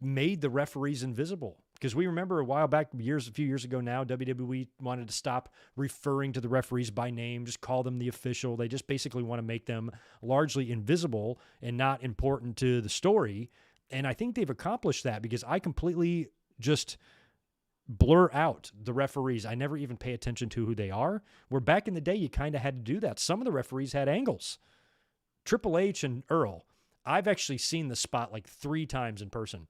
made the referees invisible. Because we remember a while back, a few years ago now, WWE wanted to stop referring to the referees by name, just call them the official. They just basically want to make them largely invisible and not important to the story. And I think they've accomplished that, because I completely just blur out the referees. I never even pay attention to who they are. Where back in the day, you kind of had to do that. Some of the referees had angles. Triple H and Earl, I've actually seen the spot like 3 times in person.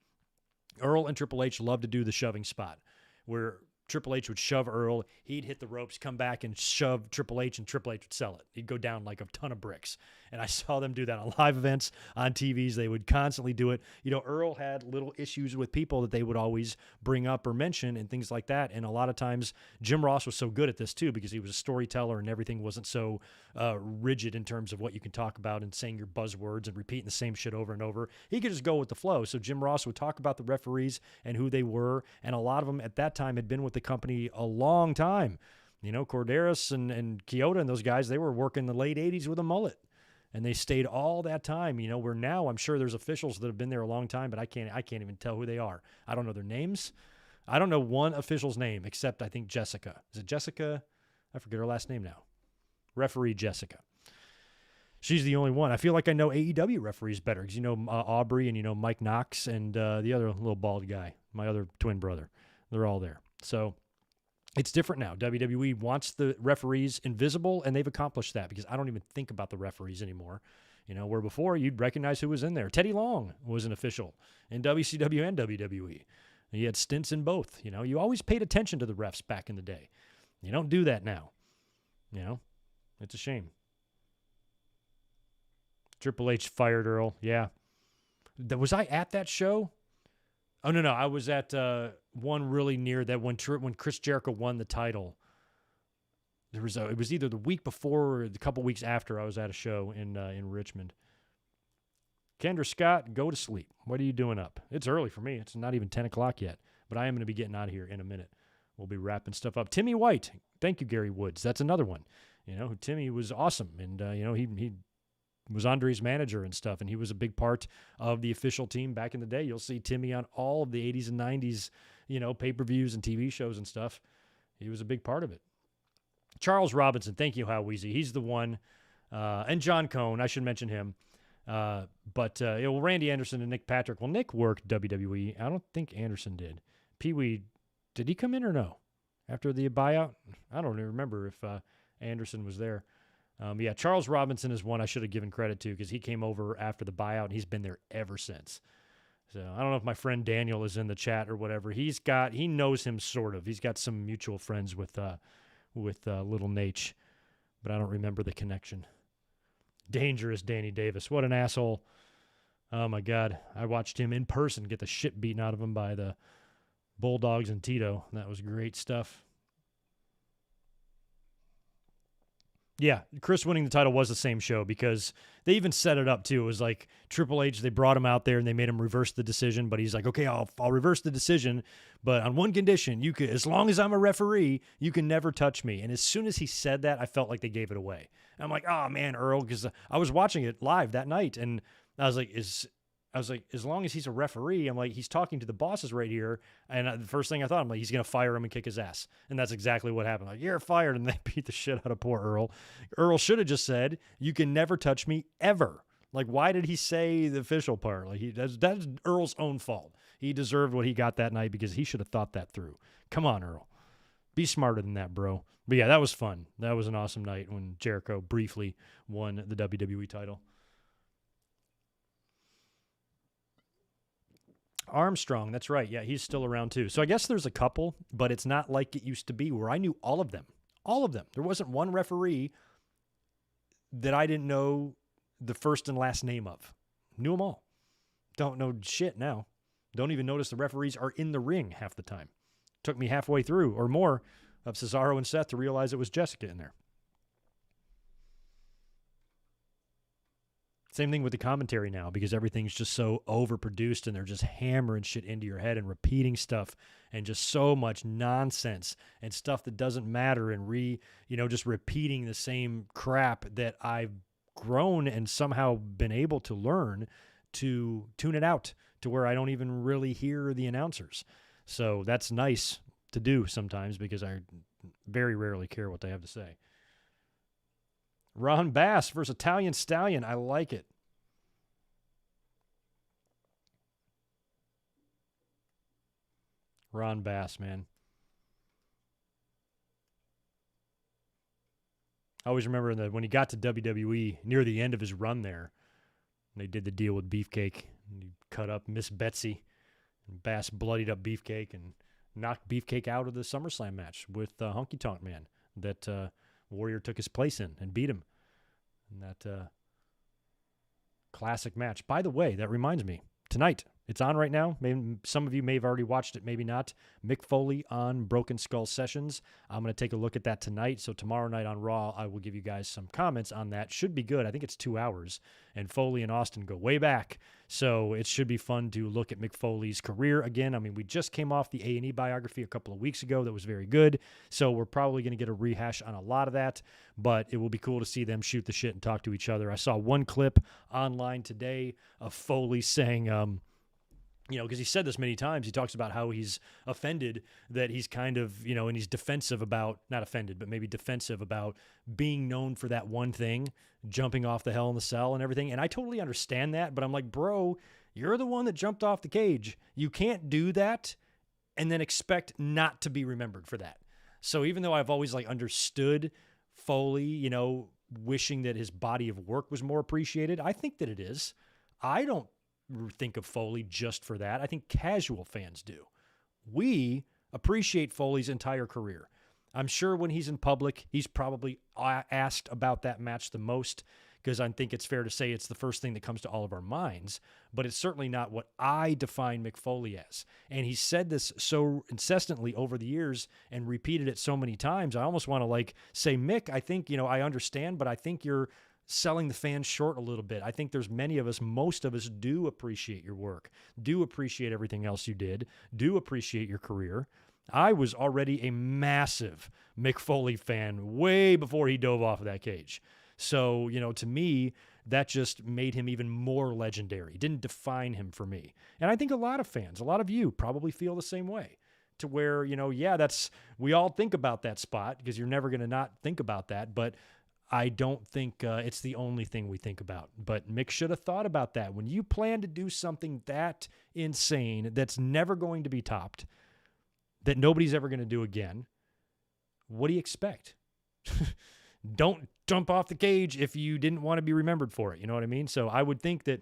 Earl and Triple H love to do the shoving spot, where Triple H would shove Earl, he'd hit the ropes, come back and shove Triple H, and Triple H would sell it. He'd go down like a ton of bricks. And I saw them do that on live events, on TVs. They would constantly do it. Earl had little issues with people that they would always bring up or mention and things like that. And a lot of times, Jim Ross was so good at this too, because he was a storyteller and everything wasn't so rigid in terms of what you can talk about and saying your buzzwords and repeating the same shit over and over. He could just go with the flow. So Jim Ross would talk about the referees and who they were. And a lot of them at that time had been with the company a long time. Corderas and Chioda and those guys, they were working the late 80s with a mullet. And they stayed all that time, where now I'm sure there's officials that have been there a long time, but I can't even tell who they are. I don't know their names. I don't know one official's name, except I think Jessica. Is it Jessica? I forget her last name now. Referee Jessica. She's the only one. I feel like I know AEW referees better, because Aubrey and Mike Knox and the other little bald guy, my other twin brother. They're all there. So it's different now. WWE wants the referees invisible, and they've accomplished that, because I don't even think about the referees anymore. Where before you'd recognize who was in there. Teddy Long was an official in WCW and WWE. He had stints in both. You always paid attention to the refs back in the day. You don't do that now. It's a shame. Triple H fired Earl. Yeah. Was I at that show? Oh, no. I was at one really near that when Chris Jericho won the title. It was either the week before or a couple weeks after. I was at a show in Richmond. Kendra Scott, go to sleep. What are you doing up? It's early for me. It's not even 10 o'clock yet, but I am going to be getting out of here in a minute. We'll be wrapping stuff up. Timmy White. Thank you, Gary Woods. That's another one. Timmy was awesome. And, he was Andre's manager and stuff, and he was a big part of the official team back in the day. You'll see Timmy on all of the 80s and 90s, pay-per-views and TV shows and stuff. He was a big part of it. Charles Robinson, thank you, How Weezy. He's the one. And John Cone, I should mention him. Randy Anderson and Nick Patrick. Well, Nick worked WWE. I don't think Anderson did. Pee-wee, did he come in or no? After the buyout? I don't even remember if Anderson was there. Charles Robinson is one I should have given credit to because he came over after the buyout, and he's been there ever since. So I don't know if my friend Daniel is in the chat or whatever. He knows him sort of. He's got some mutual friends with Little Nate, but I don't remember the connection. Dangerous Danny Davis. What an asshole. Oh, my God. I watched him in person get the shit beaten out of him by the Bulldogs and Tito. That was great stuff. Yeah, Chris winning the title was the same show because they even set it up, too. It was like Triple H, they brought him out there and they made him reverse the decision, but he's like, okay, I'll reverse the decision, but on one condition, as long as I'm a referee, you can never touch me. And as soon as he said that, I felt like they gave it away. And I'm like, oh, man, Earl, because I was watching it live that night, and I was like, as long as he's a referee, I'm like, he's talking to the bosses right here. And the first thing I thought, I'm like, he's going to fire him and kick his ass. And that's exactly what happened. Like, you're fired. And they beat the shit out of poor Earl. Earl should have just said, you can never touch me ever. Like, why did he say the official part? Like, that's Earl's own fault. He deserved what he got that night because he should have thought that through. Come on, Earl. Be smarter than that, bro. But yeah, that was fun. That was an awesome night when Jericho briefly won the WWE title. Armstrong, that's right. Yeah, he's still around too. So I guess there's a couple, but it's not like it used to be where I knew all of them. All of them. There wasn't one referee that I didn't know the first and last name of. Knew them all. Don't know shit now. Don't even notice the referees are in the ring half the time. Took me halfway through or more of Cesaro and Seth to realize it was Jessica in there. Same thing with the commentary now because everything's just so overproduced and they're just hammering shit into your head and repeating stuff and just so much nonsense and stuff that doesn't matter and just repeating the same crap that I've grown and somehow been able to learn to tune it out to where I don't even really hear the announcers. So that's nice to do sometimes because I very rarely care what they have to say. Ron Bass versus Italian Stallion. I like it. Ron Bass, man. I always remember that when he got to WWE, near the end of his run there, they did the deal with Beefcake. And he cut up Miss Betsy. And Bass bloodied up Beefcake and knocked Beefcake out of the SummerSlam match with Honky Tonk Man that Warrior took his place in and beat him in that classic match. By the way, that reminds me, tonight, it's on right now. Maybe some of you may have already watched it, maybe not. Mick Foley on Broken Skull Sessions. I'm going to take a look at that tonight. So tomorrow night on Raw, I will give you guys some comments on that. Should be good. I think it's 2 hours. And Foley and Austin go way back. So it should be fun to look at Mick Foley's career again. I mean, we just came off the A&E biography a couple of weeks ago that was very good. So we're probably going to get a rehash on a lot of that. But it will be cool to see them shoot the shit and talk to each other. I saw one clip online today of Foley saying, because he said this many times, he talks about how he's offended that he's kind of, and he's defensive about, not offended, but maybe defensive about being known for that one thing, jumping off the Hell in the Cell and everything. And I totally understand that, but I'm like, bro, you're the one that jumped off the cage. You can't do that and then expect not to be remembered for that. So even though I've always understood Foley, wishing that his body of work was more appreciated, I think that it is. I don't think of Foley just for that. I think casual fans do. We appreciate Foley's entire career. I'm sure when he's in public, he's probably asked about that match the most because I think it's fair to say it's the first thing that comes to all of our minds, but it's certainly not what I define Mick Foley as. And he said this so incessantly over the years and repeated it so many times. I almost want to say, Mick, I think, I understand, but I think you're selling the fans short a little bit. I think there's many of us, most of us do appreciate your work, do appreciate everything else you did, do appreciate your career. I was already a massive Mick Foley fan way before he dove off of that cage. So, to me, that just made him even more legendary. Didn't define him for me. And I think a lot of fans, a lot of you probably feel the same way. To where, we all think about that spot because you're never going to not think about that. But I don't think it's the only thing we think about. But Mick should have thought about that. When you plan to do something that insane, that's never going to be topped, that nobody's ever going to do again, what do you expect? Don't jump off the cage if you didn't want to be remembered for it. You know what I mean? So I would think that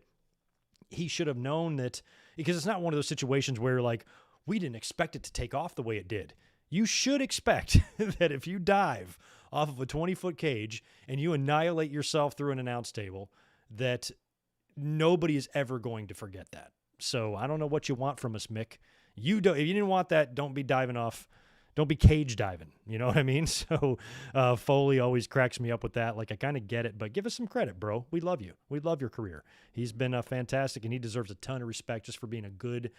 he should have known that, because it's not one of those situations where like, we didn't expect it to take off the way it did. You should expect that if you dive off of a 20-foot cage and you annihilate yourself through an announce table, that nobody is ever going to forget that. So I don't know what you want from us, Mick. If you didn't want that, don't be diving off. Don't be cage diving. You know what I mean? So Foley always cracks me up with that. Like, I kind of get it, but give us some credit, bro. We love you. We love your career. He's been fantastic, and he deserves a ton of respect just for being a good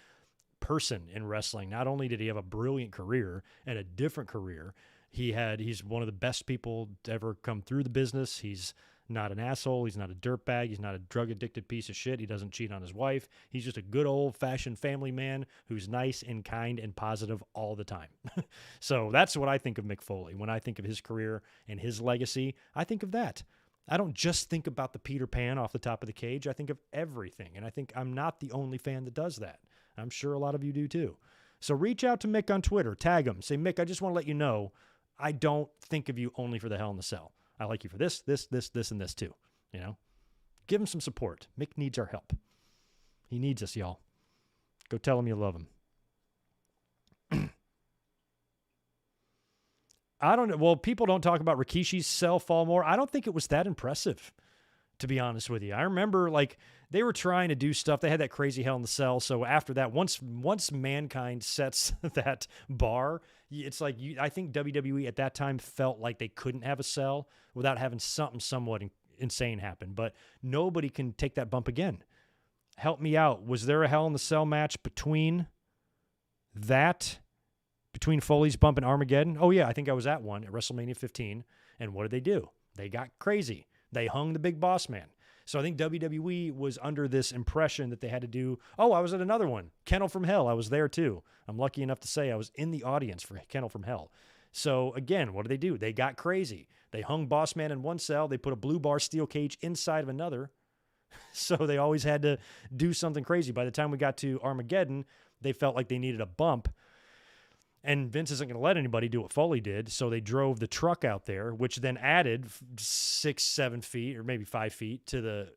person in wrestling. Not only did he have a brilliant career and a different career, he's one of the best people to ever come through the business. He's not an asshole. He's not a dirtbag. He's not a drug-addicted piece of shit. He doesn't cheat on his wife. He's just a good old-fashioned family man who's nice and kind and positive all the time. So that's what I think of Mick Foley. When I think of his career and his legacy, I think of that. I don't just think about the Peter Pan off the top of the cage. I think of everything, and I think I'm not the only fan that does that. I'm sure a lot of you do too. So reach out to Mick on Twitter. Tag him. Say, Mick, I just want to let you know I don't think of you only for the Hell in the Cell. I like you for this, and this too. Give him some support. Mick needs our help. He needs us, y'all. Go tell him you love him. I don't know. Well, people don't talk about Rikishi's cell fall more. I don't think it was that impressive, to be honest with you. I remember, like, they were trying to do stuff. They had that crazy Hell in the Cell. So after that, once Mankind sets that bar, it's like, I think WWE at that time felt like they couldn't have a cell without having something somewhat insane happen. But nobody can take that bump again. Help me out. Was there a Hell in the Cell match between Foley's bump and Armageddon? Oh, yeah, I think I was at one at WrestleMania 15. And what did they do? They got crazy. They hung the Big Boss Man. So I think WWE was under this impression that they had to do, I was at another one, Kennel from Hell. I was there too. I'm lucky enough to say I was in the audience for Kennel from Hell. So again, what did they do? They got crazy. They hung Boss Man in one cell. They put a blue bar steel cage inside of another. So they always had to do something crazy. By the time we got to Armageddon, they felt like they needed a bump. And Vince isn't going to let anybody do what Foley did, so they drove the truck out there, which then added 6-7 feet, or maybe 5 feet, to the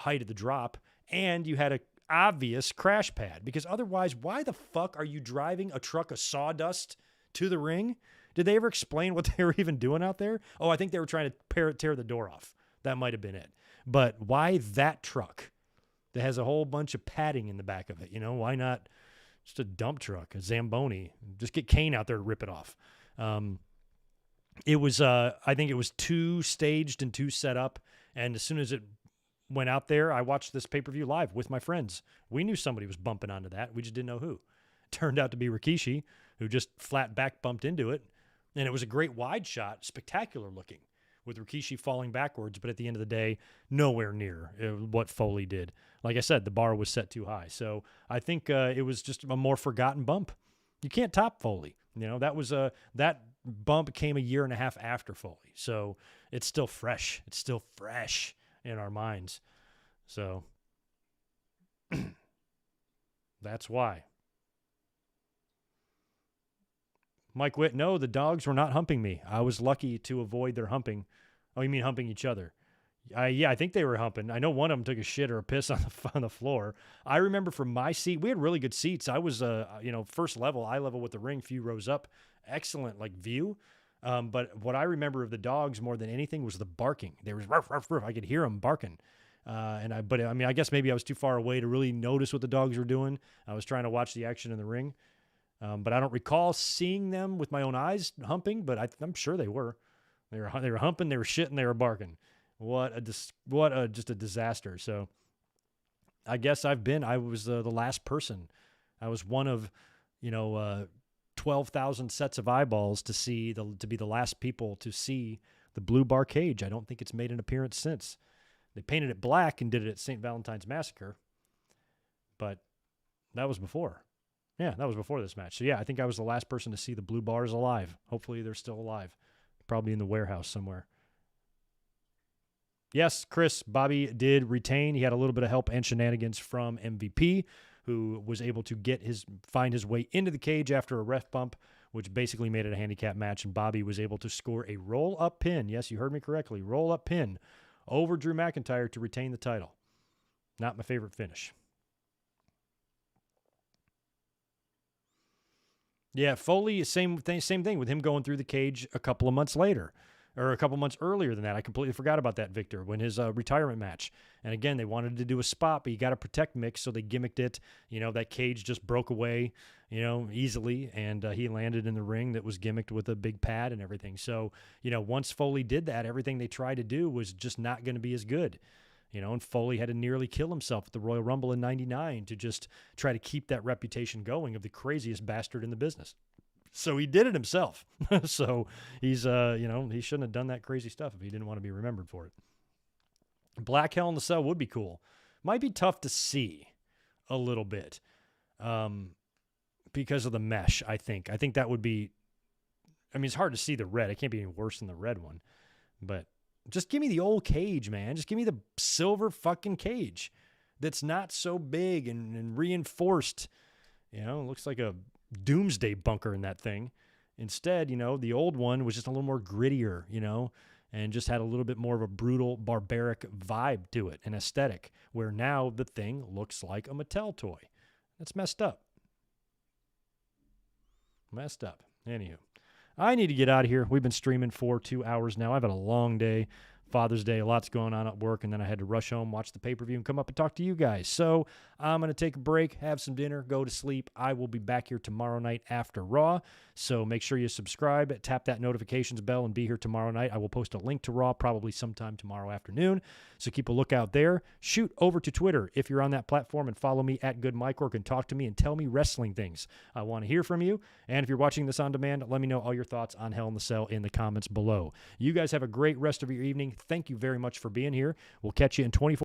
height of the drop, and you had an obvious crash pad, because otherwise, why the fuck are you driving a truck of sawdust to the ring? Did they ever explain what they were even doing out there? Oh, I think they were trying to tear the door off. That might have been it. But why that truck that has a whole bunch of padding in the back of it? Why not just a dump truck, a Zamboni? Just get Kane out there to rip it off. It was, I think it was 2 staged and 2 set up. And as soon as it went out there, I watched this pay-per-view live with my friends. We knew somebody was bumping onto that. We just didn't know who. Turned out to be Rikishi, who just flat back bumped into it. And it was a great wide shot, spectacular looking, with Rikishi falling backwards. But at the end of the day, nowhere near what Foley did. Like I said, the bar was set too high. So I think it was just a more forgotten bump. You can't top Foley. That bump came a year and a half after Foley. So it's still fresh. It's still fresh in our minds. So that's why. Mike Witt, no, the dogs were not humping me. I was lucky to avoid their humping. Oh, you mean humping each other? Yeah, I think they were humping. I know one of them took a shit or a piss on the floor. I remember from my seat, we had really good seats. I was, first level, eye level with the ring, few rows up. Excellent, view. But what I remember of the dogs more than anything was the barking. There was ruff, ruff, ruff. I could hear them barking. I guess maybe I was too far away to really notice what the dogs were doing. I was trying to watch the action in the ring. But I don't recall seeing them with my own eyes humping, but I'm sure they were. They were humping, they were shitting, they were barking. Just a disaster. So I guess I was the last person. I was one of, 12 12,000 sets of eyeballs to be the last people to see the blue bar cage. I don't think it's made an appearance since. They painted it black and did it at St. Valentine's Massacre, but that was before. Yeah, that was before this match. So, yeah, I think I was the last person to see the blue bars alive. Hopefully they're still alive. Probably in the warehouse somewhere. Yes, Chris, Bobby did retain. He had a little bit of help and shenanigans from MVP, who was able to find his way into the cage after a ref bump, which basically made it a handicap match, and Bobby was able to score a roll-up pin. Yes, you heard me correctly. Roll-up pin over Drew McIntyre to retain the title. Not my favorite finish. Yeah, Foley, same thing with him going through the cage a couple of months later, or a couple months earlier than that. I completely forgot about that, Victor, when his retirement match. And again, they wanted to do a spot, but you got to protect Mick, so they gimmicked it. That cage just broke away, easily, and he landed in the ring that was gimmicked with a big pad and everything. So, once Foley did that, everything they tried to do was just not going to be as good. And Foley had to nearly kill himself at the Royal Rumble in '99 to just try to keep that reputation going of the craziest bastard in the business. So he did it himself. So he's, he shouldn't have done that crazy stuff if he didn't want to be remembered for it. Black Hell in the Cell would be cool. Might be tough to see a little bit because of the mesh, I think. I think that would be, it's hard to see the red. It can't be any worse than the red one. But just give me the old cage, man. Just give me the silver fucking cage that's not so big and reinforced. It looks like a doomsday bunker in that thing. Instead, the old one was just a little more grittier, and just had a little bit more of a brutal, barbaric vibe to it, an aesthetic, where now the thing looks like a Mattel toy. That's messed up. Anywho. I need to get out of here. We've been streaming for 2 hours now. I've had a long day. Father's Day, lots going on at work, and then I had to rush home, watch the pay-per-view, and come up and talk to you guys. So I'm going to take a break, have some dinner, go to sleep. I will be back here tomorrow night after Raw, so make sure you subscribe, tap that notifications bell, and be here tomorrow night. I will post a link to Raw probably sometime tomorrow afternoon, so keep a lookout there. Shoot over to Twitter if you're on that platform and follow me at GoodMikeWork and talk to me and tell me wrestling things. I want to hear from you, and if you're watching this on demand, let me know all your thoughts on Hell in the Cell in the comments below. You guys have a great rest of your evening. Thank you very much for being here. We'll catch you in 24